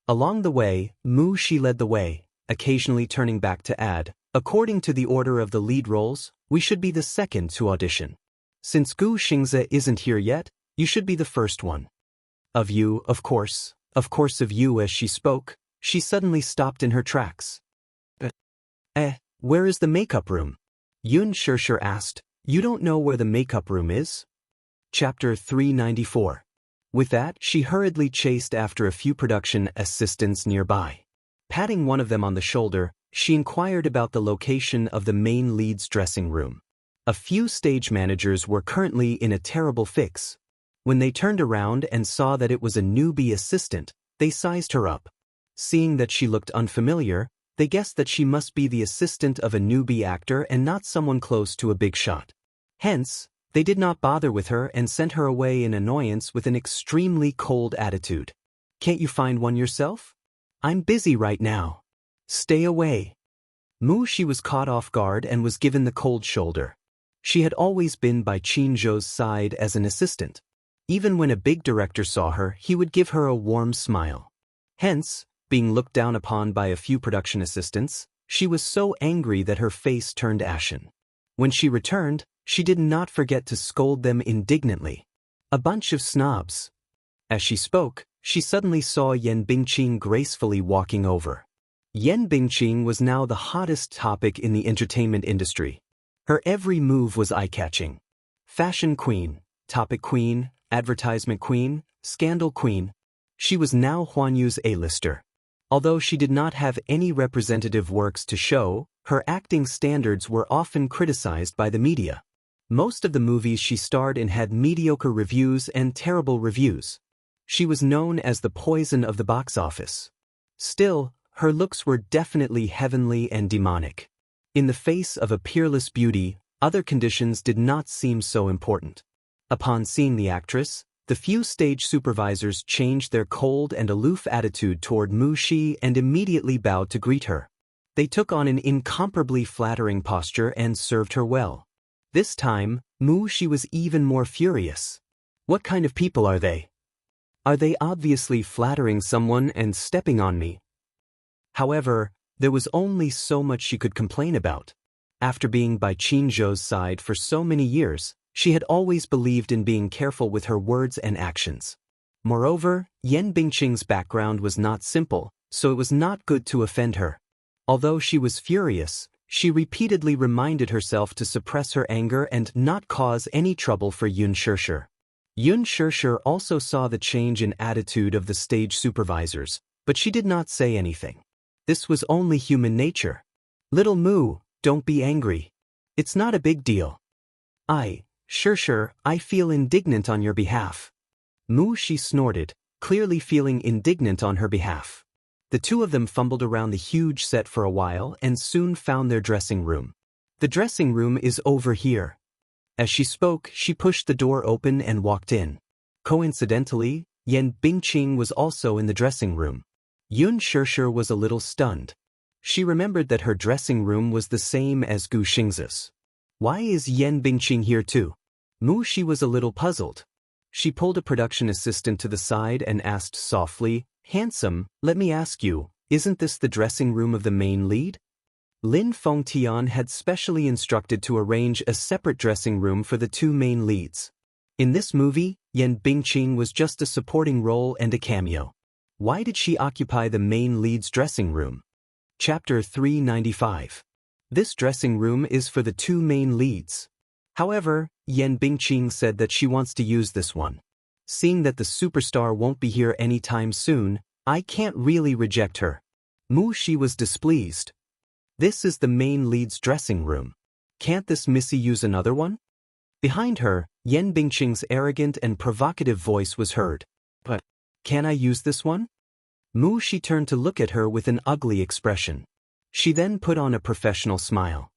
Speaker 1: Along the way, Mu Shi led the way, occasionally turning back to add, according to the order of the lead roles, we should be the second to audition. Since Gu Xingze isn't here yet, you should be the first one. Of you, of course of you. As she spoke, she suddenly stopped in her tracks. Where is the makeup room? Yun Shishir asked. You don't know where the makeup room is? Chapter 394. With that, she hurriedly chased after a few production assistants nearby. Patting one of them on the shoulder, she inquired about the location of the main lead's dressing room. A few stage managers were currently in a terrible fix. When they turned around and saw that it was a newbie assistant, they sized her up. Seeing that she looked unfamiliar, they guessed that she must be the assistant of a newbie actor and not someone close to a big shot. Hence, they did not bother with her and sent her away in annoyance with an extremely cold attitude. Can't you find one yourself? I'm busy right now. Stay away. Mu Shi was caught off guard and was given the cold shoulder. She had always been by Qin Zhou's side as an assistant. Even when a big director saw her, he would give her a warm smile. Hence, being looked down upon by a few production assistants, she was so angry that her face turned ashen. When she returned, she did not forget to scold them indignantly. A bunch of snobs. As she spoke, she suddenly saw Yan Bingqing gracefully walking over. Yan Bingqing was now the hottest topic in the entertainment industry. Her every move was eye-catching. Fashion queen, topic queen, advertisement queen, scandal queen. She was now Huan Yu's A-lister. Although she did not have any representative works to show, her acting standards were often criticized by the media. Most of the movies she starred in had mediocre reviews and terrible reviews. She was known as the poison of the box office. Still, her looks were definitely heavenly and demonic. In the face of a peerless beauty, other conditions did not seem so important. Upon seeing the actress, the few stage supervisors changed their cold and aloof attitude toward Mu Shi and immediately bowed to greet her. They took on an incomparably flattering posture and served her well. This time, Mu Shi was even more furious. What kind of people are they? Are they obviously flattering someone and stepping on me? However, there was only so much she could complain about. After being by Qin Zhou's side for so many years, she had always believed in being careful with her words and actions. Moreover, Yan Bingqing's background was not simple, so it was not good to offend her. Although she was furious, she repeatedly reminded herself to suppress her anger and not cause any trouble for Yun Shishir. Yun Shishir also saw the change in attitude of the stage supervisors, but she did not say anything. This was only human nature. Little Mu, don't be angry. It's not a big deal. Shishir, I feel indignant on your behalf. Mu Shi snorted, clearly feeling indignant on her behalf. The two of them fumbled around the huge set for a while and soon found their dressing room. The dressing room is over here. As she spoke, she pushed the door open and walked in. Coincidentally, Yan Bingqing was also in the dressing room. Yun Shishir was a little stunned. She remembered that her dressing room was the same as Gu Xingze's. Why is Yan Bingqing here too? Mu Shi was a little puzzled. She pulled a production assistant to the side and asked softly, "Handsome, let me ask you, isn't this the dressing room of the main lead?" Lin Fengtian had specially instructed to arrange a separate dressing room for the two main leads. In this movie, Yan Bingqing was just a supporting role and a cameo. Why did she occupy the main lead's dressing room? Chapter 395. This dressing room is for the two main leads. However, Yan Bingqing said that she wants to use this one. Seeing that the superstar won't be here anytime soon, I can't really reject her. Mu Shi was displeased. This is the main lead's dressing room. Can't this missy use another one? Behind her, Yan Bingqing's arrogant and provocative voice was heard. But, can I use this one? Mu Shi turned to look at her with an ugly expression. She then put on a professional smile.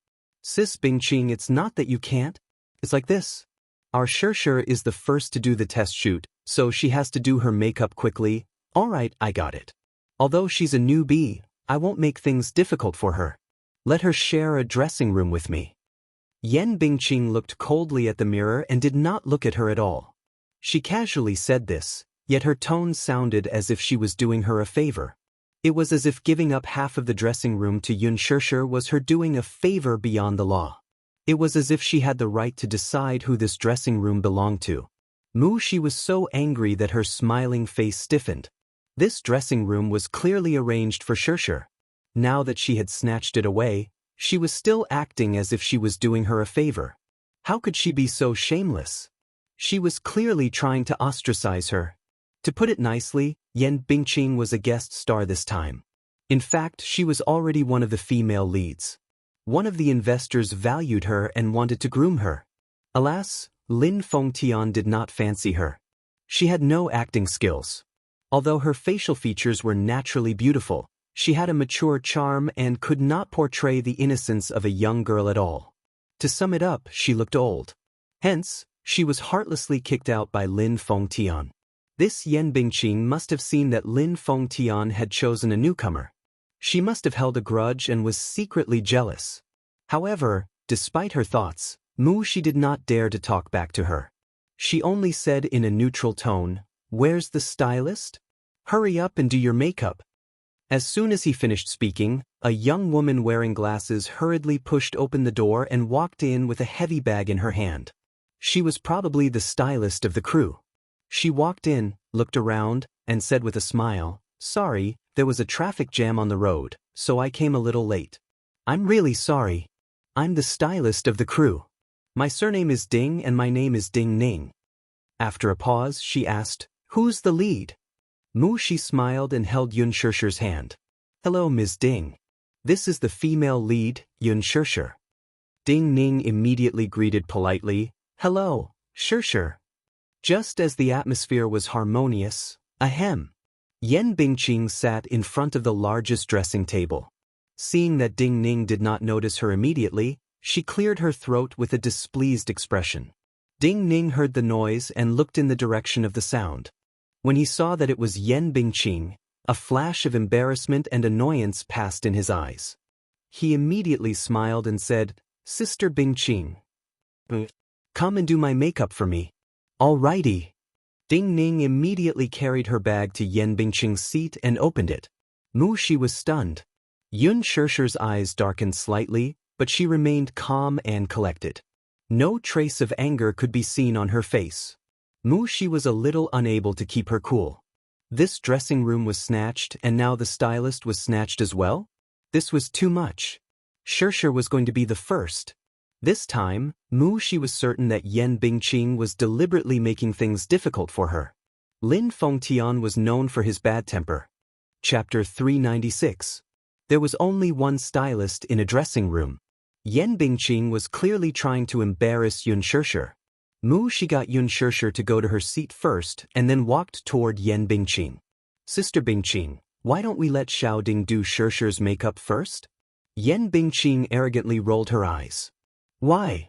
Speaker 1: Sis Bingqing, it's not that you can't. It's like this. Our Shishir is the first to do the test shoot, so she has to do her makeup quickly. Alright, I got it. Although she's a newbie, I won't make things difficult for her. Let her share a dressing room with me. Yen Bingqing looked coldly at the mirror and did not look at her at all. She casually said this, yet her tone sounded as if she was doing her a favor. It was as if giving up half of the dressing room to Yun Shishir was her doing a favor beyond the law. It was as if she had the right to decide who this dressing room belonged to. She was so angry that her smiling face stiffened. This dressing room was clearly arranged for Shishir. Now that she had snatched it away, she was still acting as if she was doing her a favor. How could she be so shameless? She was clearly trying to ostracize her. To put it nicely, Yen Bingqing was a guest star this time. In fact, she was already one of the female leads. One of the investors valued her and wanted to groom her. Alas, Lin Fengtian did not fancy her. She had no acting skills. Although her facial features were naturally beautiful, she had a mature charm and could not portray the innocence of a young girl at all. To sum it up, she looked old. Hence, she was heartlessly kicked out by Lin Fengtian. This Yen Bingqing must have seen that Lin Fengtian had chosen a newcomer. She must have held a grudge and was secretly jealous. However, despite her thoughts, she did not dare to talk back to her. She only said in a neutral tone, "Where's the stylist? Hurry up and do your makeup." As soon as he finished speaking, a young woman wearing glasses hurriedly pushed open the door and walked in with a heavy bag in her hand. She was probably the stylist of the crew. She walked in, looked around, and said with a smile, "Sorry, there was a traffic jam on the road, so I came a little late. I'm really sorry. I'm the stylist of the crew. My surname is Ding and my name is Ding Ning." After a pause, she asked, "Who's the lead?" She smiled and held Yun Shishir's hand. "Hello, Ms. Ding. This is the female lead, Yun Shishir." Ding Ning immediately greeted politely, "Hello, Shishir." Just as the atmosphere was harmonious, ahem. Yen Bingqing sat in front of the largest dressing table. Seeing that Ding Ning did not notice her immediately, she cleared her throat with a displeased expression. Ding Ning heard the noise and looked in the direction of the sound. When he saw that it was Yen Bingqing, a flash of embarrassment and annoyance passed in his eyes. He immediately smiled and said, "Sister Bingqing, come and do my makeup for me." "Alrighty." Ding Ning immediately carried her bag to Yen Bingqing's seat and opened it. She was stunned. Yun Shishir's eyes darkened slightly, but she remained calm and collected. No trace of anger could be seen on her face. She was a little unable to keep her cool. This dressing room was snatched and now the stylist was snatched as well? This was too much. Shishir was going to be the first. This time, she was certain that Yen Bingqing was deliberately making things difficult for her. Lin Fengtian was known for his bad temper. Chapter 396. There was only one stylist in a dressing room. Yen Bingqing was clearly trying to embarrass Yun Shishir. She got Yun Shishir to go to her seat first and then walked toward Yen Bingqing. "Sister Bingqing, why don't we let Xiao Ding do Shishir's makeup first?" Yen Bingqing arrogantly rolled her eyes. "Why?"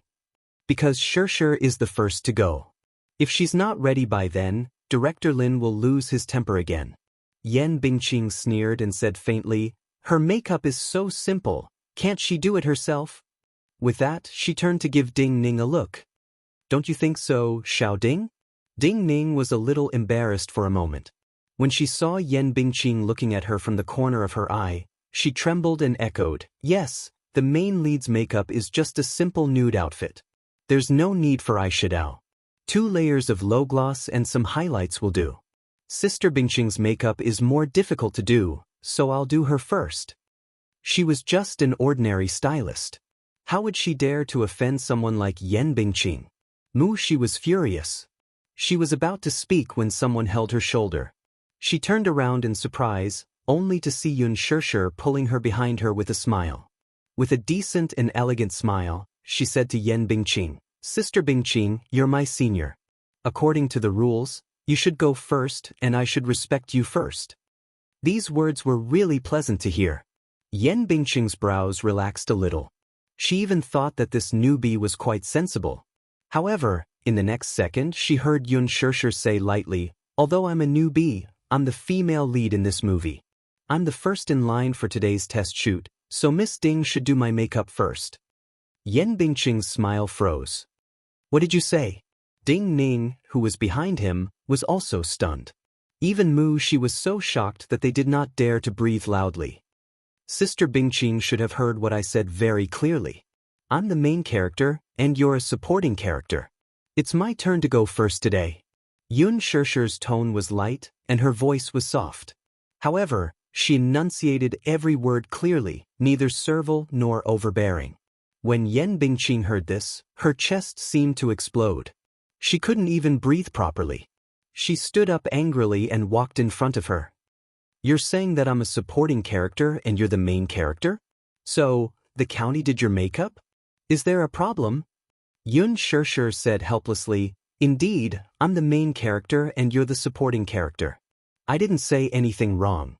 Speaker 1: "Because Shishir is the first to go. If she's not ready by then, Director Lin will lose his temper again." Yen Bingqing sneered and said faintly, "Her makeup is so simple, can't she do it herself?" With that, she turned to give Ding Ning a look. "Don't you think so, Xiao Ding?" Ding Ning was a little embarrassed for a moment. When she saw Yen Bingqing looking at her from the corner of her eye, she trembled and echoed, "Yes, the main lead's makeup is just a simple nude outfit. There's no need for eyeshadow. 2 layers of low gloss and some highlights will do. Sister Bingqing's makeup is more difficult to do, so I'll do her first." She was just an ordinary stylist. How would she dare to offend someone like Yen Bingqing? She was furious. She was about to speak when someone held her shoulder. She turned around in surprise, only to see Yun Shishir pulling her behind her with a smile. With a decent and elegant smile, she said to Yen Bingqing, "Sister Bingqing, you're my senior. According to the rules, you should go first and I should respect you first." These words were really pleasant to hear. Yen Bingqing's brows relaxed a little. She even thought that this newbie was quite sensible. However, in the next second she heard Yun Shishir say lightly, "Although I'm a newbie, I'm the female lead in this movie. I'm the first in line for today's test shoot, so Miss Ding should do my makeup first." Yan Bingqing's smile froze. What did you say? Ding Ning, who was behind him, was also stunned. Even Mu Shi was so shocked that they did not dare to breathe loudly. Sister Bingqing should have heard what I said very clearly. I'm the main character, and you're a supporting character. It's my turn to go first today. Yun Shishir's tone was light, and her voice was soft. However, she enunciated every word clearly, neither servile nor overbearing. When Yan Bingqing heard this, her chest seemed to explode. She couldn't even breathe properly. She stood up angrily and walked in front of her. You're saying that I'm a supporting character and you're the main character? So, the county did your makeup? Is there a problem? Yun Shishir said helplessly, Indeed, I'm the main character and you're the supporting character. I didn't say anything wrong.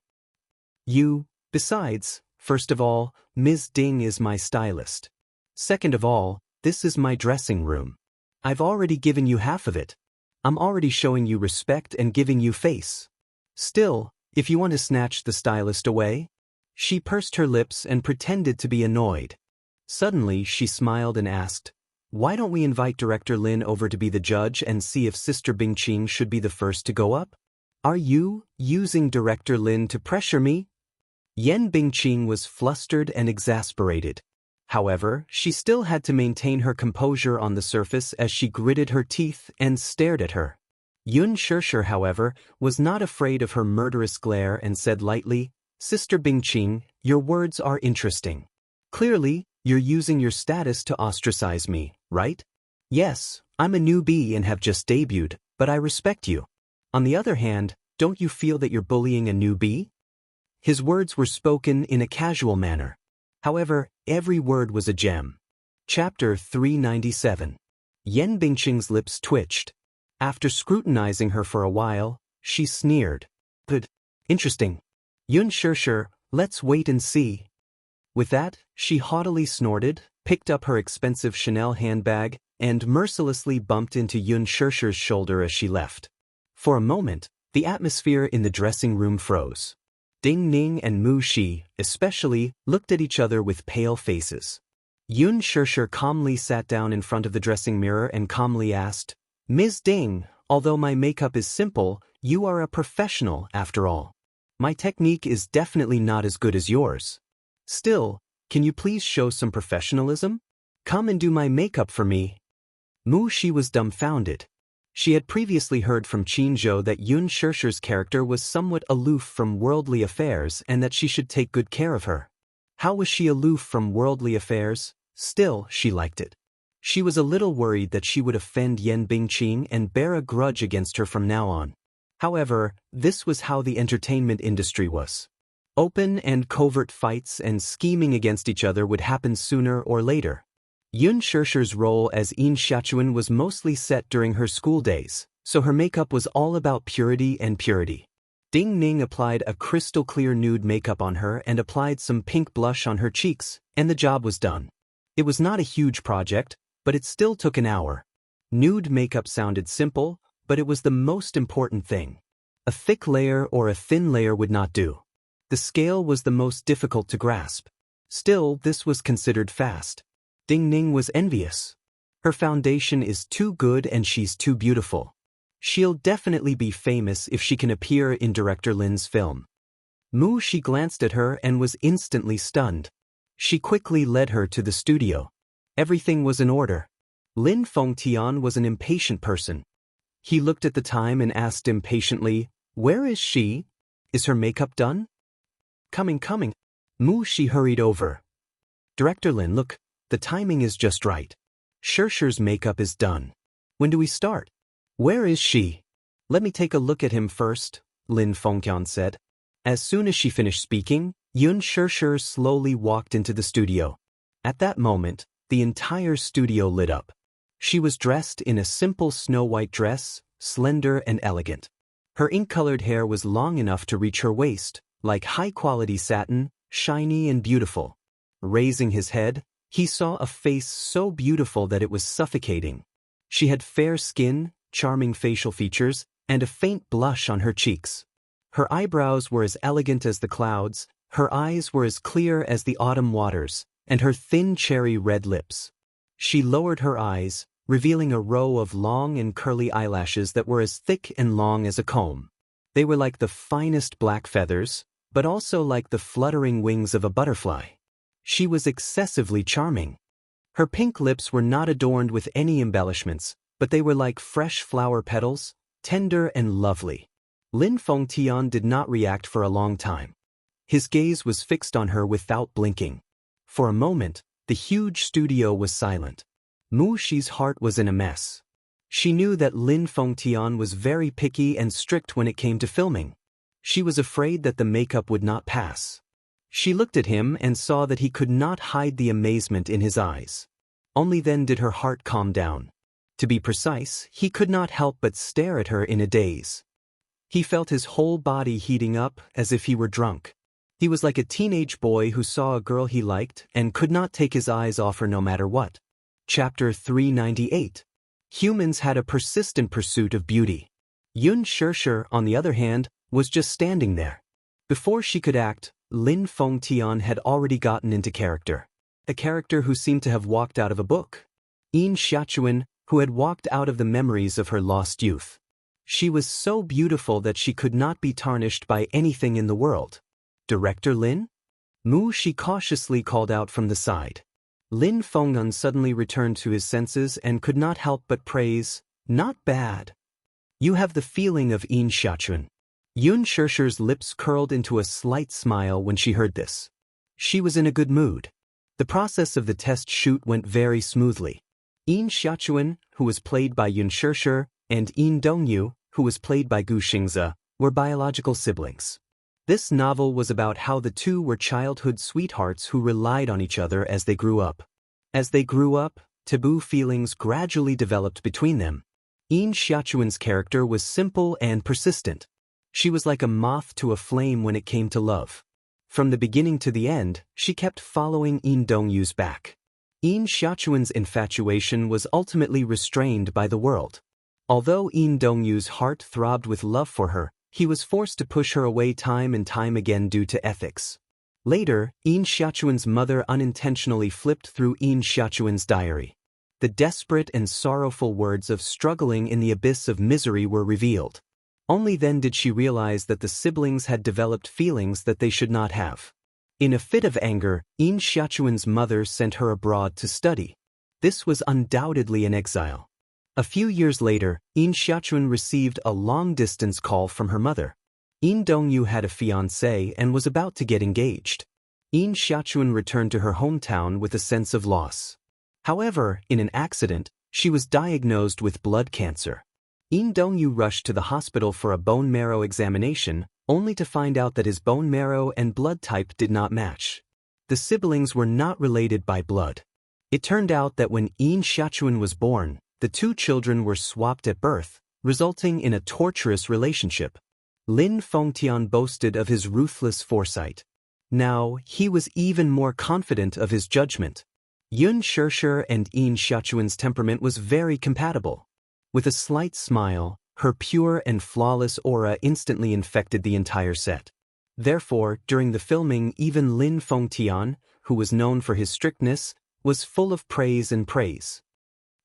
Speaker 1: Besides, first of all, Ms. Ding is my stylist. Second of all, this is my dressing room. I've already given you half of it. I'm already showing you respect and giving you face. Still, if you want to snatch the stylist away? She pursed her lips and pretended to be annoyed. Suddenly, she smiled and asked, Why don't we invite Director Lin over to be the judge and see if Sister Bingqing should be the first to go up? Are you using Director Lin to pressure me? Yan Bingqing was flustered and exasperated. However, she still had to maintain her composure on the surface as she gritted her teeth and stared at her. Yun Shishir, however, was not afraid of her murderous glare and said lightly, Sister Bingqing, your words are interesting. Clearly, you're using your status to ostracize me, right? Yes, I'm a newbie and have just debuted, but I respect you. On the other hand, don't you feel that you're bullying a newbie? His words were spoken in a casual manner. However, every word was a gem. Chapter 397. Yan Bingqing's lips twitched. After scrutinizing her for a while, she sneered. Good. Interesting. Yun Shishir, let's wait and see. With that, she haughtily snorted, picked up her expensive Chanel handbag, and mercilessly bumped into Yun Shishir's shoulder as she left. For a moment, the atmosphere in the dressing room froze. Ding Ning and Mu Shi, especially, looked at each other with pale faces. Yun Shishir calmly sat down in front of the dressing mirror and calmly asked, Ms. Ding, although my makeup is simple, you are a professional after all. My technique is definitely not as good as yours. Still, can you please show some professionalism? Come and do my makeup for me. Mu Shi was dumbfounded. She had previously heard from Qin Zhou that Yun Shishir's character was somewhat aloof from worldly affairs and that she should take good care of her. How was she aloof from worldly affairs? Still, she liked it. She was a little worried that she would offend Yan Bingqing and bear a grudge against her from now on. However, this was how the entertainment industry was. Open and covert fights and scheming against each other would happen sooner or later. Yun Shishir's role as Yin Xiachuan was mostly set during her school days, so her makeup was all about purity and purity. Ding Ning applied a crystal-clear nude makeup on her and applied some pink blush on her cheeks, and the job was done. It was not a huge project, but it still took an hour. Nude makeup sounded simple, but it was the most important thing. A thick layer or a thin layer would not do. The scale was the most difficult to grasp. Still, this was considered fast. Ding Ning was envious. Her foundation is too good and she's too beautiful. She'll definitely be famous if she can appear in Director Lin's film. Mu Shi glanced at her and was instantly stunned. She quickly led her to the studio. Everything was in order. Lin Fengtian was an impatient person. He looked at the time and asked impatiently, Where is she? Is her makeup done? Coming. Mu Shi hurried over. Director Lin, look. The timing is just right. Shishir's makeup is done. When do we start? Where is she? Let me take a look at him first, Lin Fengtian said. As soon as she finished speaking, Yun Shishir slowly walked into the studio. At that moment, the entire studio lit up. She was dressed in a simple snow-white dress, slender and elegant. Her ink-colored hair was long enough to reach her waist, like high-quality satin, shiny and beautiful. Raising his head, he saw a face so beautiful that it was suffocating. She had fair skin, charming facial features, and a faint blush on her cheeks. Her eyebrows were as elegant as the clouds, her eyes were as clear as the autumn waters, and her thin cherry-red lips. She lowered her eyes, revealing a row of long and curly eyelashes that were as thick and long as a comb. They were like the finest black feathers, but also like the fluttering wings of a butterfly. She was excessively charming. Her pink lips were not adorned with any embellishments, but they were like fresh flower petals, tender and lovely. Lin Fengtian did not react for a long time. His gaze was fixed on her without blinking. For a moment, the huge studio was silent. Mu Shi's heart was in a mess. She knew that Lin Fengtian was very picky and strict when it came to filming. She was afraid that the makeup would not pass. She looked at him and saw that he could not hide the amazement in his eyes. Only then did her heart calm down. To be precise, he could not help but stare at her in a daze. He felt his whole body heating up as if he were drunk. He was like a teenage boy who saw a girl he liked and could not take his eyes off her no matter what. Chapter 398. Humans had a persistent pursuit of beauty. Yun Shirshir, on the other hand, was just standing there. Before she could act, Lin Fengtian had already gotten into character. A character who seemed to have walked out of a book. Yin Xiaochuan, who had walked out of the memories of her lost youth. She was so beautiful that she could not be tarnished by anything in the world. Director Lin? Mu Shi cautiously called out from the side. Lin Fengtian suddenly returned to his senses and could not help but praise, "Not bad. You have the feeling of Yin Xiaochuan." Yun Shirshir's lips curled into a slight smile when she heard this. She was in a good mood. The process of the test shoot went very smoothly. Yin Xiaochuan, who was played by Yun Shirshir, and Yin Dongyu, who was played by Gu Xingze, were biological siblings. This novel was about how the two were childhood sweethearts who relied on each other as they grew up. As they grew up, taboo feelings gradually developed between them. Yin Xiaochuan's character was simple and persistent. She was like a moth to a flame when it came to love. From the beginning to the end, she kept following Yin Dongyu's back. Yin Xiaochuan's infatuation was ultimately restrained by the world. Although Yin Dongyu's heart throbbed with love for her, he was forced to push her away time and time again due to ethics. Later, Yin Xiaochuan's mother unintentionally flipped through Yin Xiaochuan's diary. The desperate and sorrowful words of struggling in the abyss of misery were revealed. Only then did she realize that the siblings had developed feelings that they should not have. In a fit of anger, Yin Xiaochuan's mother sent her abroad to study. This was undoubtedly an exile. A few years later, Yin Xiaochuan received a long-distance call from her mother. Yin Dongyu had a fiancé and was about to get engaged. Yin Xiaochuan returned to her hometown with a sense of loss. However, in an accident, she was diagnosed with blood cancer. Yin Dongyu rushed to the hospital for a bone marrow examination, only to find out that his bone marrow and blood type did not match. The siblings were not related by blood. It turned out that when Yin Xiaochuan was born, the two children were swapped at birth, resulting in a torturous relationship. Lin Fengtian boasted of his ruthless foresight. Now, he was even more confident of his judgment. Yun Shirshir and Yin Xiaochuan's temperament was very compatible. With a slight smile, her pure and flawless aura instantly infected the entire set. Therefore, during the filming, even Lin Fengtian, who was known for his strictness, was full of praise and praise.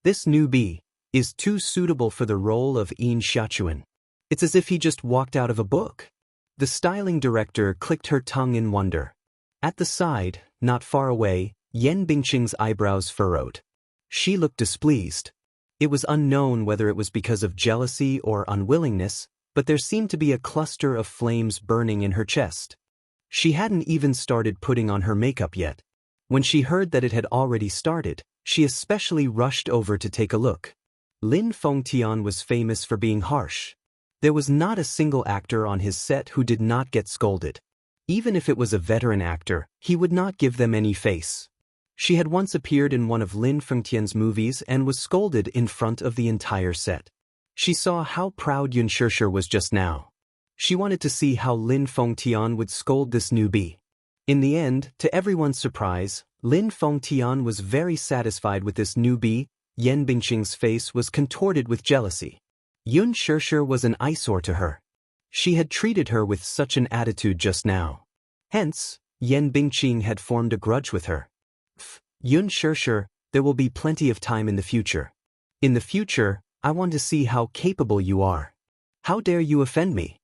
Speaker 1: This newbie is too suitable for the role of Yin Xiaochuan. It's as if he just walked out of a book. The styling director clicked her tongue in wonder. At the side, not far away, Yan Bingqing's eyebrows furrowed. She looked displeased. It was unknown whether it was because of jealousy or unwillingness, but there seemed to be a cluster of flames burning in her chest. She hadn't even started putting on her makeup yet. When she heard that it had already started, she especially rushed over to take a look. Lin Fengtian was famous for being harsh. There was not a single actor on his set who did not get scolded. Even if it was a veteran actor, he would not give them any face. She had once appeared in one of Lin Fengtian's movies and was scolded in front of the entire set. She saw how proud Yun Shirshir was just now. She wanted to see how Lin Fengtian would scold this newbie. In the end, to everyone's surprise, Lin Fengtian was very satisfied with this newbie. Yan Bingqing's face was contorted with jealousy. Yun Shirshir was an eyesore to her. She had treated her with such an attitude just now. Hence, Yan Bingqing had formed a grudge with her. Yun sure, there will be plenty of time in the future. In the future, I want to see how capable you are. How dare you offend me?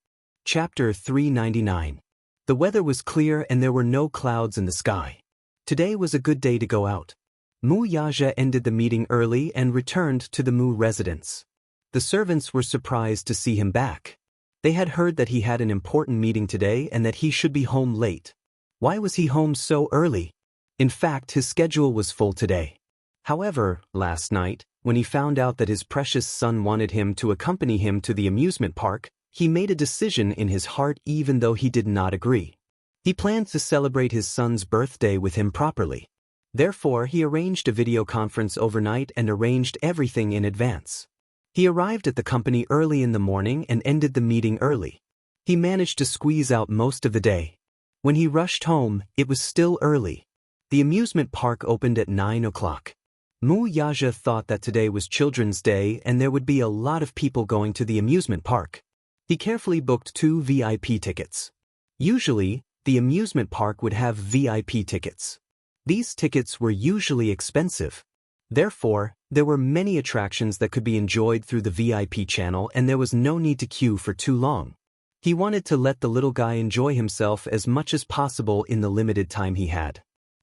Speaker 1: Chapter 399. The weather was clear and there were no clouds in the sky. Today was a good day to go out. Mu Yaja ended the meeting early and returned to the Mu residence. The servants were surprised to see him back. They had heard that he had an important meeting today and that he should be home late. Why was he home so early? In fact, his schedule was full today. However, last night, when he found out that his precious son wanted him to accompany him to the amusement park, he made a decision in his heart even though he did not agree. He planned to celebrate his son's birthday with him properly. Therefore, he arranged a video conference overnight and arranged everything in advance. He arrived at the company early in the morning and ended the meeting early. He managed to squeeze out most of the day. When he rushed home, it was still early. The amusement park opened at 9 o'clock. Mu Yaja thought that today was Children's Day and there would be a lot of people going to the amusement park. He carefully booked 2 VIP tickets. Usually, the amusement park would have VIP tickets. These tickets were usually expensive. Therefore, there were many attractions that could be enjoyed through the VIP channel and there was no need to queue for too long. He wanted to let the little guy enjoy himself as much as possible in the limited time he had.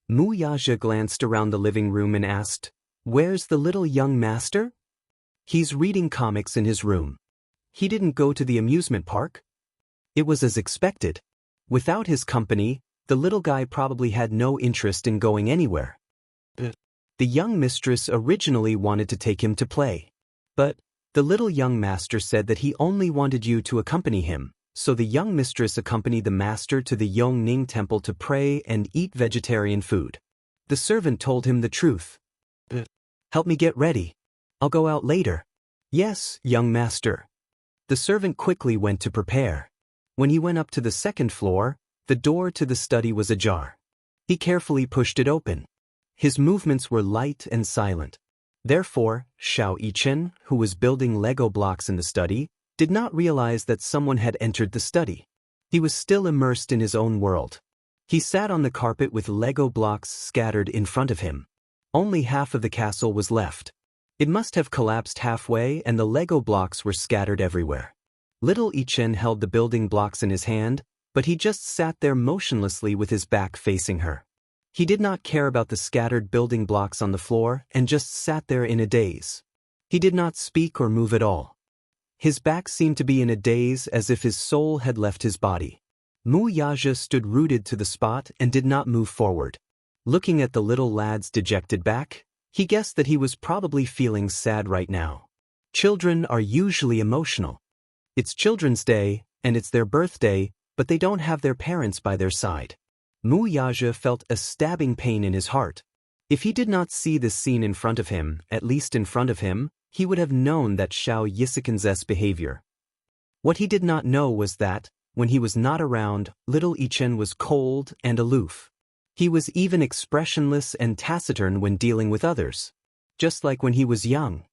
Speaker 1: Mu Yaja glanced around the living room and asked, "Where's the little young master?" "He's reading comics in his room." "He didn't go to the amusement park?" It was as expected. Without his company, the little guy probably had no interest in going anywhere. The young mistress originally wanted to take him to play. But the little young master said that he only wanted you to accompany him, so the young mistress accompanied the master to the Yongning temple to pray and eat vegetarian food. The servant told him the truth. "Help me get ready. I'll go out later." "Yes, young master." The servant quickly went to prepare. When he went up to the second floor, the door to the study was ajar. He carefully pushed it open. His movements were light and silent. Therefore, Xiao Yichen, who was building Lego blocks in the study, did not realize that someone had entered the study. He was still immersed in his own world. He sat on the carpet with Lego blocks scattered in front of him. Only half of the castle was left. It must have collapsed halfway and the Lego blocks were scattered everywhere. Little Yichen held the building blocks in his hand, but he just sat there motionlessly with his back facing her. He did not care about the scattered building blocks on the floor and just sat there in a daze. He did not speak or move at all. His back seemed to be in a daze as if his soul had left his body. Mu Yaja stood rooted to the spot and did not move forward. Looking at the little lad's dejected back, he guessed that he was probably feeling sad right now. Children are usually emotional. It's Children's Day, and it's their birthday, but they don't have their parents by their side. Mu Yaja felt a stabbing pain in his heart. If he did not see this scene in front of him, at least in front of him, he would have known that Xiao Yiseken's behavior. What he did not know was that, when he was not around, little Yichen was cold and aloof. He was even expressionless and taciturn when dealing with others. Just like when he was young.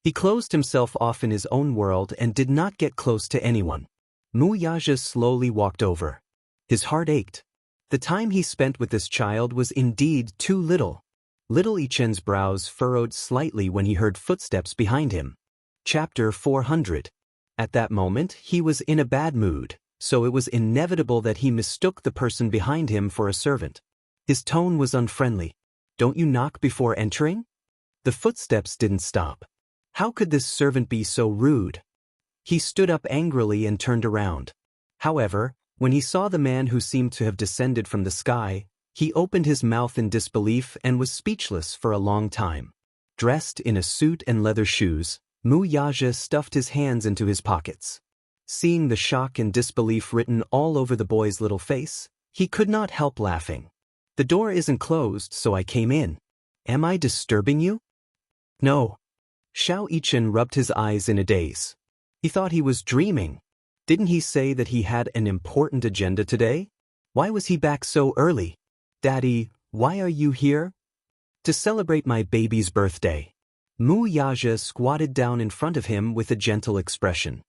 Speaker 1: He closed himself off in his own world and did not get close to anyone. Mu Yaja slowly walked over. His heart ached. The time he spent with this child was indeed too little. Little Yichen's brows furrowed slightly when he heard footsteps behind him. Chapter 400. At that moment, he was in a bad mood, so it was inevitable that he mistook the person behind him for a servant. His tone was unfriendly. "Don't you knock before entering?" The footsteps didn't stop. How could this servant be so rude? He stood up angrily and turned around. However, when he saw the man who seemed to have descended from the sky, he opened his mouth in disbelief and was speechless for a long time. Dressed in a suit and leather shoes, Mu Yaja stuffed his hands into his pockets. Seeing the shock and disbelief written all over the boy's little face, he could not help laughing. "The door isn't closed, so I came in. Am I disturbing you?" "No." Xiao Yichen rubbed his eyes in a daze. He thought he was dreaming. Didn't he say that he had an important agenda today? Why was he back so early? "Daddy, why are you here?" "To celebrate my baby's birthday." Mu Yaja squatted down in front of him with a gentle expression.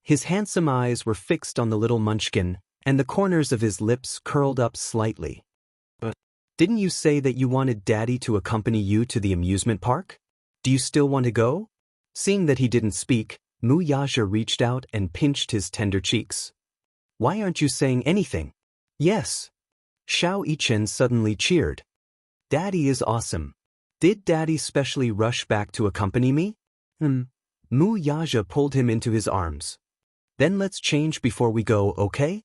Speaker 1: His handsome eyes were fixed on the little munchkin, and the corners of his lips curled up slightly. Didn't you say that you wanted Daddy to accompany you to the amusement park? Do you still want to go? Seeing that he didn't speak, Mu Yaja reached out and pinched his tender cheeks. Why aren't you saying anything? Yes. Xiao Yichen suddenly cheered. Daddy is awesome. Did Daddy specially rush back to accompany me? Mu Yaja pulled him into his arms. Then let's change before we go, okay?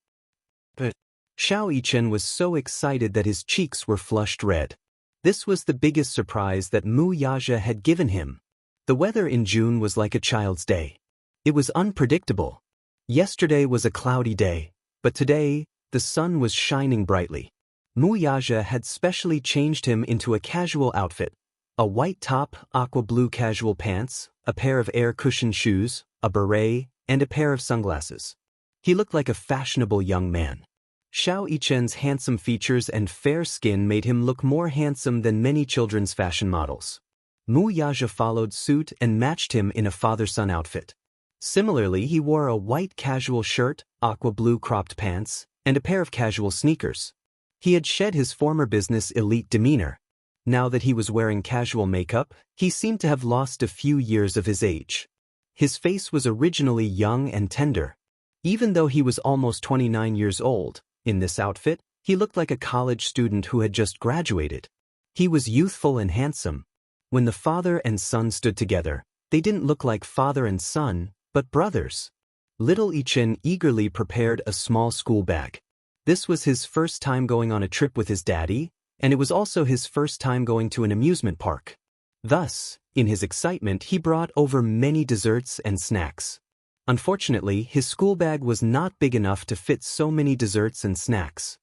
Speaker 1: But Xiao Yichen was so excited that his cheeks were flushed red. This was the biggest surprise that Mu Yaja had given him. The weather in June was like a child's day. It was unpredictable. Yesterday was a cloudy day, but today, the sun was shining brightly. Mu Yaja had specially changed him into a casual outfit. A white top, aqua blue casual pants, a pair of air cushion shoes, a beret, and a pair of sunglasses. He looked like a fashionable young man. Xiao Yichen's handsome features and fair skin made him look more handsome than many children's fashion models. Mu Yaja followed suit and matched him in a father-son outfit. Similarly, he wore a white casual shirt, aqua blue cropped pants, and a pair of casual sneakers. He had shed his former business elite demeanor. Now that he was wearing casual makeup, he seemed to have lost a few years of his age. His face was originally young and tender. Even though he was almost 29 years old, in this outfit, he looked like a college student who had just graduated. He was youthful and handsome. When the father and son stood together, they didn't look like father and son, but brothers. Little Yichen eagerly prepared a small school bag. This was his first time going on a trip with his daddy, and it was also his first time going to an amusement park. Thus, in his excitement, he brought over many desserts and snacks. Unfortunately, his school bag was not big enough to fit so many desserts and snacks.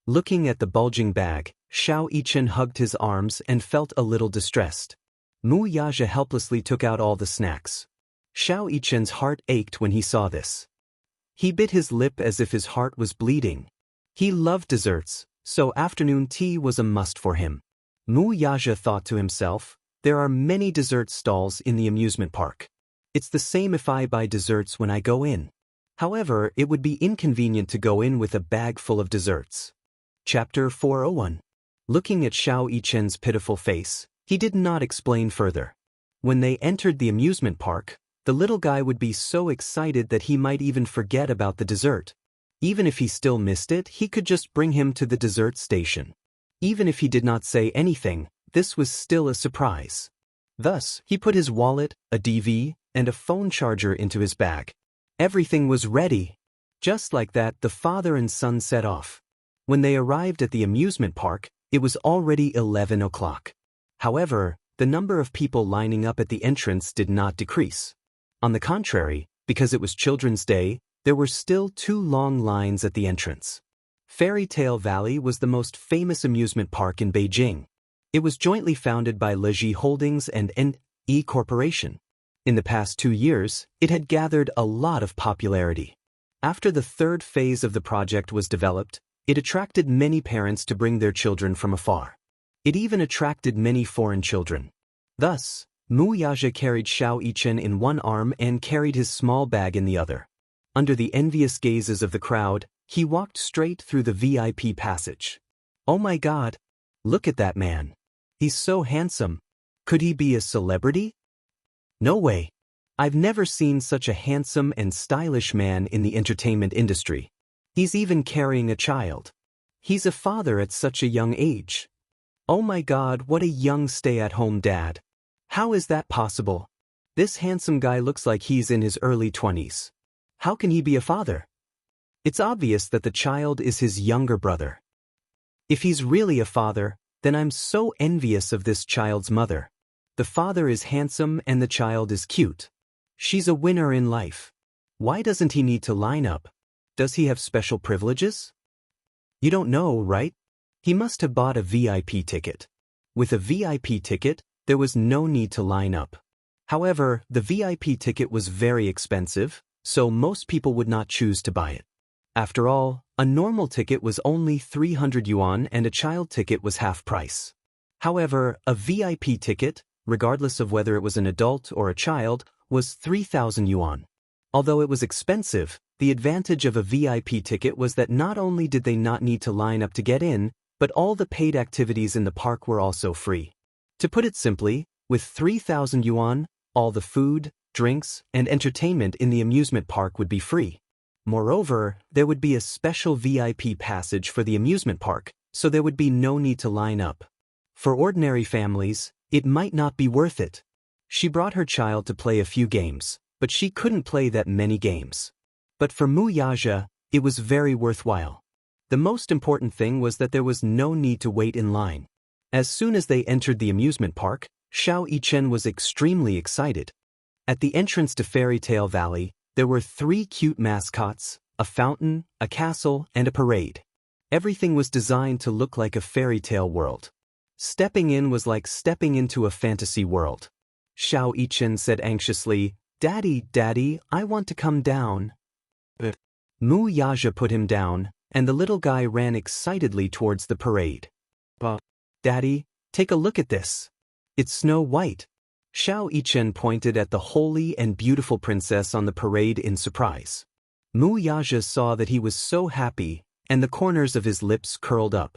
Speaker 1: Looking at the bulging bag, Xiao Yichen hugged his arms and felt a little distressed. Mu Yaja helplessly took out all the snacks. Xiao Yichen's heart ached when he saw this. He bit his lip as if his heart was bleeding. He loved desserts, so afternoon tea was a must for him. Mu Yaja thought to himself, there are many dessert stalls in the amusement park. It's the same if I buy desserts when I go in. However, it would be inconvenient to go in with a bag full of desserts. Chapter 401. Looking at Xiao Yichen's pitiful face, he did not explain further. When they entered the amusement park, the little guy would be so excited that he might even forget about the dessert. Even if he still missed it, he could just bring him to the dessert station. Even if he did not say anything, this was still a surprise. Thus, he put his wallet, a DV, and a phone charger into his bag. Everything was ready. Just like that, the father and son set off. When they arrived at the amusement park, it was already 11 o'clock. However, the number of people lining up at the entrance did not decrease. On the contrary, because it was Children's Day, there were still 2 long lines at the entrance. Fairy Tale Valley was the most famous amusement park in Beijing. It was jointly founded by Leji Holdings and N.E. Corporation. In the past 2 years, it had gathered a lot of popularity. After the third phase of the project was developed, it attracted many parents to bring their children from afar. It even attracted many foreign children. Thus, Mu Yaja carried Xiao Yichen in one arm and carried his small bag in the other. Under the envious gazes of the crowd, he walked straight through the VIP passage. Oh my God! Look at that man. He's so handsome. Could he be a celebrity? No way. I've never seen such a handsome and stylish man in the entertainment industry. He's even carrying a child. He's a father at such a young age. Oh my God, what a young stay-at-home dad. How is that possible? This handsome guy looks like he's in his early 20s. How can he be a father? It's obvious that the child is his younger brother. If he's really a father, then I'm so envious of this child's mother. The father is handsome and the child is cute. She's a winner in life. Why doesn't he need to line up? Does he have special privileges? You don't know, right? He must have bought a VIP ticket. With a VIP ticket, there was no need to line up. However, the VIP ticket was very expensive, so most people would not choose to buy it. After all, a normal ticket was only 300 yuan and a child ticket was half price. However, a VIP ticket, regardless of whether it was an adult or a child, was 3,000 yuan. Although it was expensive, the advantage of a VIP ticket was that not only did they not need to line up to get in, But all the paid activities in the park were also free. To put it simply, with 3,000 yuan, all the food, drinks, and entertainment in the amusement park would be free. Moreover, there would be a special VIP passage for the amusement park, so there would be no need to line up. For ordinary families, it might not be worth it. She brought her child to play a few games, but she couldn't play that many games. But for Mu Yaja, it was very worthwhile. The most important thing was that there was no need to wait in line. As soon as they entered the amusement park, Xiao Yichen was extremely excited. At the entrance to Fairy Tale Valley, there were 3 cute mascots, a fountain, a castle, and a parade. Everything was designed to look like a fairy tale world. Stepping in was like stepping into a fantasy world. Xiao Yichen said anxiously, "Daddy, Daddy, I want to come down." But Mu Yaja put him down, and the little guy ran excitedly towards the parade. "Daddy, take a look at this. It's Snow White." Xiao Yichen pointed at the holy and beautiful princess on the parade in surprise. Mu Yaja saw that he was so happy, and the corners of his lips curled up.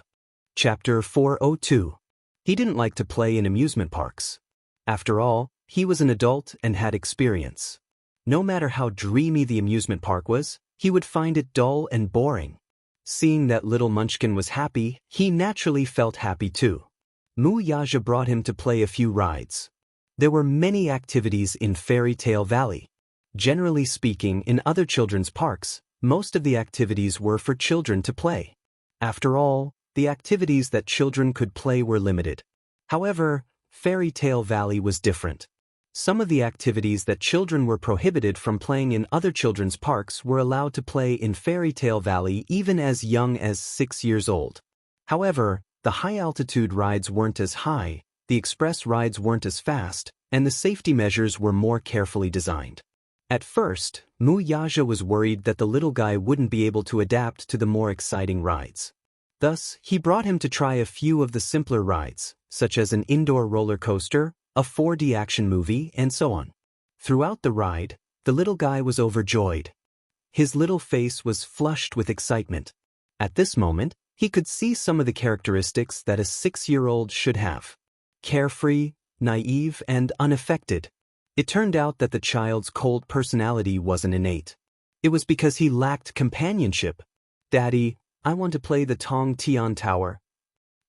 Speaker 1: Chapter 402. He didn't like to play in amusement parks. After all, he was an adult and had experience. No matter how dreamy the amusement park was, he would find it dull and boring. Seeing that little Munchkin was happy, he naturally felt happy too. Mu Yaja brought him to play a few rides. There were many activities in Fairy Tale Valley. Generally speaking, in other children's parks, most of the activities were for children to play. After all, the activities that children could play were limited. However, Fairy Tale Valley was different. Some of the activities that children were prohibited from playing in other children's parks were allowed to play in Fairy Tale Valley even as young as 6 years old. However, the high-altitude rides weren't as high, the express rides weren't as fast, and the safety measures were more carefully designed. At first, Mu Yaja was worried that the little guy wouldn't be able to adapt to the more exciting rides. Thus, he brought him to try a few of the simpler rides, such as an indoor roller coaster, a 4D action movie, and so on. Throughout the ride, the little guy was overjoyed. His little face was flushed with excitement. At this moment, he could see some of the characteristics that a 6-year-old should have. Carefree, naive, and unaffected. It turned out that the child's cold personality wasn't innate. It was because he lacked companionship. "Daddy, I want to play the Tong Tian Tower."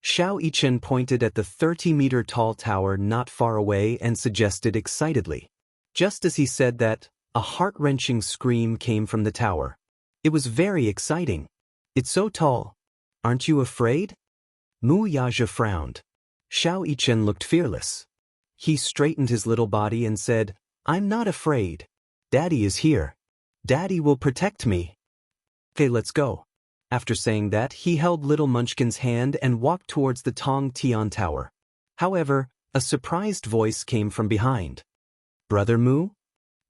Speaker 1: Xiao Yichen pointed at the 30-meter-tall tower not far away and suggested excitedly. Just as he said that, a heart-wrenching scream came from the tower. It was very exciting. "It's so tall. Aren't you afraid?" Mu Yaja frowned. Xiao Yichen looked fearless. He straightened his little body and said, "I'm not afraid. Daddy is here. Daddy will protect me." "Okay, let's go." After saying that, he held little Munchkin's hand and walked towards the Tong Tian Tower. However, a surprised voice came from behind. "Brother Mu?"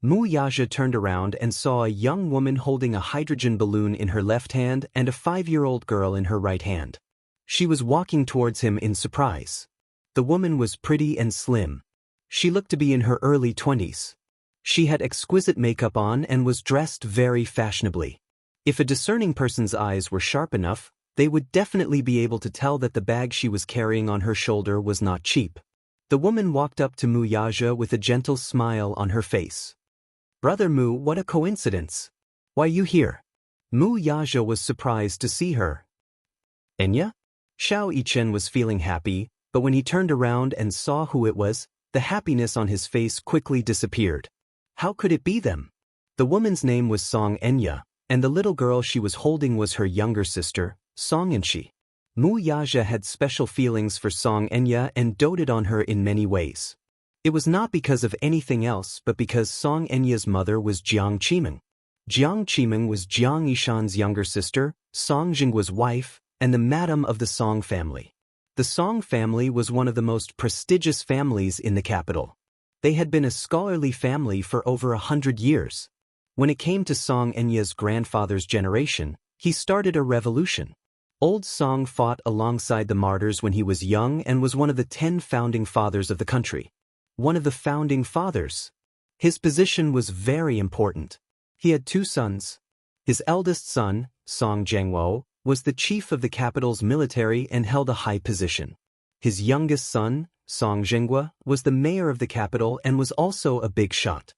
Speaker 1: Mu Yaja turned around and saw a young woman holding a hydrogen balloon in her left hand and a 5-year-old girl in her right hand. She was walking towards him in surprise. The woman was pretty and slim. She looked to be in her early 20s. She had exquisite makeup on and was dressed very fashionably. If a discerning person's eyes were sharp enough, they would definitely be able to tell that the bag she was carrying on her shoulder was not cheap. The woman walked up to Mu Yaja with a gentle smile on her face. "Brother Mu, what a coincidence. Why you here?" Mu Yaja was surprised to see her. "Enya?" Xiao Yichen was feeling happy, but when he turned around and saw who it was, the happiness on his face quickly disappeared. How could it be them? The woman's name was Song Enya, and the little girl she was holding was her younger sister, Song Enshi. Mu Yaja had special feelings for Song Enya and doted on her in many ways. It was not because of anything else but because Song Enya's mother was Jiang Qimeng. Jiang Qimeng was Jiang Yishan's younger sister, Song Jinggua's wife, and the madam of the Song family. The Song family was one of the most prestigious families in the capital. They had been a scholarly family for over 100 years. When it came to Song Enya's grandfather's generation, he started a revolution. Old Song fought alongside the martyrs when he was young and was one of the 10 founding fathers of the country. One of the founding fathers. His position was very important. He had 2 sons. His eldest son, Song Zhengwo, was the chief of the capital's military and held a high position. His youngest son, Song Zhenghua, was the mayor of the capital and was also a big shot.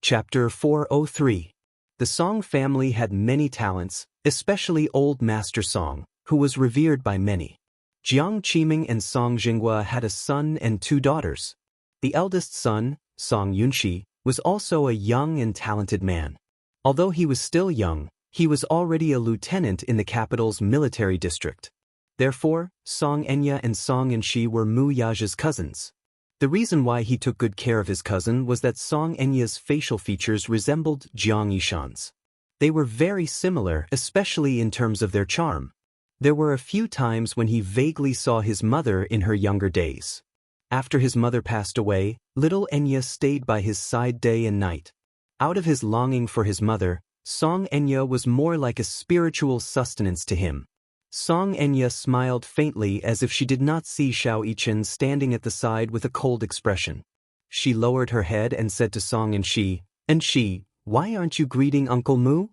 Speaker 1: Chapter 403. The Song family had many talents, especially Old Master Song, who was revered by many. Jiang Qiming and Song Zhenghua had a son and 2 daughters. The eldest son, Song Yunshi, was also a young and talented man. Although he was still young, he was already a lieutenant in the capital's military district. Therefore, Song Enya and Song Yunshi were Mu Yaja's cousins. The reason why he took good care of his cousin was that Song Enya's facial features resembled Jiang Yishan's. They were very similar, especially in terms of their charm. There were a few times when he vaguely saw his mother in her younger days. After his mother passed away, little Enya stayed by his side day and night. Out of his longing for his mother, Song Enya was more like a spiritual sustenance to him. Song Enya smiled faintly as if she did not see Xiao Yichen standing at the side with a cold expression. She lowered her head and said to Song Enshi, why aren't you greeting Uncle Mu?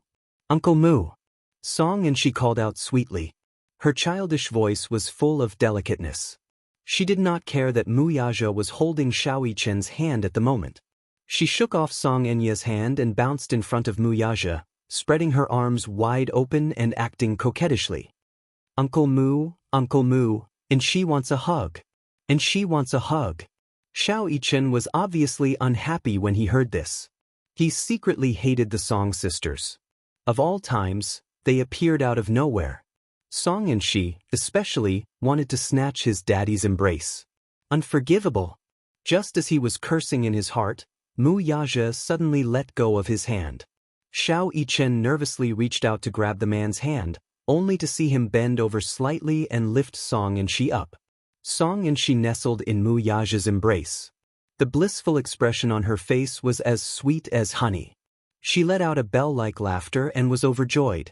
Speaker 1: Uncle Mu. Song Enshi called out sweetly. Her childish voice was full of delicateness. She did not care that Mu Yaja was holding Xiao Yichen's hand at the moment. She shook off Song Enya's hand and bounced in front of Mu Yaja, spreading her arms wide open and acting coquettishly. Uncle Mu, and she wants a hug. And she wants a hug. Xiao Yichen was obviously unhappy when he heard this. He secretly hated the Song sisters. Of all times, they appeared out of nowhere. Song and she, especially, wanted to snatch his daddy's embrace. Unforgivable. Just as he was cursing in his heart, Mu Yaja suddenly let go of his hand. Xiao Yichen nervously reached out to grab the man's hand, only to see him bend over slightly and lift Song and she up. Song and she nestled in Mu Yaja's embrace. The blissful expression on her face was as sweet as honey. She let out a bell-like laughter and was overjoyed.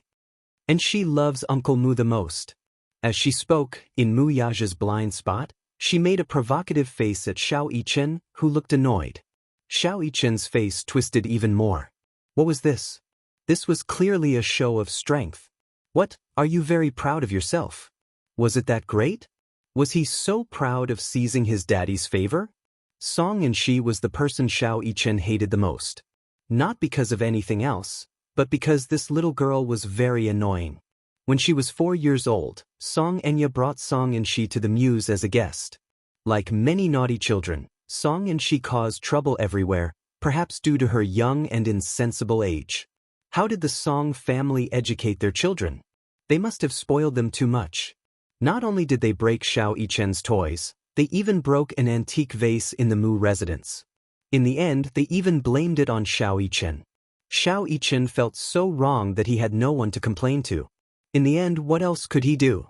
Speaker 1: And she loves Uncle Mu the most. As she spoke, in Mu Yaja's blind spot, she made a provocative face at Xiao Yichen, who looked annoyed. Xiao Yichen's face twisted even more. What was this? This was clearly a show of strength. What, are you very proud of yourself? Was it that great? Was he so proud of seizing his daddy's favor? Song and she was the person Xiao Yichen hated the most. Not because of anything else, but because this little girl was very annoying. When she was 4 years old, Song Enya brought Song and she to the Muse as a guest. Like many naughty children, Song and she caused trouble everywhere, perhaps due to her young and insensible age. How did the Song family educate their children? They must have spoiled them too much. Not only did they break Xiao Yichen's toys, they even broke an antique vase in the Mu residence. In the end, they even blamed it on Xiao Yichen. Xiao Yichen felt so wrong that he had no one to complain to. In the end, what else could he do?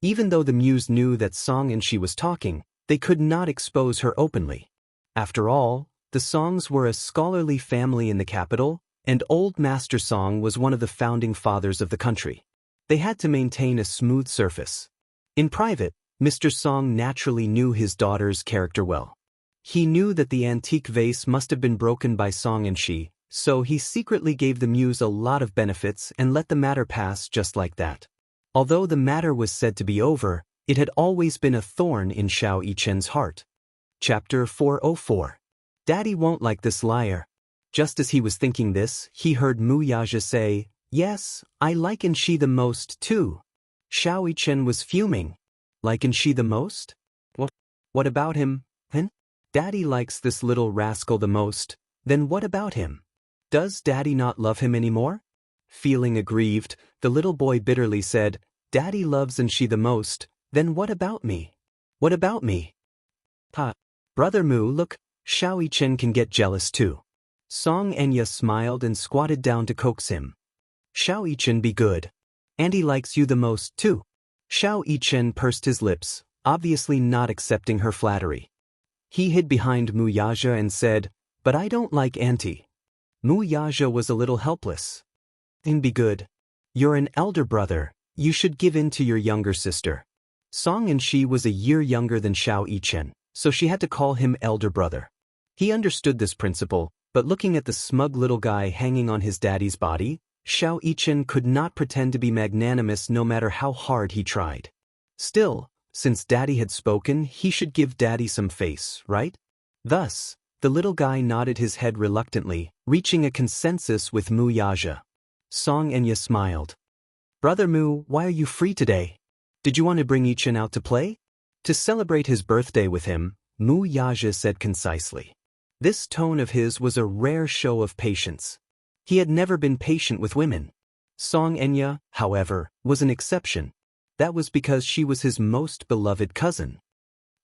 Speaker 1: Even though the Muse knew that Song and she was talking, they could not expose her openly. After all, the Songs were a scholarly family in the capital, and Old Master Song was one of the founding fathers of the country. They had to maintain a smooth surface. In private, Mr. Song naturally knew his daughter's character well. He knew that the antique vase must have been broken by Song and she, so he secretly gave the Muse a lot of benefits and let the matter pass just like that. Although the matter was said to be over, it had always been a thorn in Xiao Yichen's heart. Chapter 404. Daddy won't like this liar. Just as he was thinking this, he heard Mu Yaja say, Yes, I like she the most too. Xiao Yichen was fuming. Like she the most? What about him, then? Daddy likes this little rascal the most, then what about him? Does Daddy not love him anymore? Feeling aggrieved, the little boy bitterly said, Daddy loves she the most, then what about me? What about me? Brother Mu, look, Xiao Yichen can get jealous too. Song Enya smiled and squatted down to coax him. Xiao Yichen, be good. And he likes you the most too. Xiao Yichen pursed his lips, obviously not accepting her flattery. He hid behind Mu Yaja and said, But I don't like Auntie. Mu Yaja was a little helpless. And be good. You're an elder brother, you should give in to your younger sister. Song and she was a year younger than Xiao Yichen, so she had to call him elder brother. He understood this principle, but looking at the smug little guy hanging on his daddy's body, Xiao Yichen could not pretend to be magnanimous no matter how hard he tried. Still, since Daddy had spoken, he should give Daddy some face, right? Thus, the little guy nodded his head reluctantly, reaching a consensus with Mu Yaja. Song Enya smiled. Brother Mu, why are you free today? Did you want to bring Yichen out to play? To celebrate his birthday with him, Mu Yaja said concisely. This tone of his was a rare show of patience. He had never been patient with women. Song Enya, however, was an exception. That was because she was his most beloved cousin.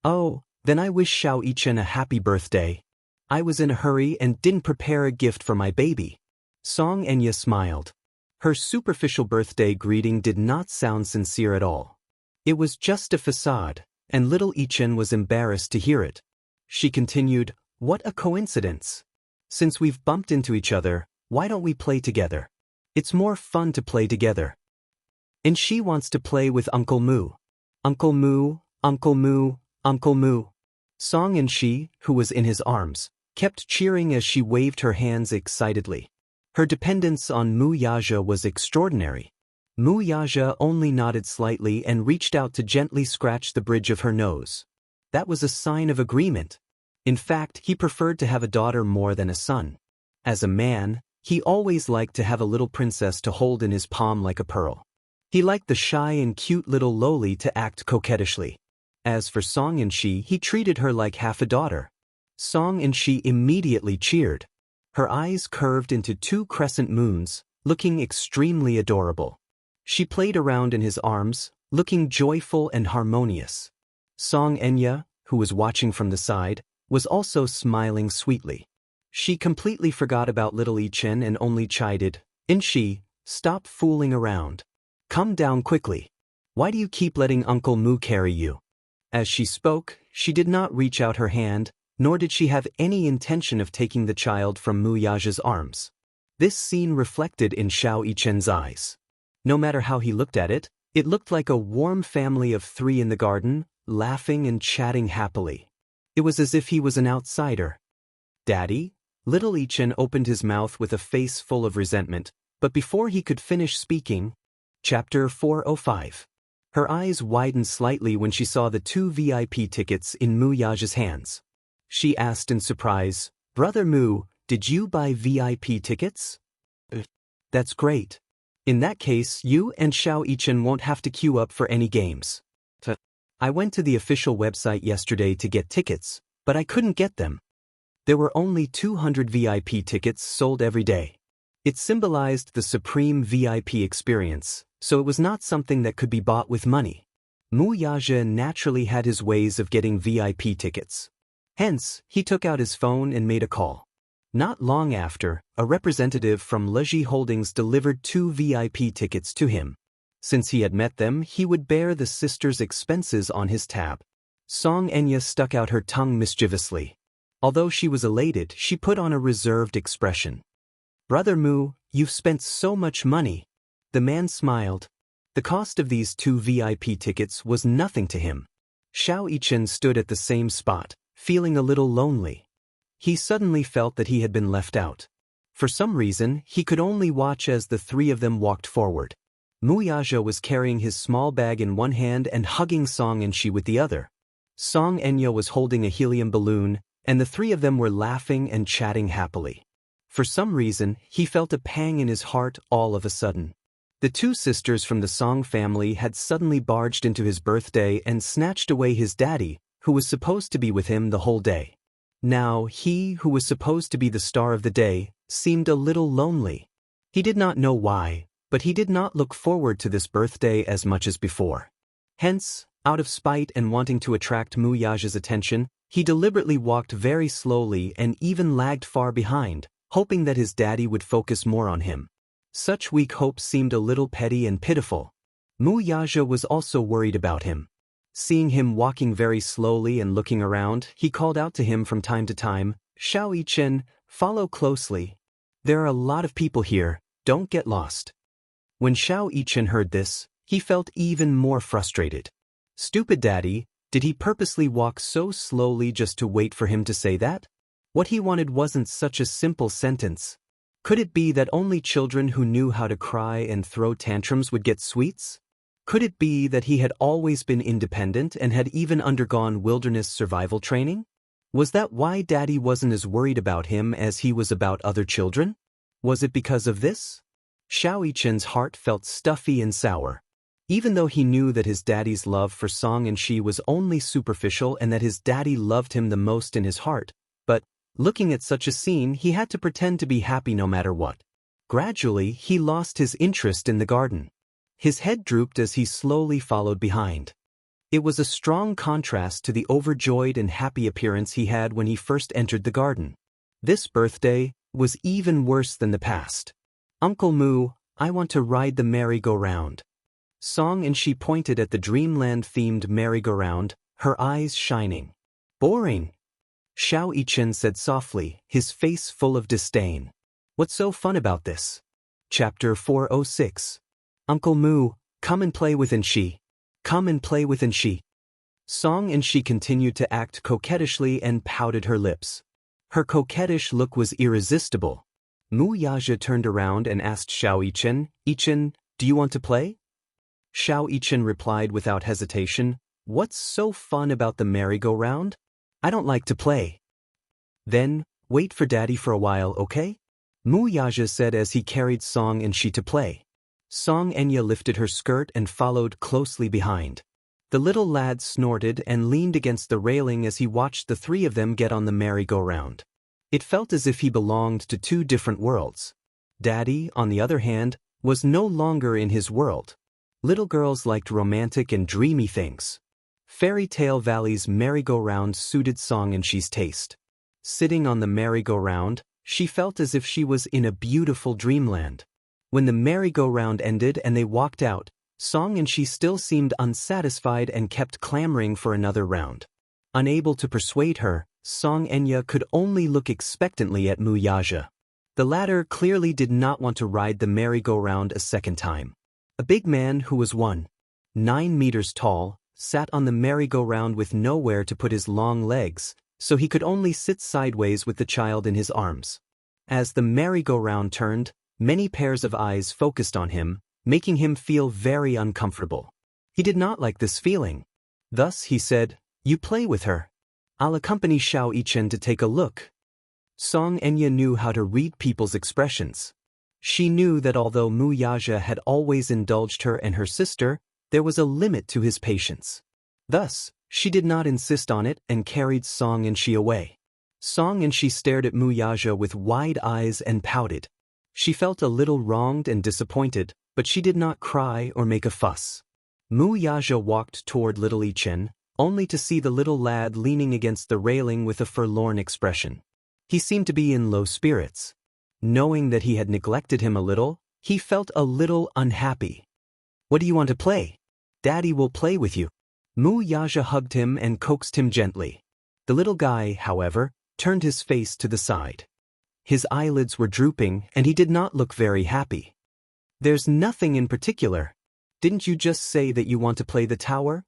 Speaker 1: Oh, then I wish Xiao Yichen a happy birthday. I was in a hurry and didn't prepare a gift for my baby. Song Enya smiled. Her superficial birthday greeting did not sound sincere at all. It was just a facade, and little Yichen was embarrassed to hear it. She continued, "What a coincidence. Since we've bumped into each other, why don't we play together? It's more fun to play together. And she wants to play with Uncle Mu. Uncle Mu, Uncle Mu, Uncle Mu." Song and she, who was in his arms, kept cheering as she waved her hands excitedly. Her dependence on Mu Yaja was extraordinary. Mu Yaja only nodded slightly and reached out to gently scratch the bridge of her nose. That was a sign of agreement. In fact, he preferred to have a daughter more than a son. As a man, he always liked to have a little princess to hold in his palm like a pearl. He liked the shy and cute little loli to act coquettishly. As for Song and she, he treated her like half a daughter. Song and she immediately cheered. Her eyes curved into two crescent moons, looking extremely adorable. She played around in his arms, looking joyful and harmonious. Song Enya, who was watching from the side, was also smiling sweetly. She completely forgot about little Yichen and only chided, "Inshi, stop fooling around. Come down quickly. Why do you keep letting Uncle Mu carry you?" As she spoke, she did not reach out her hand, nor did she have any intention of taking the child from Mu Yaja's arms. This scene reflected in Xiao Yichen's eyes. No matter how he looked at it, it looked like a warm family of three in the garden, laughing and chatting happily. It was as if he was an outsider. "Daddy?" Little Yichen opened his mouth with a face full of resentment, but before he could finish speaking, Chapter 405. Her eyes widened slightly when she saw the 2 VIP tickets in Mu Yaja's hands. She asked in surprise, "Brother Mu, did you buy VIP tickets?" "That's great. In that case, you and Xiao Yichen won't have to queue up for any games. I went to the official website yesterday to get tickets, but I couldn't get them. There were only 200 VIP tickets sold every day. It symbolized the supreme VIP experience, so it was not something that could be bought with money." Mu Yaja naturally had his ways of getting VIP tickets. Hence, he took out his phone and made a call. Not long after, a representative from Leji Holdings delivered 2 VIP tickets to him. Since he had met them, he would bear the sisters' expenses on his tab. Song Enya stuck out her tongue mischievously. Although she was elated, she put on a reserved expression. "Brother Mu, you've spent so much money." The man smiled. The cost of these 2 VIP tickets was nothing to him. Xiao Yichen stood at the same spot, feeling a little lonely. He suddenly felt that he had been left out. For some reason, he could only watch as the 3 of them walked forward. Mu Yaja was carrying his small bag in one hand and hugging Song and she with the other. Song Enya was holding a helium balloon, and the 3 of them were laughing and chatting happily. For some reason, he felt a pang in his heart all of a sudden. The 2 sisters from the Song family had suddenly barged into his birthday and snatched away his daddy, who was supposed to be with him the whole day. Now he, who was supposed to be the star of the day, seemed a little lonely. He did not know why, but he did not look forward to this birthday as much as before. Hence, out of spite and wanting to attract Mu Yaja's attention, he deliberately walked very slowly and even lagged far behind, hoping that his daddy would focus more on him. Such weak hopes seemed a little petty and pitiful. Mu Yaja was also worried about him. Seeing him walking very slowly and looking around, he called out to him from time to time, "Xiao Yichen, follow closely. There are a lot of people here, don't get lost." When Xiao Yichen heard this, he felt even more frustrated. Stupid daddy, did he purposely walk so slowly just to wait for him to say that? What he wanted wasn't such a simple sentence. Could it be that only children who knew how to cry and throw tantrums would get sweets? Could it be that he had always been independent and had even undergone wilderness survival training? Was that why Daddy wasn't as worried about him as he was about other children? Was it because of this? Xiao Yichen's heart felt stuffy and sour. Even though he knew that his daddy's love for Song and Shi was only superficial and that his daddy loved him the most in his heart, but, looking at such a scene, he had to pretend to be happy no matter what. Gradually, he lost his interest in the garden. His head drooped as he slowly followed behind. It was a strong contrast to the overjoyed and happy appearance he had when he first entered the garden. This birthday was even worse than the past. "Uncle Moo, I want to ride the merry-go-round." Song and Shi pointed at the dreamland-themed merry-go-round, her eyes shining. "Boring," Xiao Yichen said softly, his face full of disdain. "What's so fun about this?" Chapter 406. "Uncle Moo, come and play with Shi. Come and play with Shi." Song and Shi continued to act coquettishly and pouted her lips. Her coquettish look was irresistible. Mu Yaja turned around and asked Xiao Yichen, "Yichen, do you want to play?" Xiao Yichen replied without hesitation, "What's so fun about the merry-go-round? I don't like to play." "Then, wait for Daddy for a while, okay?" Mu Yaja said as he carried Song and Shi to play. Song Enya lifted her skirt and followed closely behind. The little lad snorted and leaned against the railing as he watched the three of them get on the merry-go-round. It felt as if he belonged to two different worlds. Daddy, on the other hand, was no longer in his world. Little girls liked romantic and dreamy things. Fairy Tale Valley's merry-go-round suited Song and Shi's taste. Sitting on the merry-go-round, she felt as if she was in a beautiful dreamland. When the merry-go-round ended and they walked out, Song and Shi still seemed unsatisfied and kept clamoring for another round. Unable to persuade her, Song Enya could only look expectantly at Mu Yaja. The latter clearly did not want to ride the merry-go-round a second time. A big man who was 1.9 meters tall sat on the merry-go-round with nowhere to put his long legs, so he could only sit sideways with the child in his arms. As the merry-go-round turned, many pairs of eyes focused on him, making him feel very uncomfortable. He did not like this feeling. Thus he said, "You play with her. I'll accompany Xiao Yichen to take a look." Song Enya knew how to read people's expressions. She knew that although Mu Yaja had always indulged her and her sister, there was a limit to his patience. Thus, she did not insist on it and carried Song and Shi away. Song and Shi stared at Mu Yaja with wide eyes and pouted. She felt a little wronged and disappointed, but she did not cry or make a fuss. Mu Yaja walked toward little Yichen, only to see the little lad leaning against the railing with a forlorn expression. He seemed to be in low spirits. Knowing that he had neglected him a little, he felt a little unhappy. "What do you want to play? Daddy will play with you." Mu Yaja hugged him and coaxed him gently. The little guy, however, turned his face to the side. His eyelids were drooping and he did not look very happy. "There's nothing in particular. Didn't you just say that you want to play the tower?"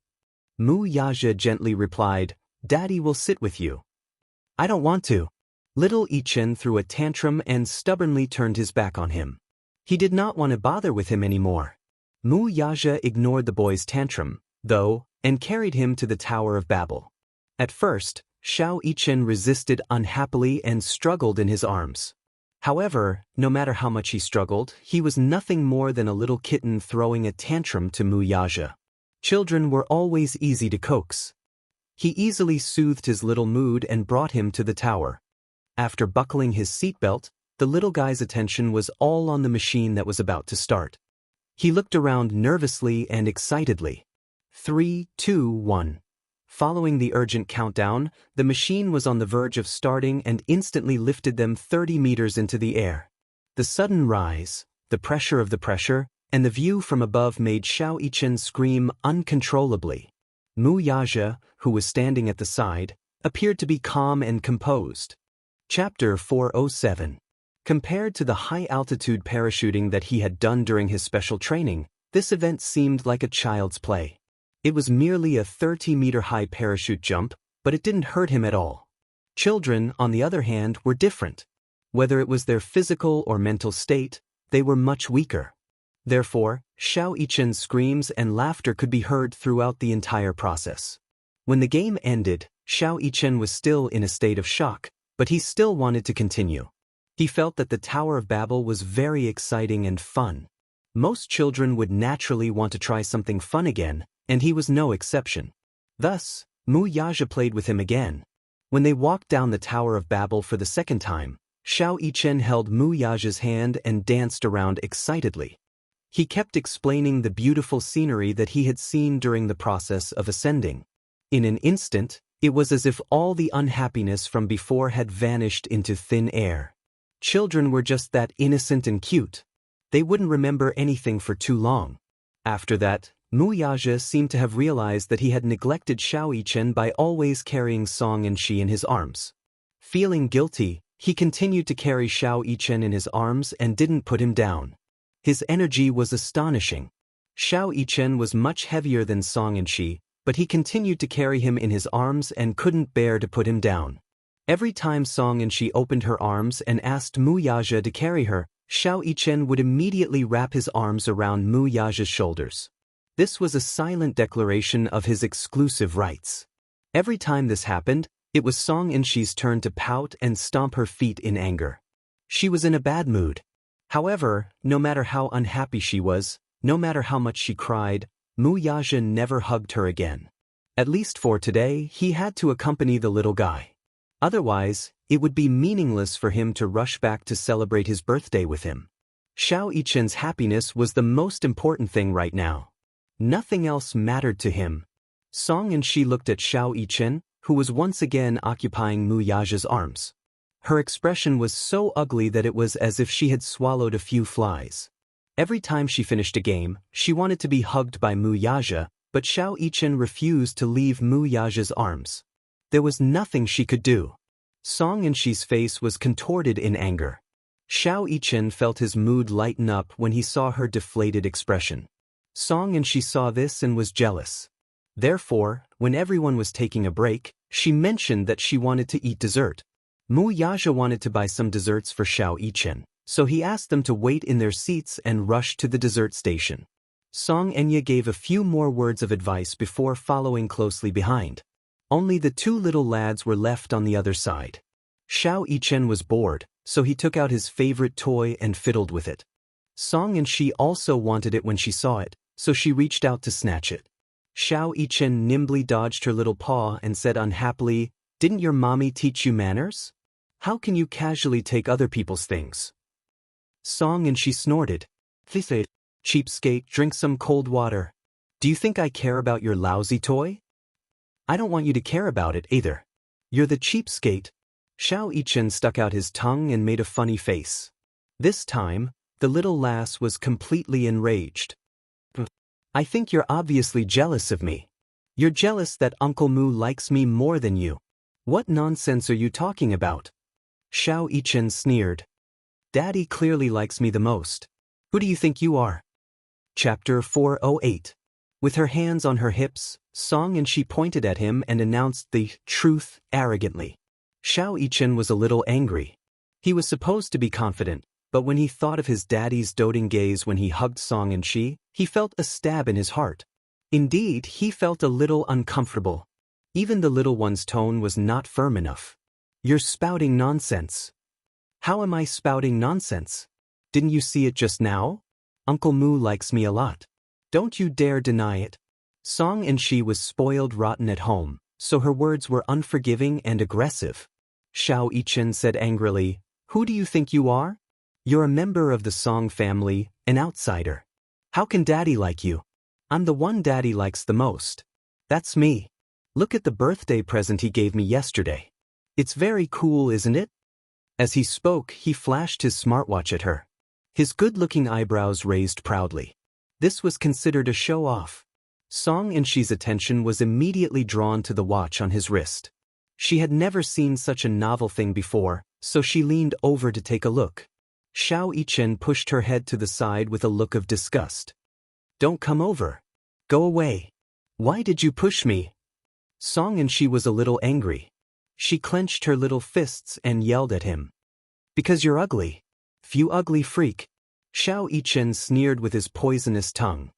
Speaker 1: Mu Yaja gently replied, "Daddy will sit with you." "I don't want to." Little Yichen threw a tantrum and stubbornly turned his back on him. He did not want to bother with him anymore. Mu Yaja ignored the boy's tantrum, though, and carried him to the Tower of Babel. At first, Xiao Yichen resisted unhappily and struggled in his arms. However, no matter how much he struggled, he was nothing more than a little kitten throwing a tantrum to Mu Yaja. Children were always easy to coax. He easily soothed his little mood and brought him to the tower. After buckling his seatbelt, the little guy's attention was all on the machine that was about to start. He looked around nervously and excitedly. 3, 2, 1. Following the urgent countdown, the machine was on the verge of starting and instantly lifted them 30 meters into the air. The sudden rise, the pressure of the pressure, and the view from above made Xiao Yichen scream uncontrollably. Mu Yaja, who was standing at the side, appeared to be calm and composed. Chapter 407. Compared to the high-altitude parachuting that he had done during his special training, this event seemed like a child's play. It was merely a 30-meter-high parachute jump, but it didn't hurt him at all. Children, on the other hand, were different. Whether it was their physical or mental state, they were much weaker. Therefore, Xiao Yichen's screams and laughter could be heard throughout the entire process. When the game ended, Xiao Yichen was still in a state of shock, but he still wanted to continue. He felt that the Tower of Babel was very exciting and fun. Most children would naturally want to try something fun again, and he was no exception. Thus, Mu Yaja played with him again. When they walked down the Tower of Babel for the second time, Xiao Yichen held Mu Yaja's hand and danced around excitedly. He kept explaining the beautiful scenery that he had seen during the process of ascending. In an instant, it was as if all the unhappiness from before had vanished into thin air. Children were just that innocent and cute. They wouldn't remember anything for too long. After that, Mu Yaja seemed to have realized that he had neglected Xiao Yichen by always carrying Song and Shi in his arms. Feeling guilty, he continued to carry Xiao Yichen in his arms and didn't put him down. His energy was astonishing. Xiao Yichen was much heavier than Song and Shi, but he continued to carry him in his arms and couldn't bear to put him down. Every time Song and Shi opened her arms and asked Mu Yaja to carry her, Xiao Yichen would immediately wrap his arms around Mu Yaja's shoulders. This was a silent declaration of his exclusive rights. Every time this happened, it was Song and Shi's turn to pout and stomp her feet in anger. She was in a bad mood. However, no matter how unhappy she was, no matter how much she cried, Mu Yaja never hugged her again. At least for today, he had to accompany the little guy. Otherwise, it would be meaningless for him to rush back to celebrate his birthday with him. Xiao Yichen's happiness was the most important thing right now. Nothing else mattered to him. Song and Shi looked at Xiao Yichen, who was once again occupying Mu Yaja's arms. Her expression was so ugly that it was as if she had swallowed a few flies. Every time she finished a game, she wanted to be hugged by Mu Yaja, but Xiao Yichen refused to leave Mu Yaja's arms. There was nothing she could do. Song and Shi's face was contorted in anger. Xiao Yichen felt his mood lighten up when he saw her deflated expression. Song and Shi saw this and was jealous. Therefore, when everyone was taking a break, she mentioned that she wanted to eat dessert. Mu Yaja wanted to buy some desserts for Xiao Yichen, so he asked them to wait in their seats and rush to the dessert station. Song Enya gave a few more words of advice before following closely behind. Only the two little lads were left on the other side. Xiao Yichen was bored, so he took out his favorite toy and fiddled with it. Song and Shi also wanted it when she saw it, so she reached out to snatch it. Xiao Yichen nimbly dodged her little paw and said unhappily, "Didn't your mommy teach you manners? How can you casually take other people's things?" Song and Shi snorted. "Cheapskate, drink some cold water. Do you think I care about your lousy toy?" "I don't want you to care about it either. You're the cheapskate." Xiao Yichen stuck out his tongue and made a funny face. This time, the little lass was completely enraged. "I think you're obviously jealous of me. You're jealous that Uncle Mu likes me more than you. What nonsense are you talking about?" Xiao Yichen sneered. "Daddy clearly likes me the most. Who do you think you are?" Chapter 408. With her hands on her hips, Song and Shi pointed at him and announced the truth arrogantly. Xiao Yichen was a little angry. He was supposed to be confident, but when he thought of his daddy's doting gaze when he hugged Song and Shi, he felt a stab in his heart. Indeed, he felt a little uncomfortable. Even the little one's tone was not firm enough. "You're spouting nonsense." "How am I spouting nonsense? Didn't you see it just now? Uncle Mu likes me a lot. Don't you dare deny it." Song and Shi was spoiled rotten at home, so her words were unforgiving and aggressive. Xiao Yichen said angrily, "Who do you think you are? You're a member of the Song family, an outsider. How can Daddy like you? I'm the one Daddy likes the most. That's me. Look at the birthday present he gave me yesterday. It's very cool, isn't it?" As he spoke, he flashed his smartwatch at her. His good-looking eyebrows raised proudly. This was considered a show-off. Song and Shi's attention was immediately drawn to the watch on his wrist. She had never seen such a novel thing before, so she leaned over to take a look. Xiao Yichen pushed her head to the side with a look of disgust. "Don't come over. Go away. Why did you push me?" Song and Shi was a little angry. She clenched her little fists and yelled at him. Because you're ugly. You ugly freak. Xiao Yichen sneered with his poisonous tongue.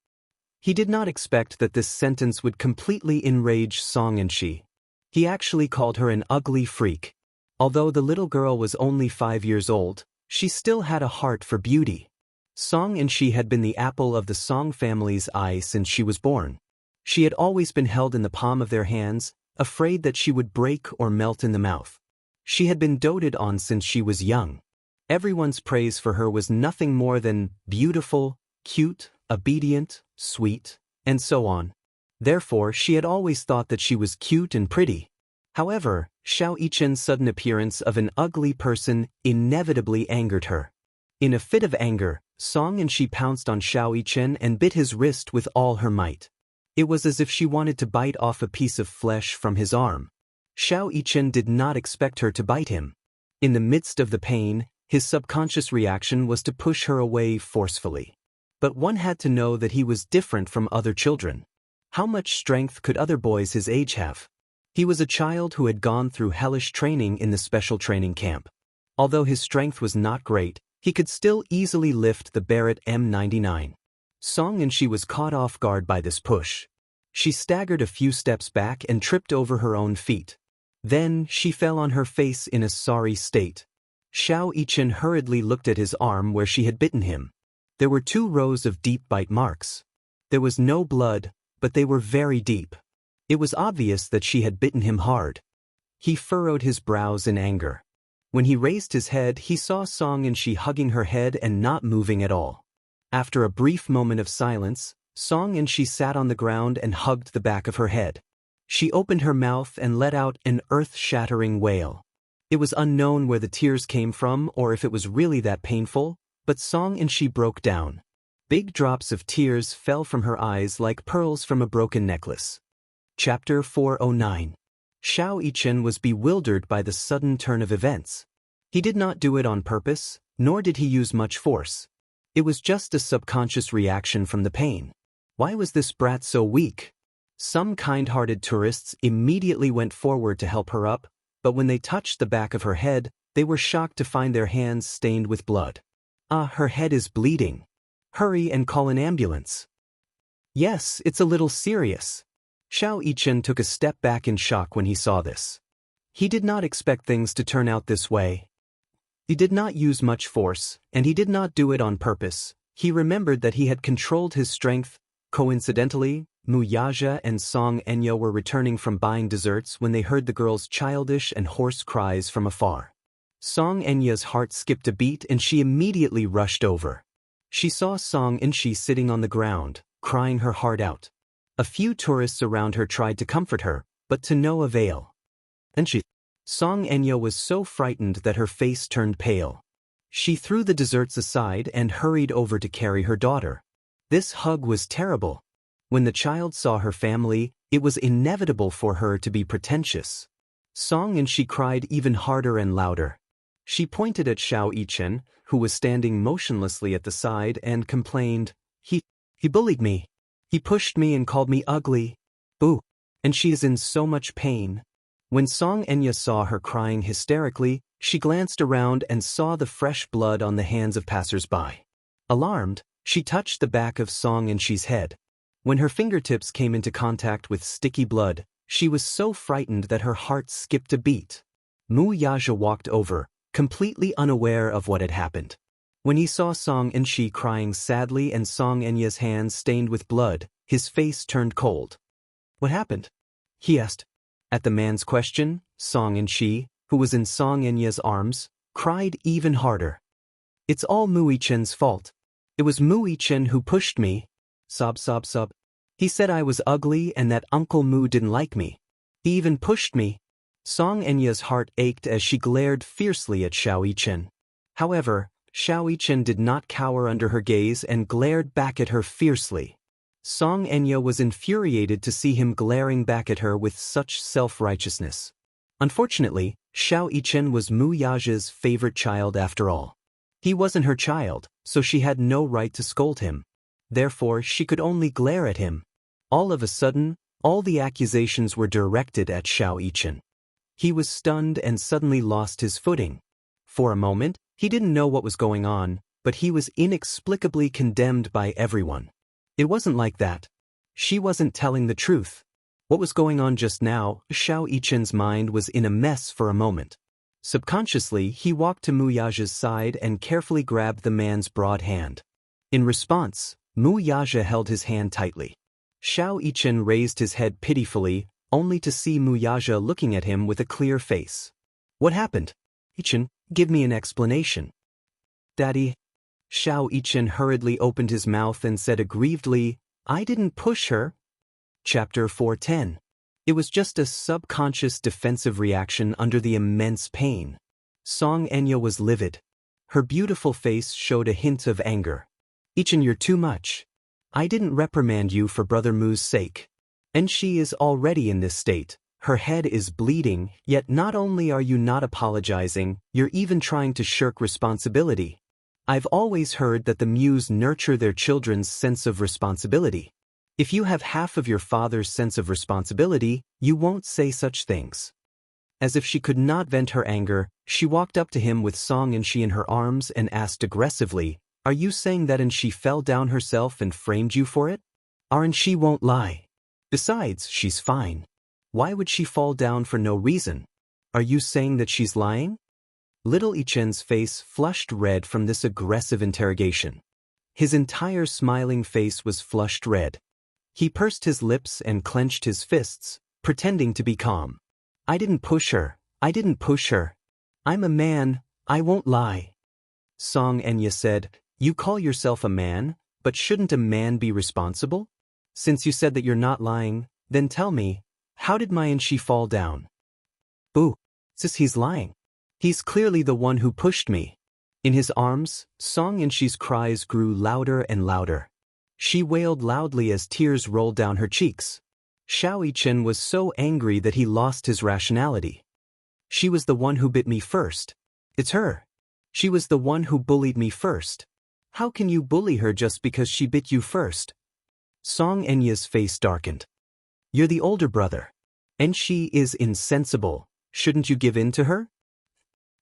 Speaker 1: He did not expect that this sentence would completely enrage Song Enshi. He actually called her an ugly freak. Although the little girl was only 5 years old, she still had a heart for beauty. Song Enshi had been the apple of the Song family's eye since she was born. She had always been held in the palm of their hands, afraid that she would break or melt in the mouth. She had been doted on since she was young. Everyone's praise for her was nothing more than beautiful, cute, obedient, sweet, and so on. Therefore, she had always thought that she was cute and pretty. However, Xiao Yichen's sudden appearance of an ugly person inevitably angered her. In a fit of anger, Song Enshi pounced on Xiao Yichen and bit his wrist with all her might. It was as if she wanted to bite off a piece of flesh from his arm. Xiao Yichen did not expect her to bite him. In the midst of the pain, his subconscious reaction was to push her away forcefully. But one had to know that he was different from other children. How much strength could other boys his age have? He was a child who had gone through hellish training in the special training camp. Although his strength was not great, he could still easily lift the Barrett M99. Song Enshi was caught off guard by this push. She staggered a few steps back and tripped over her own feet. Then, she fell on her face in a sorry state. Xiao Yichen hurriedly looked at his arm where she had bitten him. There were 2 rows of deep bite marks. There was no blood, but they were very deep. It was obvious that she had bitten him hard. He furrowed his brows in anger. When he raised his head, he saw Song Enshi hugging her head and not moving at all. After a brief moment of silence, Song Enshi sat on the ground and hugged the back of her head. She opened her mouth and let out an earth-shattering wail. It was unknown where the tears came from or if it was really that painful, but Song Enshi broke down. Big drops of tears fell from her eyes like pearls from a broken necklace. Chapter 409. Xiao Yichen was bewildered by the sudden turn of events. He did not do it on purpose, nor did he use much force. It was just a subconscious reaction from the pain. Why was this brat so weak? Some kind-hearted tourists immediately went forward to help her up, but when they touched the back of her head, they were shocked to find their hands stained with blood. Her head is bleeding. Hurry and call an ambulance. Yes, it's a little serious. Xiao Yichen took a step back in shock when he saw this. He did not expect things to turn out this way. He did not use much force, and he did not do it on purpose. He remembered that he had controlled his strength. Coincidentally, Mu Yaja and Song Enya were returning from buying desserts when they heard the girl's childish and hoarse cries from afar. Song Enya's heart skipped a beat and she immediately rushed over. She saw Song Enshi sitting on the ground, crying her heart out. A few tourists around her tried to comfort her, but to no avail. Song Enya was so frightened that her face turned pale. She threw the desserts aside and hurried over to carry her daughter. This hug was terrible. When the child saw her family, it was inevitable for her to be pretentious. Song Enshi cried even harder and louder. She pointed at Xiao Yichen, who was standing motionlessly at the side, and complained, He bullied me. He pushed me and called me ugly. Boo! And she is in so much pain. When Song Enya saw her crying hysterically, she glanced around and saw the fresh blood on the hands of passers-by. Alarmed, she touched the back of Song Enshi's head. When her fingertips came into contact with sticky blood, she was so frightened that her heart skipped a beat. Mu Yaja walked over, completely unaware of what had happened. When he saw Song Enshi crying sadly and Song Enya's hands stained with blood, his face turned cold. What happened? He asked. At the man's question, Song Enshi, who was in Song Enya's arms, cried even harder. It's all Mu Yichen's fault. It was Mu Yichen who pushed me. Sob, sob, sob. He said I was ugly and that Uncle Mu didn't like me. He even pushed me. Song Enya's heart ached as she glared fiercely at Xiao Yichen. However, Xiao Yichen did not cower under her gaze and glared back at her fiercely. Song Enya was infuriated to see him glaring back at her with such self-righteousness. Unfortunately, Xiao Yichen was Mu Yaja's favorite child after all. He wasn't her child, so she had no right to scold him. Therefore, she could only glare at him. All of a sudden, all the accusations were directed at Xiao Yichen. He was stunned and suddenly lost his footing. For a moment, He didn't know what was going on, but he was inexplicably condemned by everyone. It wasn't like that. She wasn't telling the truth. What was going on just now? Xiao Yichen's mind was in a mess for a moment. Subconsciously, he walked to Mu Yaja's side and carefully grabbed the man's broad hand. In response, Mu Yaja held his hand tightly. Xiao Yichen raised his head pitifully, only to see Mu Yaja looking at him with a clear face. What happened? Yichen, give me an explanation. Daddy. Xiao Yichen hurriedly opened his mouth and said aggrievedly, I didn't push her. Chapter 410. It was just a subconscious defensive reaction under the immense pain. Song Enya was livid. Her beautiful face showed a hint of anger. Yichen, you're too much. I didn't reprimand you for Brother Mu's sake. And she is already in this state. Her head is bleeding, yet not only are you not apologizing, you're even trying to shirk responsibility. I've always heard that the Muse nurture their children's sense of responsibility. If you have half of your father's sense of responsibility, you won't say such things. As if she could not vent her anger, she walked up to him with Song Enshi in her arms and asked aggressively, Are you saying that Enshi fell down herself and framed you for it? Enshi won't lie. Besides, she's fine. Why would she fall down for no reason? Are you saying that she's lying? Little Yichen's face flushed red from this aggressive interrogation. His entire smiling face was flushed red. He pursed his lips and clenched his fists, pretending to be calm. I didn't push her. I didn't push her. I'm a man. I won't lie. Song Enya said, You call yourself a man, but shouldn't a man be responsible? Since you said that you're not lying, then tell me, how did my Enshi fall down? Boo. Sis, he's lying. He's clearly the one who pushed me. In his arms, Song Enshi's cries grew louder and louder. She wailed loudly as tears rolled down her cheeks. Xiao Yichen was so angry that he lost his rationality. She was the one who bit me first. It's her. She was the one who bullied me first. How can you bully her just because she bit you first? Song Enya's face darkened. You're the older brother. And she is insensible. Shouldn't you give in to her?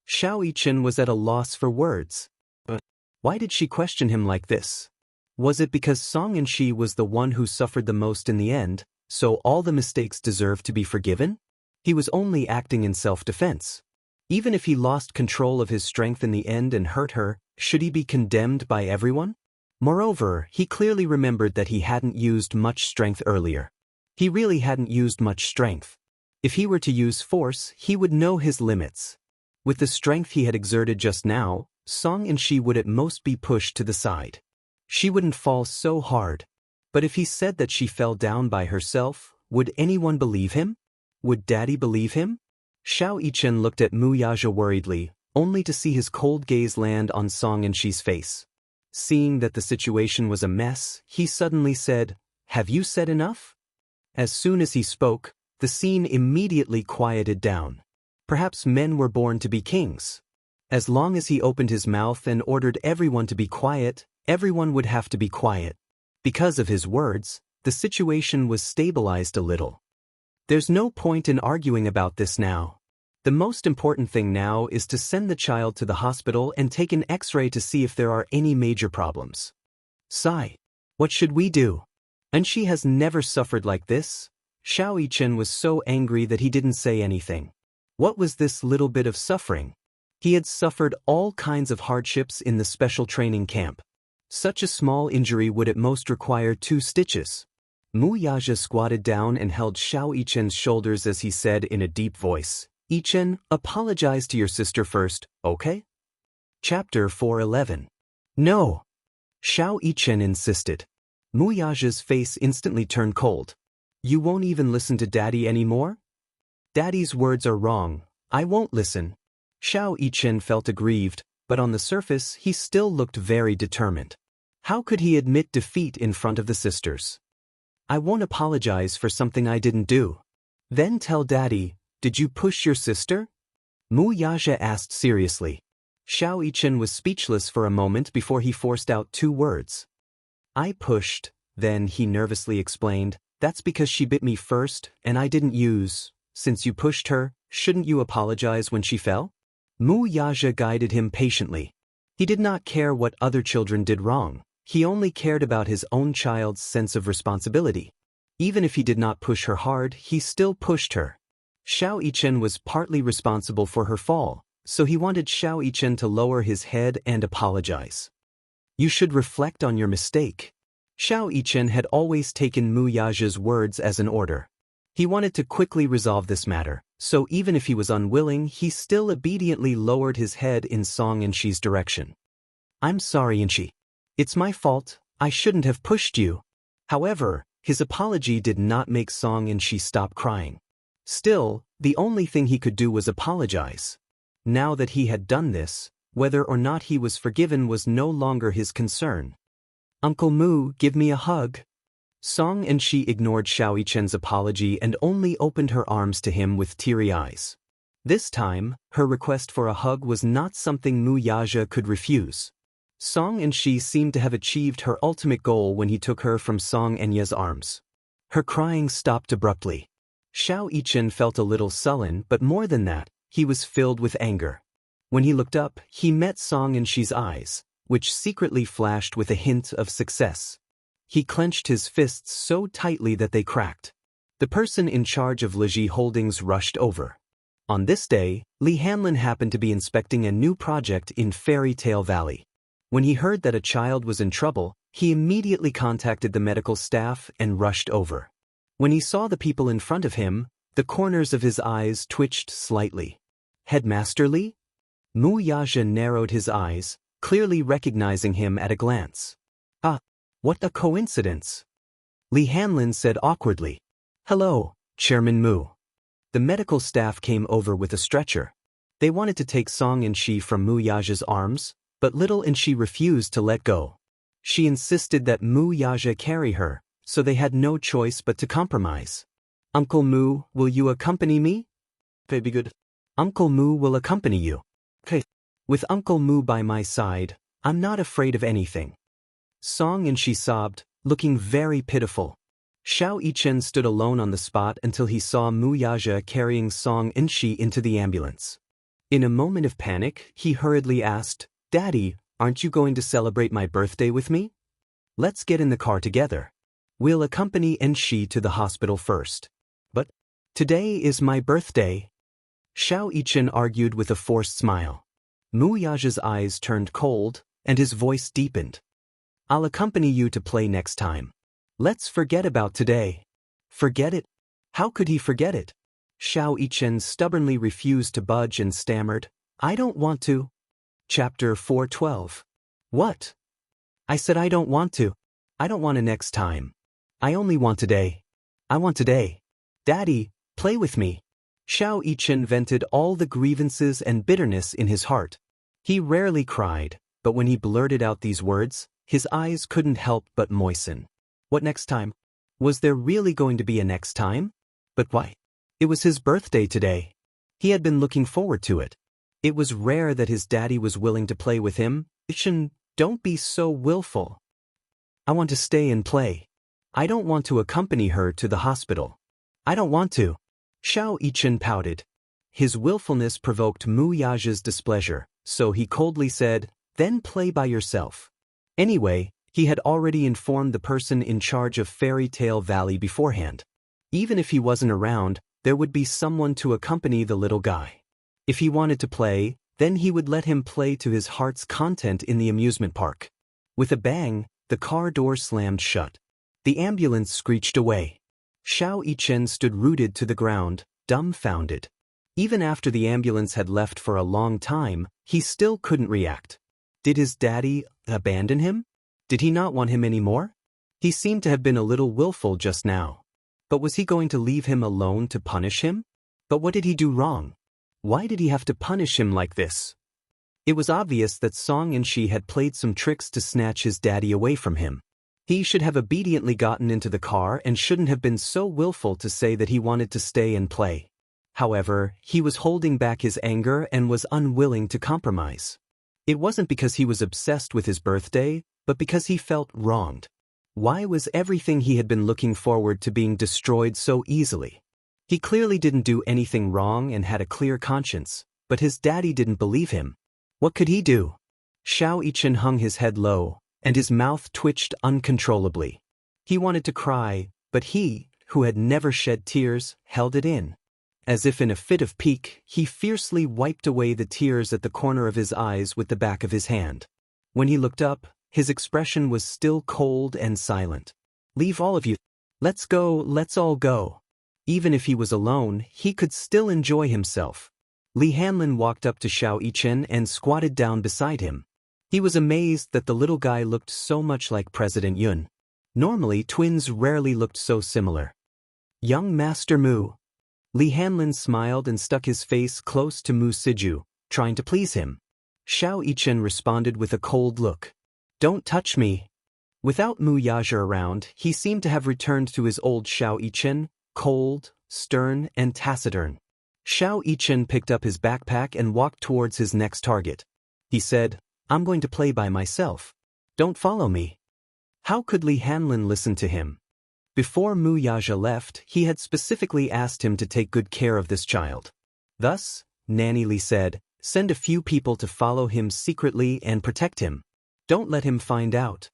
Speaker 1: Xiao Yichen was at a loss for words. But why did she question him like this? Was it because Song Enshi was the one who suffered the most in the end, so all the mistakes deserved to be forgiven? He was only acting in self-defense. Even if he lost control of his strength in the end and hurt her, should he be condemned by everyone? Moreover, he clearly remembered that he hadn't used much strength earlier. He really hadn't used much strength. If he were to use force, he would know his limits. With the strength he had exerted just now, Song Enshi would at most be pushed to the side. She wouldn't fall so hard. But if he said that she fell down by herself, would anyone believe him? Would Daddy believe him? Xiao Yichen looked at Mu Yaja worriedly, only to see his cold gaze land on Song Enshi's face. Seeing that the situation was a mess, he suddenly said, Have you said enough? As soon as he spoke, the scene immediately quieted down. Perhaps men were born to be kings. As long as he opened his mouth and ordered everyone to be quiet, everyone would have to be quiet. Because of his words, the situation was stabilized a little. There's no point in arguing about this now. The most important thing now is to send the child to the hospital and take an X-ray to see if there are any major problems. Sigh. What should we do? And she has never suffered like this. Xiao Yichen was so angry that he didn't say anything. What was this little bit of suffering? He had suffered all kinds of hardships in the special training camp. Such a small injury would at most require 2 stitches. Mu Yaja squatted down and held Xiao Yichen's shoulders as he said in a deep voice, Yichen, apologize to your sister first, okay? Chapter 411. No. Xiao Yichen insisted. Mu Yaja's face instantly turned cold. You won't even listen to Daddy anymore? Daddy's words are wrong. I won't listen. Xiao Yichen felt aggrieved, but on the surface he still looked very determined. How could he admit defeat in front of the sisters? I won't apologize for something I didn't do. Then tell Daddy, did you push your sister? Mu Yaja asked seriously. Xiao Yichen was speechless for a moment before he forced out 2 words. I pushed, then he nervously explained, that's because she bit me first and I didn't use. Since you pushed her, shouldn't you apologize when she fell? Mu Yaja guided him patiently. He did not care what other children did wrong. He only cared about his own child's sense of responsibility. Even if he did not push her hard, he still pushed her. Xiao Yichen was partly responsible for her fall, so he wanted Xiao Yichen to lower his head and apologize. You should reflect on your mistake. Xiao Yichen had always taken Mu Yaja's words as an order. He wanted to quickly resolve this matter, so even if he was unwilling, he still obediently lowered his head in Song Inshi's direction. I'm sorry, Inshi. It's my fault, I shouldn't have pushed you. However, his apology did not make Song Inshi stop crying. Still, the only thing he could do was apologize. Now that he had done this, whether or not he was forgiven was no longer his concern. Uncle Mu, give me a hug. Song Inshi ignored Xiao Yichen's apology and only opened her arms to him with teary eyes. This time, her request for a hug was not something Mu Yaja could refuse. Song Inshi seemed to have achieved her ultimate goal when he took her from Song Enya's arms. Her crying stopped abruptly. Xiao Yichen felt a little sullen, but more than that, he was filled with anger. When he looked up, he met Song Inshi's eyes, which secretly flashed with a hint of success. He clenched his fists so tightly that they cracked. The person in charge of Liji Holdings rushed over. On this day, Li Hanlin happened to be inspecting a new project in Fairy Tale Valley. When he heard that a child was in trouble, he immediately contacted the medical staff and rushed over. When he saw the people in front of him, the corners of his eyes twitched slightly. Headmaster Li? Mu Yaja narrowed his eyes, clearly recognizing him at a glance. Ah, what a coincidence. Li Hanlin said awkwardly. Hello, Chairman Mu. The medical staff came over with a stretcher. They wanted to take Song Inshi from Mu Yaja's arms, but little Inshi refused to let go. She insisted that Mu Yaja carry her, so they had no choice but to compromise. Uncle Mu, will you accompany me? Very good. Uncle Mu will accompany you. Okay. With Uncle Mu by my side, I'm not afraid of anything. Song Inshi sobbed, looking very pitiful. Xiao Yichen stood alone on the spot until he saw Mu Yaja carrying Song Inshi into the ambulance. In a moment of panic, he hurriedly asked, Daddy, aren't you going to celebrate my birthday with me? Let's get in the car together. We'll accompany Inshi to the hospital first. But today is my birthday. Xiao Yichen argued with a forced smile. Mu Yaja's eyes turned cold, and his voice deepened. I'll accompany you to play next time. Let's forget about today. Forget it? How could he forget it? Xiao Yichen stubbornly refused to budge and stammered, I don't want to. Chapter 412. What? I said I don't want to. I don't want a next time. I only want today. I want today. Daddy, play with me. Xiao Yichen vented all the grievances and bitterness in his heart. He rarely cried, but when he blurted out these words, his eyes couldn't help but moisten. What next time? Was there really going to be a next time? But why? It was his birthday today. He had been looking forward to it. It was rare that his daddy was willing to play with him. Yichen, don't be so willful. I want to stay and play. I don't want to accompany her to the hospital. I don't want to. Xiao Yichen pouted. His willfulness provoked Mu Yaja's displeasure, so he coldly said, Then play by yourself. Anyway, he had already informed the person in charge of Fairy Tale Valley beforehand. Even if he wasn't around, there would be someone to accompany the little guy. If he wanted to play, then he would let him play to his heart's content in the amusement park. With a bang, the car door slammed shut. The ambulance screeched away. Xiao Yichen stood rooted to the ground, dumbfounded. Even after the ambulance had left for a long time, he still couldn't react. Did his daddy abandon him? Did he not want him anymore? He seemed to have been a little willful just now. But was he going to leave him alone to punish him? But what did he do wrong? Why did he have to punish him like this? It was obvious that Song Inshi had played some tricks to snatch his daddy away from him. He should have obediently gotten into the car and shouldn't have been so willful to say that he wanted to stay and play. However, he was holding back his anger and was unwilling to compromise. It wasn't because he was obsessed with his birthday, but because he felt wronged. Why was everything he had been looking forward to being destroyed so easily? He clearly didn't do anything wrong and had a clear conscience, But his daddy didn't believe him. What could he do? Xiao Yichen hung his head low, and his mouth twitched uncontrollably. He wanted to cry, but he, who had never shed tears, held it in. As if in a fit of pique, he fiercely wiped away the tears at the corner of his eyes with the back of his hand. When he looked up, his expression was still cold and silent. "Leave all of you. Let's go, let's all go." Even if he was alone, he could still enjoy himself. Li Hanlin walked up to Xiao Yichen and squatted down beside him. He was amazed that the little guy looked so much like President Yun. Normally, twins rarely looked so similar. "Young Master Mu." Li Hanlin smiled and stuck his face close to Mu Siju, trying to please him. Xiao Yichen responded with a cold look. "Don't touch me." Without Mu Yaja around, he seemed to have returned to his old Xiao Yichen, cold, stern, and taciturn. Xiao Yichen picked up his backpack and walked towards his next target. He said, "I'm going to play by myself. Don't follow me." How could Li Hanlin listen to him? Before Mu Yaja left, he had specifically asked him to take good care of this child. Thus, Nanny Li said, "Send a few people to follow him secretly and protect him. Don't let him find out."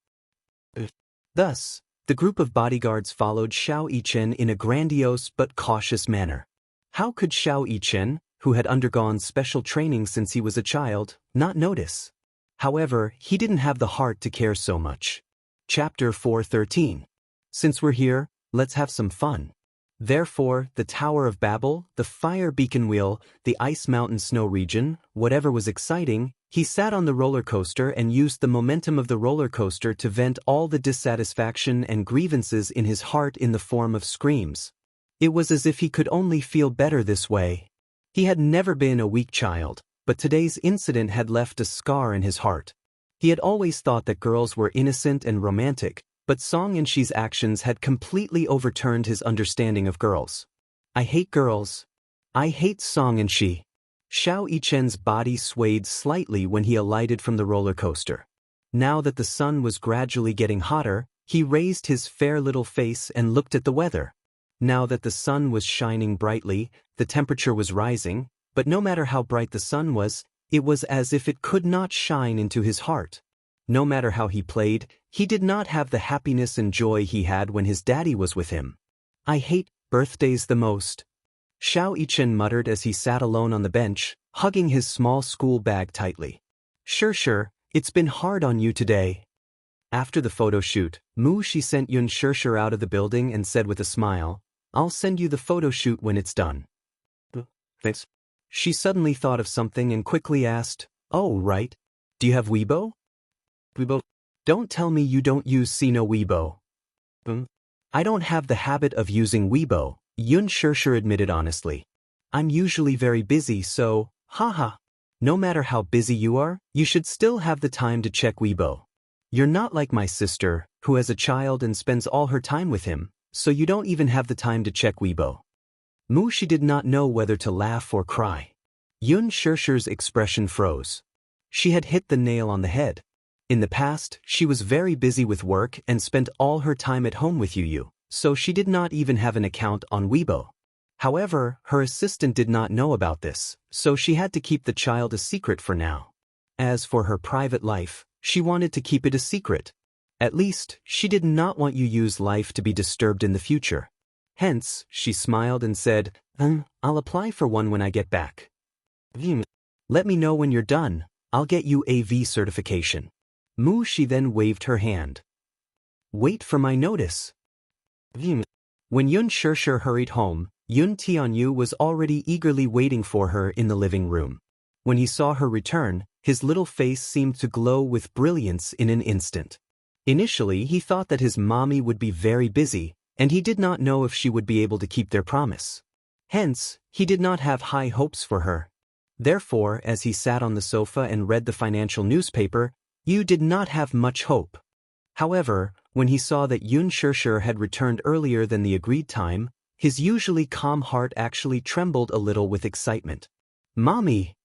Speaker 1: Thus, the group of bodyguards followed Xiao Yichen in a grandiose but cautious manner. How could Xiao Yichen, who had undergone special training since he was a child, not notice? However, he didn't have the heart to care so much. Chapter 4:13. Since we're here, let's have some fun. Therefore, the Tower of Babel, the fire beacon wheel, the ice mountain snow region, whatever was exciting, he sat on the roller coaster and used the momentum of the roller coaster to vent all the dissatisfaction and grievances in his heart in the form of screams. It was as if he could only feel better this way. He had never been a weak child, but today's incident had left a scar in his heart. He had always thought that girls were innocent and romantic, but Song Yinshi's actions had completely overturned his understanding of girls. "I hate girls. I hate Song Yinshi." Xiao Yichen's body swayed slightly when he alighted from the roller coaster. Now that the sun was gradually getting hotter, he raised his fair little face and looked at the weather. Now that the sun was shining brightly, the temperature was rising, but no matter how bright the sun was, it was as if it could not shine into his heart. No matter how he played, he did not have the happiness and joy he had when his daddy was with him. "I hate birthdays the most," Xiao Yichen muttered as he sat alone on the bench, hugging his small school bag tightly. Sure, it's been hard on you today." After the photo shoot, Mu Shi sent Yun Sure out of the building and said with a smile, "I'll send you the photo shoot when it's done." Thanks. She suddenly thought of something and quickly asked, "Oh, right. Do you have Weibo?" "Weibo? Don't tell me you don't use Sino Weibo." "I don't have the habit of using Weibo," Yun Sure admitted honestly. "I'm usually very busy, so, haha. No matter how busy you are, you should still have the time to check Weibo. You're not like my sister, who has a child and spends all her time with him, so you don't even have the time to check Weibo." Mu Shi did not know whether to laugh or cry. Yun Sure's expression froze. She had hit the nail on the head. In the past, she was very busy with work and spent all her time at home with Yu, so she did not even have an account on Weibo. However, her assistant did not know about this, so she had to keep the child a secret for now. As for her private life, she wanted to keep it a secret. At least, she did not want Yu's life to be disturbed in the future. Hence, she smiled and said, "I'll apply for one when I get back." "Let me know when you're done. I'll get you AV certification." Mu Shi then waved her hand. "Wait for my notice." When Yun Sure hurried home, Yun Tianyu was already eagerly waiting for her in the living room. When he saw her return, his little face seemed to glow with brilliance in an instant. Initially, he thought that his mommy would be very busy, and he did not know if she would be able to keep their promise. Hence, he did not have high hopes for her. Therefore, as he sat on the sofa and read the financial newspaper, Yu did not have much hope. However, when he saw that Yun Sure had returned earlier than the agreed time, his usually calm heart actually trembled a little with excitement. "Mommy!"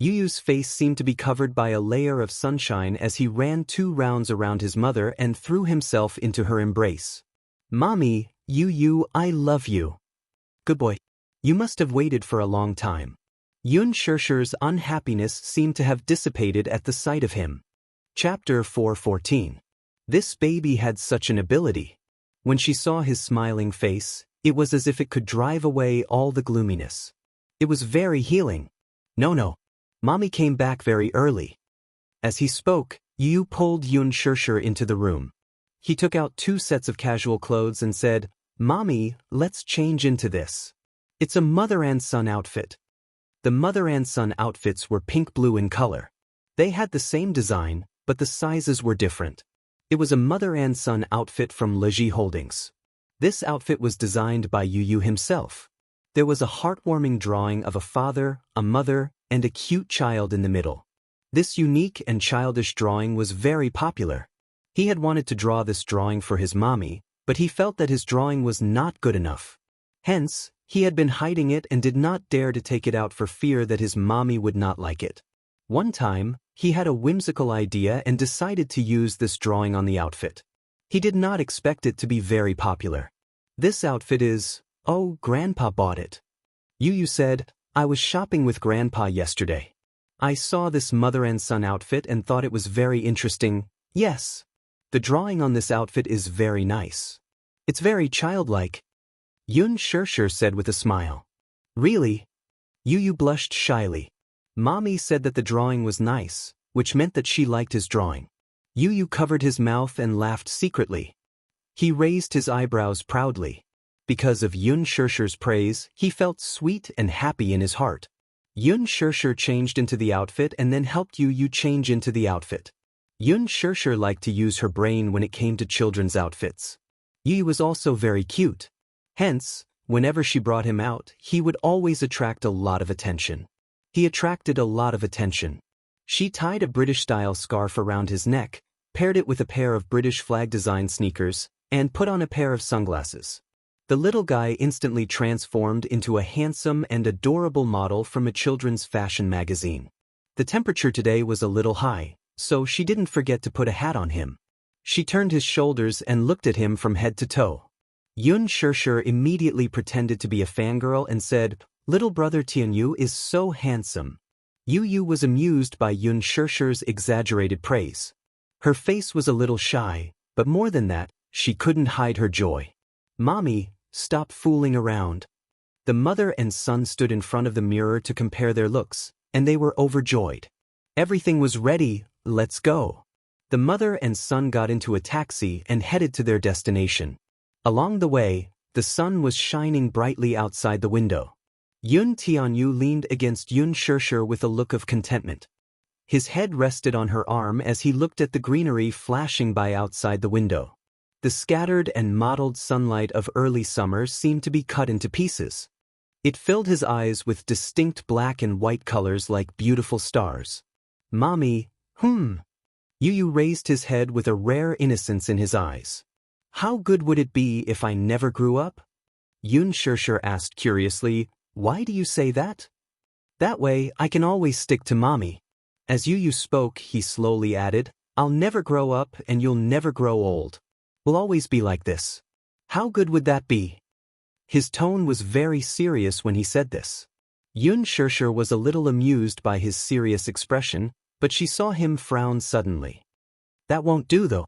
Speaker 1: Yu's face seemed to be covered by a layer of sunshine as he ran 2 rounds around his mother and threw himself into her embrace. "Mommy, Yu, I love you." "Good boy. You must have waited for a long time." Yun Shirshir's unhappiness seemed to have dissipated at the sight of him. Chapter 4:14. This baby had such an ability. When she saw his smiling face, it was as if it could drive away all the gloominess. It was very healing. No. Mommy came back very early. As he spoke, Yu pulled Yun Shirshir into the room. He took out 2 sets of casual clothes and said, "Mommy, let's change into this. It's a mother and son outfit." The mother and son outfits were pink-blue in color. They had the same design, but the sizes were different. It was a mother and son outfit from Leji Holdings. This outfit was designed by Yu himself. There was a heartwarming drawing of a father, a mother, and a cute child in the middle. This unique and childish drawing was very popular. He had wanted to draw this drawing for his mommy, but he felt that his drawing was not good enough. Hence, he had been hiding it and did not dare to take it out for fear that his mommy would not like it. One time, he had a whimsical idea and decided to use this drawing on the outfit. He did not expect it to be very popular. This outfit is, "Oh, Grandpa bought it." Yu said, "I was shopping with Grandpa yesterday. I saw this mother and son outfit and thought it was very interesting." "Yes. The drawing on this outfit is very nice. It's very childlike," Yun Shirshir said with a smile. "Really?" Yu blushed shyly. Mommy said that the drawing was nice, which meant that she liked his drawing. Yu covered his mouth and laughed secretly. He raised his eyebrows proudly. Because of Yun Shirshir's praise, he felt sweet and happy in his heart. Yun Shirshir changed into the outfit and then helped Yu change into the outfit. Yun Shirshir liked to use her brain when it came to children's outfits. Yu was also very cute. Hence, whenever she brought him out, he would always attract a lot of attention. He attracted a lot of attention. She tied a British-style scarf around his neck, paired it with a pair of British flag-design sneakers, and put on a pair of sunglasses. The little guy instantly transformed into a handsome and adorable model from a children's fashion magazine. The temperature today was a little high, so she didn't forget to put a hat on him. She turned his shoulders and looked at him from head to toe. Yun Shirshir immediately pretended to be a fangirl and said, "Little brother Tianyu is so handsome." Yu was amused by Yun Shirshir's exaggerated praise. Her face was a little shy, but more than that, she couldn't hide her joy. "Mommy, stop fooling around." The mother and son stood in front of the mirror to compare their looks, and they were overjoyed. Everything was ready, let's go. The mother and son got into a taxi and headed to their destination. Along the way, the sun was shining brightly outside the window. Yun Tianyu leaned against Yun Shirshir with a look of contentment. His head rested on her arm as he looked at the greenery flashing by outside the window. The scattered and mottled sunlight of early summer seemed to be cut into pieces. It filled his eyes with distinct black and white colors like beautiful stars. "Mommy, Yu raised his head with a rare innocence in his eyes. "How good would it be if I never grew up?" Yun Shirshir asked curiously, "Why do you say that?" "That way, I can always stick to Mommy." As Yu spoke, he slowly added, "I'll never grow up and you'll never grow old. We'll always be like this. How good would that be?" His tone was very serious when he said this. Yun Shirshir was a little amused by his serious expression, but she saw him frown suddenly. "That won't do though."